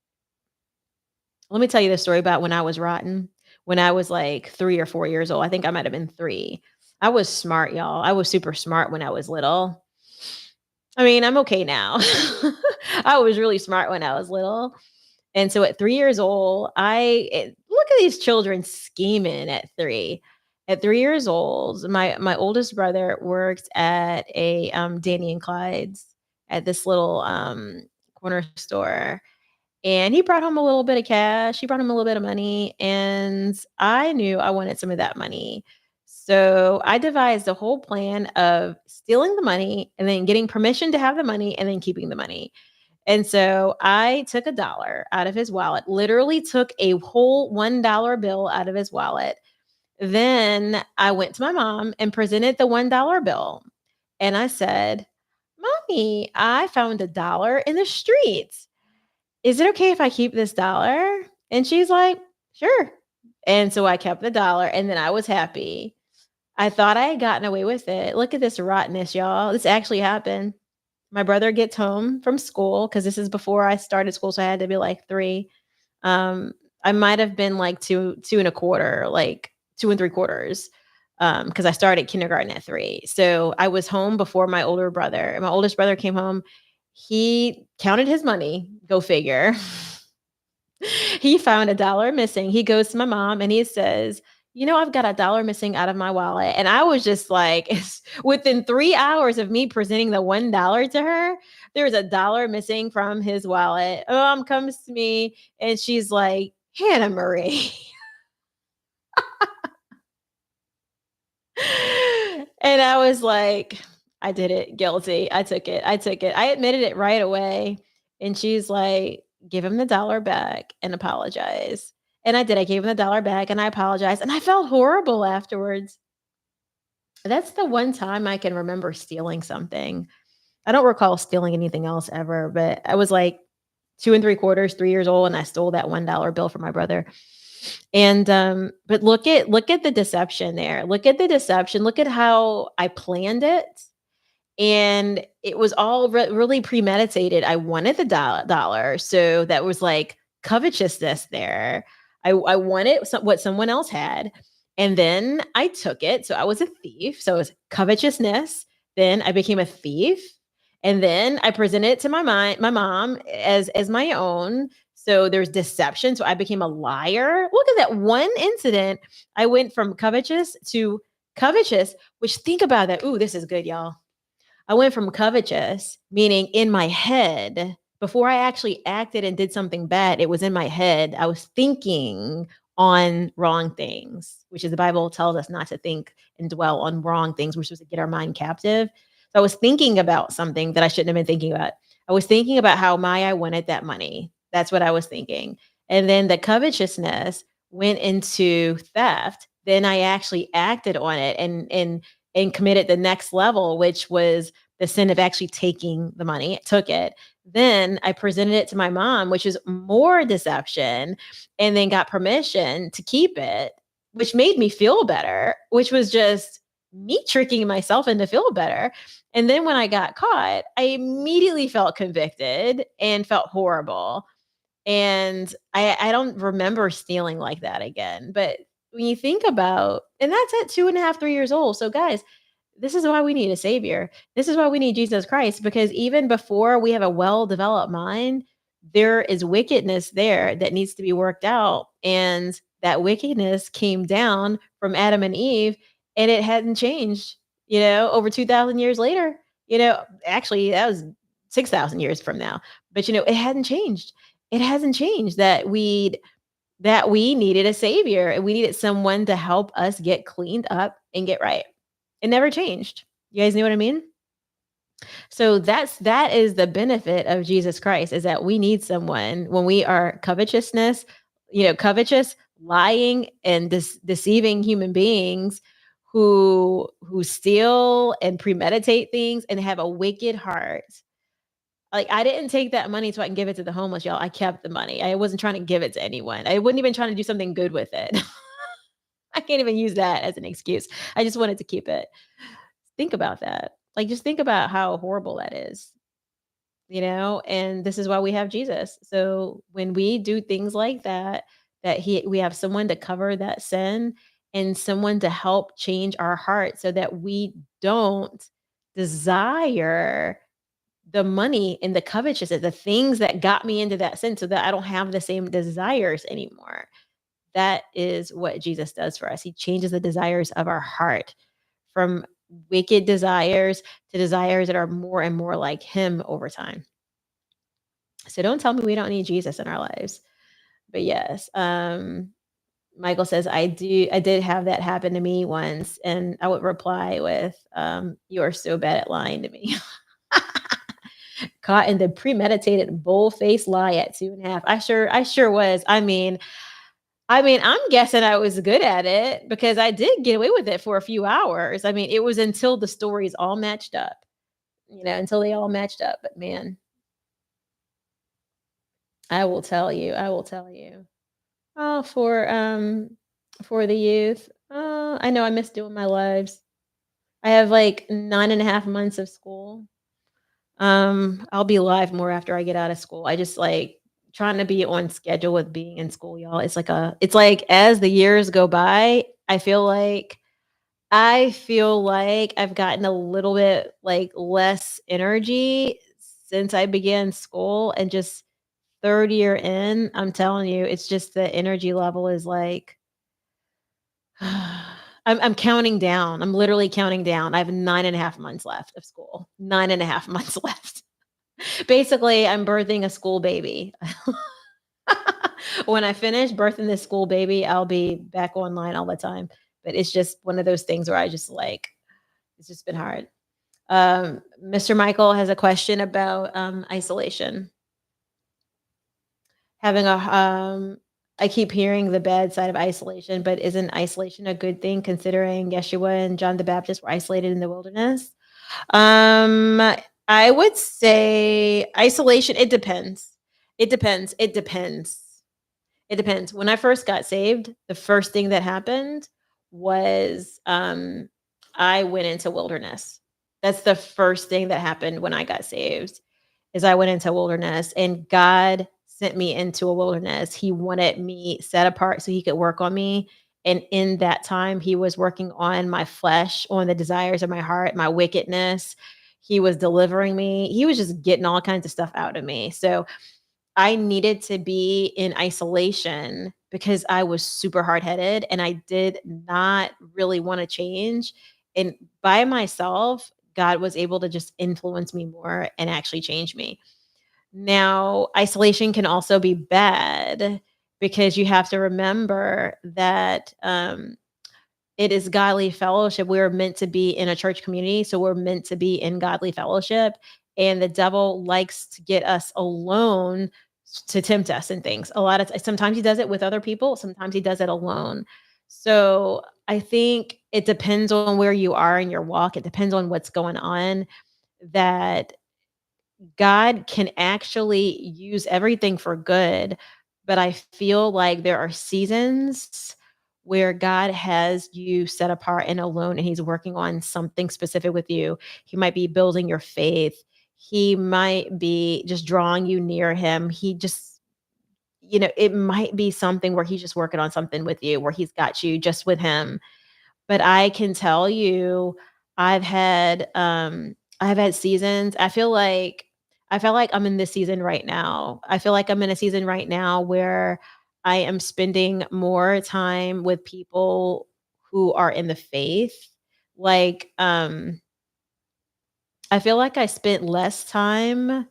let me tell you the story about when I was rotten. When I was like 3 or 4 years old, I think I might have been 3. I was smart, y'all. I was super smart when I was little. I mean, I'm okay now. I was really smart when I was little. And so at 3 years old, look at these children scheming at 3. At 3 years old, my oldest brother worked at a, Danny and Clyde's at this little, corner store, and he brought home a little bit of cash, he brought home a little bit of money, and I knew I wanted some of that money. So, I devised a whole plan of stealing the money and then getting permission to have the money and then keeping the money. And so I took $1 out of his wallet, literally took a whole $1 bill out of his wallet. Then I went to my mom and presented the $1 bill. And I said, Mommy, I found $1 in the streets. Is it okay if I keep this dollar? And she's like, Sure. And so I kept the dollar, and then I was happy. I thought I had gotten away with it. Look at this rottenness, y'all. This actually happened. My brother gets home from school because this is before I started school, so I had to be like 3. Um, I might have been like 2 and a quarter, like 2 and 3/4, because I started kindergarten at 3. So I was home before my older brother, and my oldest brother came home. He counted his money, go figure. He found $1 missing. He goes to my mom and he says, I've got $1 missing out of my wallet." And I was just like, within 3 hours of me presenting the $1 to her, there was $1 missing from his wallet. Mom comes to me and she's like, "Hannah Marie." And I was like, "I did it. Guilty. I took it. I took it." I admitted it right away. And she's like, "Give him the dollar back and apologize." And I did. I gave him the dollar back and I apologized. And I felt horrible afterwards. That's the one time I can remember stealing something. I don't recall stealing anything else ever, but I was like 2 and 3/4, 3 years old, and I stole that $1 bill from my brother. And but look at the deception there. Look at the deception. Look at how I planned it. And it was all really premeditated. I wanted the dollar, so that was like covetousness there. I wanted what someone else had, and then I took it. So I was a thief. So it was covetousness. Then I became a thief, and then I presented it to my mom as my own. So there's deception. So I became a liar. Look at that one incident. I went from covetous to covetous. Which, think about that. Ooh, this is good, y'all. I went from covetous, meaning in my head, before I actually acted and did something bad, it was in my head. I was thinking on wrong things, which is the Bible tells us not to think and dwell on wrong things. We're supposed to get our mind captive. So I was thinking about something that I shouldn't have been thinking about. I was thinking about how Maya wanted that money. That's what I was thinking. And then the covetousness went into theft. Then I actually acted on it and committed the next level, which was the sin of actually taking the money. Took it. Then I presented it to my mom, which is more deception, and then got permission to keep it, which made me feel better, which was just me tricking myself into feel better. And then when I got caught, I immediately felt convicted and felt horrible. And I don't remember stealing like that again. But when you think about, and that's at 2.5, 3 years old. So guys, this is why we need a savior. This is why we need Jesus Christ, because even before we have a well-developed mind, there is wickedness there that needs to be worked out. And that wickedness came down from Adam and Eve, and it hadn't changed, over 2,000 years later. Actually, that was 6,000 years from now. But it hadn't changed. It hasn't changed that we needed a savior and we needed someone to help us get cleaned up and get right. It never changed. You guys know what I mean? So that is the benefit of Jesus Christ, is that we need someone when we are covetous, lying and deceiving human beings who steal and premeditate things and have a wicked heart. Like, I didn't take that money so I can give it to the homeless, y'all. I kept the money. I wasn't trying to give it to anyone. I wasn't even trying to do something good with it. I can't even use that as an excuse. I just wanted to keep it. Think about that. Like, just think about how horrible that is. And this is why we have Jesus. So when we do things like that, we have someone to cover that sin and someone to help change our heart so that we don't desire the money and the covetousness, the things that got me into that sin, so that I don't have the same desires anymore. That is what Jesus does for us. He changes the desires of our heart from wicked desires to desires that are more and more like him over time. So don't tell me we don't need Jesus in our lives. But yes, Michael says, I did have that happen to me once, and I would reply with, you are so bad at lying to me. Caught in the premeditated bull-faced lie at 2.5. I sure was. I mean, I'm guessing I was good at it because I did get away with it for a few hours. I mean, it was until the stories all matched up, until they all matched up. But man, I will tell you, I will tell you. Oh, for the youth. I know I miss doing my lives. I have like 9.5 months of school. I'll be live more after I get out of school. I just like trying to be on schedule with being in school, y'all. It's like as the years go by, I feel like I've gotten a little bit like less energy since I began school, and just third year in, I'm telling you, it's just the energy level is like I'm counting down. I'm literally counting down. I have 9.5 months left of school. 9.5 months left. Basically, I'm birthing a school baby. When I finish birthing this school baby, I'll be back online all the time. But it's just one of those things where it's just been hard. Mr. Michael has a question about isolation. Having a I keep hearing the bad side of isolation, but isn't isolation a good thing considering Yeshua and John the Baptist were isolated in the wilderness? Um, I would say isolation, it depends. It depends. It depends. It depends. When I first got saved, the first thing that happened was I went into wilderness. That's the first thing that happened when I got saved is I went into wilderness, and God sent me into a wilderness. He wanted me set apart so he could work on me. And in that time, he was working on my flesh, on the desires of my heart, my wickedness. He was delivering me. He was just getting all kinds of stuff out of me. So I needed to be in isolation because I was super hard-headed and I did not really want to change. And by myself, God was able to just influence me more and actually change me. Now, isolation can also be bad because you have to remember that it is godly fellowship. We're meant to be in a church community, so we're meant to be in godly fellowship. And the devil likes to get us alone to tempt us and things. A lot of sometimes he does it with other people, sometimes he does it alone. So I think it depends on where you are in your walk. It depends on what's going on. That God can actually use everything for good, but I feel like there are seasons where God has you set apart and alone, and He's working on something specific with you. He might be building your faith. He might be just drawing you near Him. He just, it might be something where He's just working on something with you, where He's got you just with Him. But I can tell you, I've had seasons. I feel like I'm in this season right now. I feel like I'm in a season right now where I am spending more time with people who are in the faith. Like, I feel like I spent less time.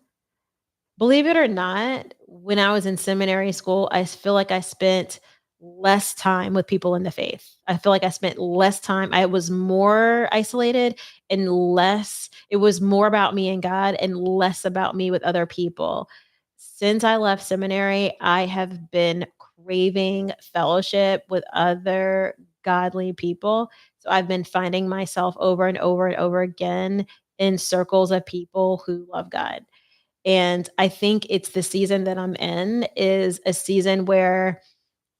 Believe it or not, when I was in seminary school, I feel like I spent less time with people in the faith. I feel like I spent less time. I was more isolated and less, it was more about me and God and less about me with other people. Since I left seminary, I have been craving fellowship with other godly people. So I've been finding myself over and over and over again in circles of people who love God. And I think it's the season that I'm in is a season where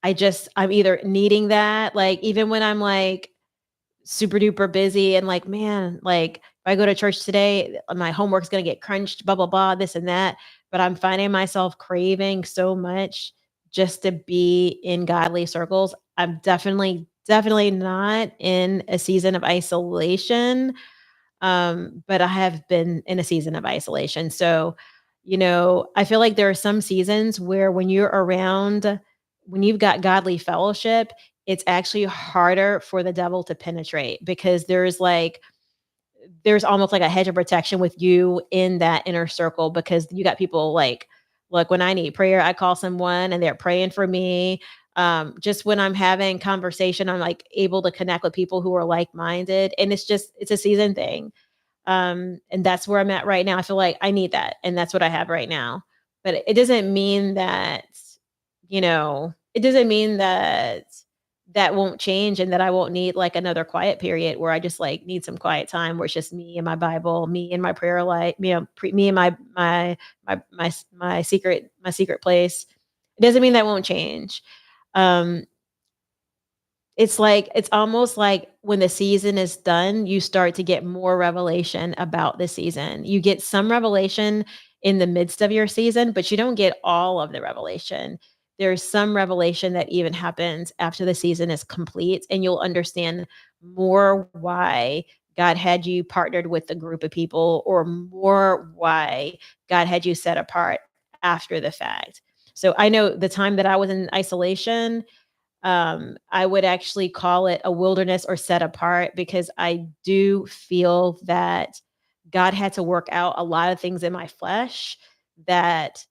I'm either needing that, like, even when I'm, like, super duper busy and like, man, like, if I go to church today, my homework's gonna get crunched, blah, blah, blah, this and that. But I'm finding myself craving so much just to be in godly circles. I'm definitely not in a season of isolation, but I have been in a season of isolation. So, I feel like there are some seasons where when you've got godly fellowship, it's actually harder for the devil to penetrate because there's almost like a hedge of protection with you in that inner circle because you got people like, look, when I need prayer, I call someone and they're praying for me. Just when I'm having conversation, I'm like able to connect with people who are like minded. And it's a season thing, and that's where I'm at right now. I feel like I need that, and that's what I have right now. But it doesn't mean that, it doesn't mean that that won't change and that I won't need like another quiet period where I just like need some quiet time where it's just me and my Bible, me and my prayer life, me and my secret place. It doesn't mean that won't change. Um, it's almost like when the season is done, you start to get more revelation about the season. You get some revelation in the midst of your season, but you don't get all of the revelation. There's some revelation that even happens after the season is complete, and you'll understand more why God had you partnered with a group of people, or more why God had you set apart after the fact. So I know the time that I was in isolation, I would actually call it a wilderness or set apart because I do feel that God had to work out a lot of things in my flesh that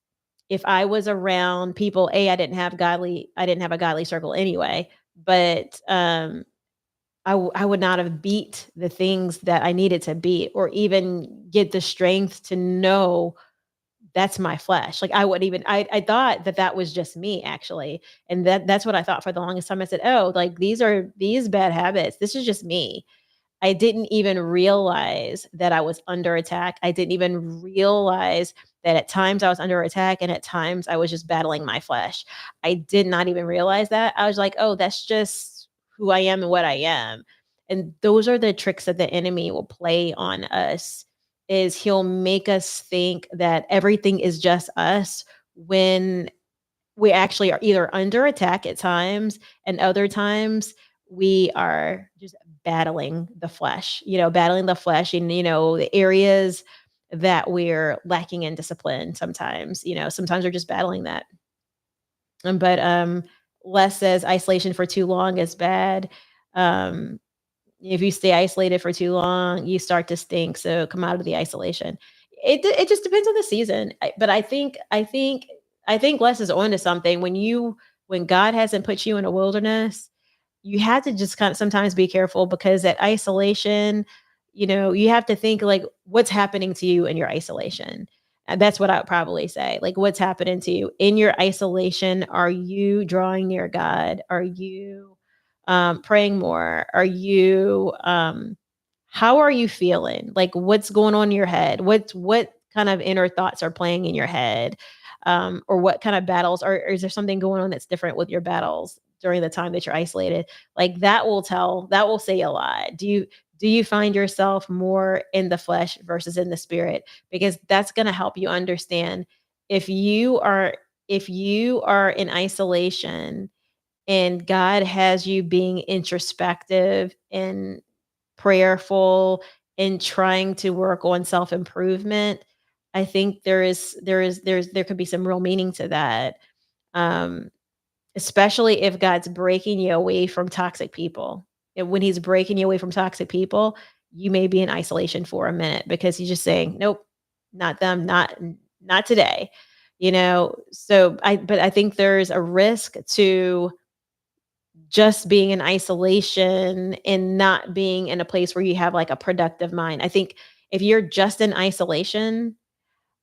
if I was around people, I didn't have a godly circle anyway, but I would not have beat the things that I needed to beat or even get the strength to know that's my flesh. Like, I wouldn't even I thought that that was just me actually, and that's what I thought for the longest time. I said, "Oh, like, these bad habits. This is just me." I didn't even realize that I was under attack. I didn't even realize that at times I was under attack and at times I was just battling my flesh. I did not even realize that. I was like, "Oh, that's just who I am and what I am." And those are the tricks that the enemy will play on us is he'll make us think that everything is just us when we actually are either under attack at times and other times we are just battling the flesh in, the areas that we're lacking in discipline sometimes, sometimes we're just battling that. But Les says isolation for too long is bad. Um, if you stay isolated for too long, you start to stink. So come out of the isolation. it just depends on the season. But I think Les is on to something. When God hasn't put you in a wilderness, you have to just kind of sometimes be careful because that isolation, you have to think like what's happening to you in your isolation. And that's what I would probably say. Like what's happening to you in your isolation? Are you drawing near God? Are you praying more? Are you how are you feeling? Like what's going on in your head? What kind of inner thoughts are playing in your head? Or what kind of battles or is there something going on that's different with your battles during the time that you're isolated? Like that will say a lot. Do you find yourself more in the flesh versus in the spirit? Because that's going to help you understand if you are if you are in isolation and God has you being introspective and prayerful and trying to work on self-improvement, I think there could be some real meaning to that. Um, Especially if God's breaking you away from toxic people. And when he's breaking you away from toxic people, you may be in isolation for a minute because he's just saying, "Nope, not them, not today." But I think there's a risk to just being in isolation and not being in a place where you have like a productive mind. I think if you're just in isolation,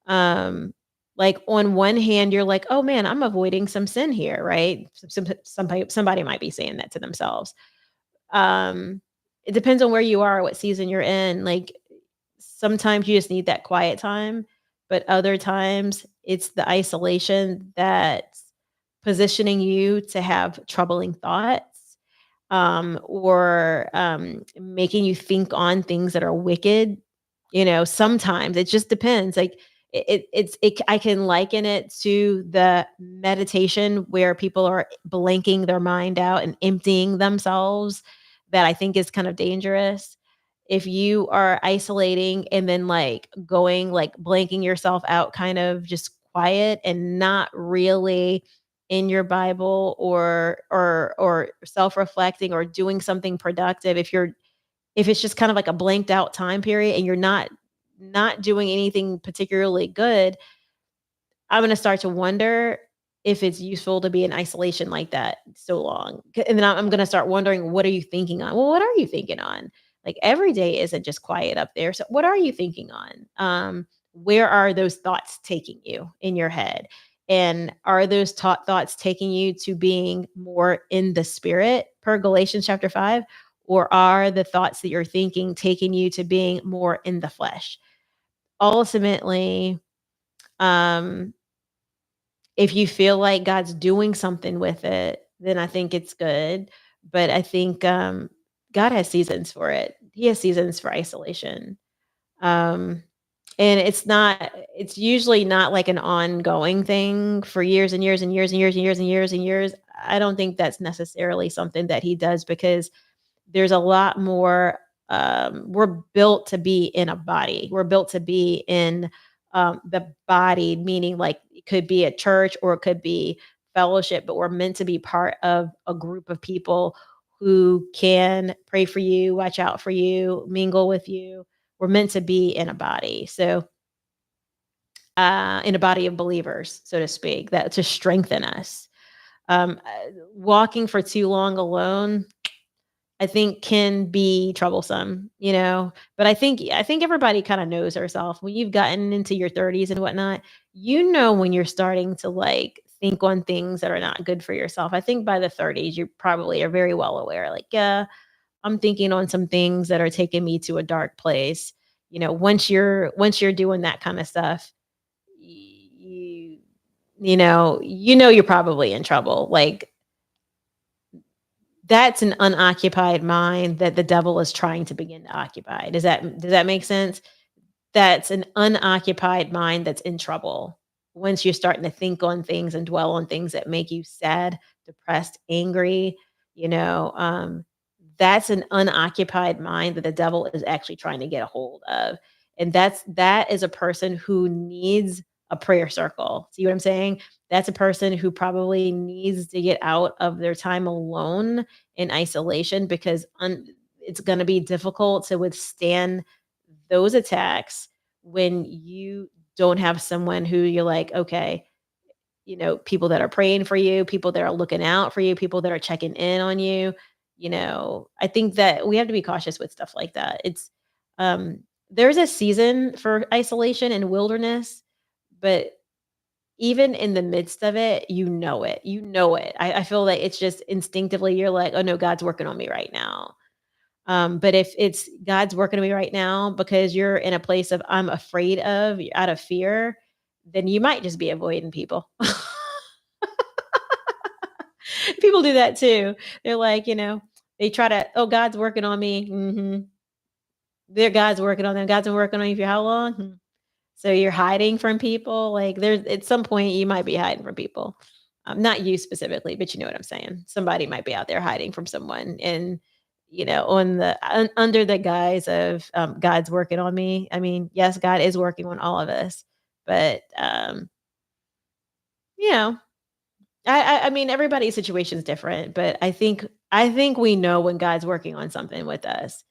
um, like on one hand, you're like, oh man, I'm avoiding some sin here, right? Somebody might be saying that to themselves. Um, it depends on where you are, what season you're in. Like sometimes you just need that quiet time, but other times it's the isolation that's positioning you to have troubling thoughts or making you think on things that are wicked. Sometimes it just depends. Like I can liken it to the meditation where people are blanking their mind out and emptying themselves. That I think is kind of dangerous. If you are isolating and then like going like blanking yourself out, kind of just quiet and not really in your Bible or self-reflecting or doing something productive, if it's just kind of like a blanked out time period and you're not doing anything particularly good, I'm gonna start to wonder if it's useful to be in isolation like that so long. And then I'm gonna start wondering, what are you thinking on? Well, what are you thinking on? Like every day isn't just quiet up there. So what are you thinking on? Where are those thoughts taking you in your head? And are those thoughts taking you to being more in the spirit per Galatians chapter 5? Or are the thoughts that you're thinking taking you to being more in the flesh? Ultimately, um, if you feel like God's doing something with it, then I think it's good, but I think, God has seasons for it. He has seasons for isolation, um, and it's usually not like an ongoing thing for years and years and years and years and years and years and years. I don't think that's necessarily something that he does because there's a lot more, we're built to be in a body. We're built to be in, the body, meaning like it could be a church or it could be fellowship, but we're meant to be part of a group of people who can pray for you, watch out for you, mingle with you. We're meant to be in a body. So, in a body of believers, so to speak, that to strengthen us. Walking for too long alone, I think can be troublesome, but I think everybody kinda knows herself. When you've gotten into your 30s and whatnot, you know when you're starting to, like, think on things that are not good for yourself. I think by the 30s, you probably are very well aware, like, "Yeah, I'm thinking on some things that are taking me to a dark place." Once you're doing that kinda stuff, you you're probably in trouble, like, that's an unoccupied mind that the devil is trying to begin to occupy. Does that make sense? That's an unoccupied mind that's in trouble. Once you're starting to think on things and dwell on things that make you sad, depressed, angry, you know, um, that's an unoccupied mind that the devil is actually trying to get a hold of. And that is a person who needs a prayer circle. See what I'm saying? That's a person who probably needs to get out of their time alone in isolation because it's going to be difficult to withstand those attacks when you don't have someone who you're like, okay, people that are praying for you, people that are looking out for you, people that are checking in on you. I think that we have to be cautious with stuff like that. Um, there's a season for isolation and wilderness, but even in the midst of it, you know it. I feel like it's just instinctively, you're like, oh no, God's working on me right now. But if it's God's working on me right now because you're in a place of I'm afraid of, out of fear, then you might just be avoiding people. People do that too. They're like, they try to, oh, God's working on me. Their God's working on them. God's been working on you for how long? So you're hiding from people. Like there's at some point you might be hiding from people. Not you specifically, but you know what I'm saying. Somebody might be out there hiding from someone, and under the guise of God's working on me. I mean, yes, God is working on all of us, but you know, I mean, everybody's situation is different, but I think we know when God's working on something with us.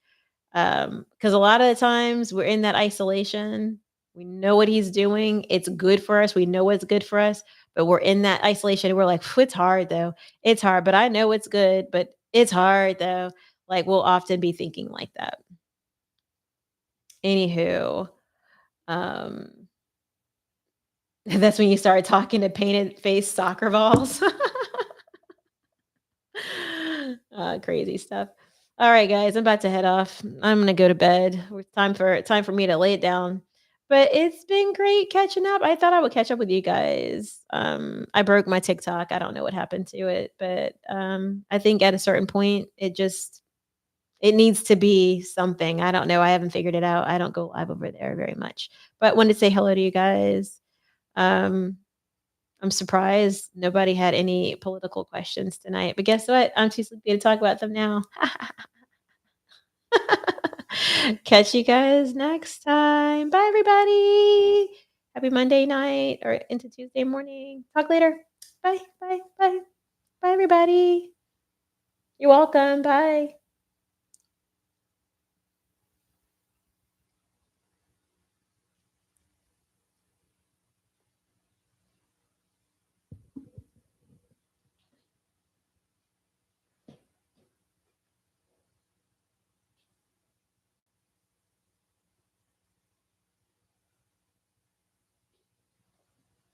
Because a lot of the times we're in that isolation. We know what he's doing. It's good for us. We know what's good for us, but we're in that isolation. And we're like, "Phew, it's hard though. It's hard, but I know it's good, but it's hard though." Like we'll often be thinking like that. Anywho, um, that's when you start talking to painted face soccer balls. Crazy stuff. All right, guys, I'm about to head off. I'm gonna go to bed. It's time for me to lay it down. But it's been great catching up. I thought I would catch up with you guys. I broke my TikTok. I don't know what happened to it, but I think at a certain point, it needs to be something. I don't know. I haven't figured it out. I don't go live over there very much, but wanted to say hello to you guys. Um, I'm surprised nobody had any political questions tonight, but guess what? I'm too sleepy to talk about them now. Catch you guys next time. Bye, everybody. Happy Monday night or into Tuesday morning. Talk later. Bye, bye, bye, bye, everybody. You're welcome. Bye.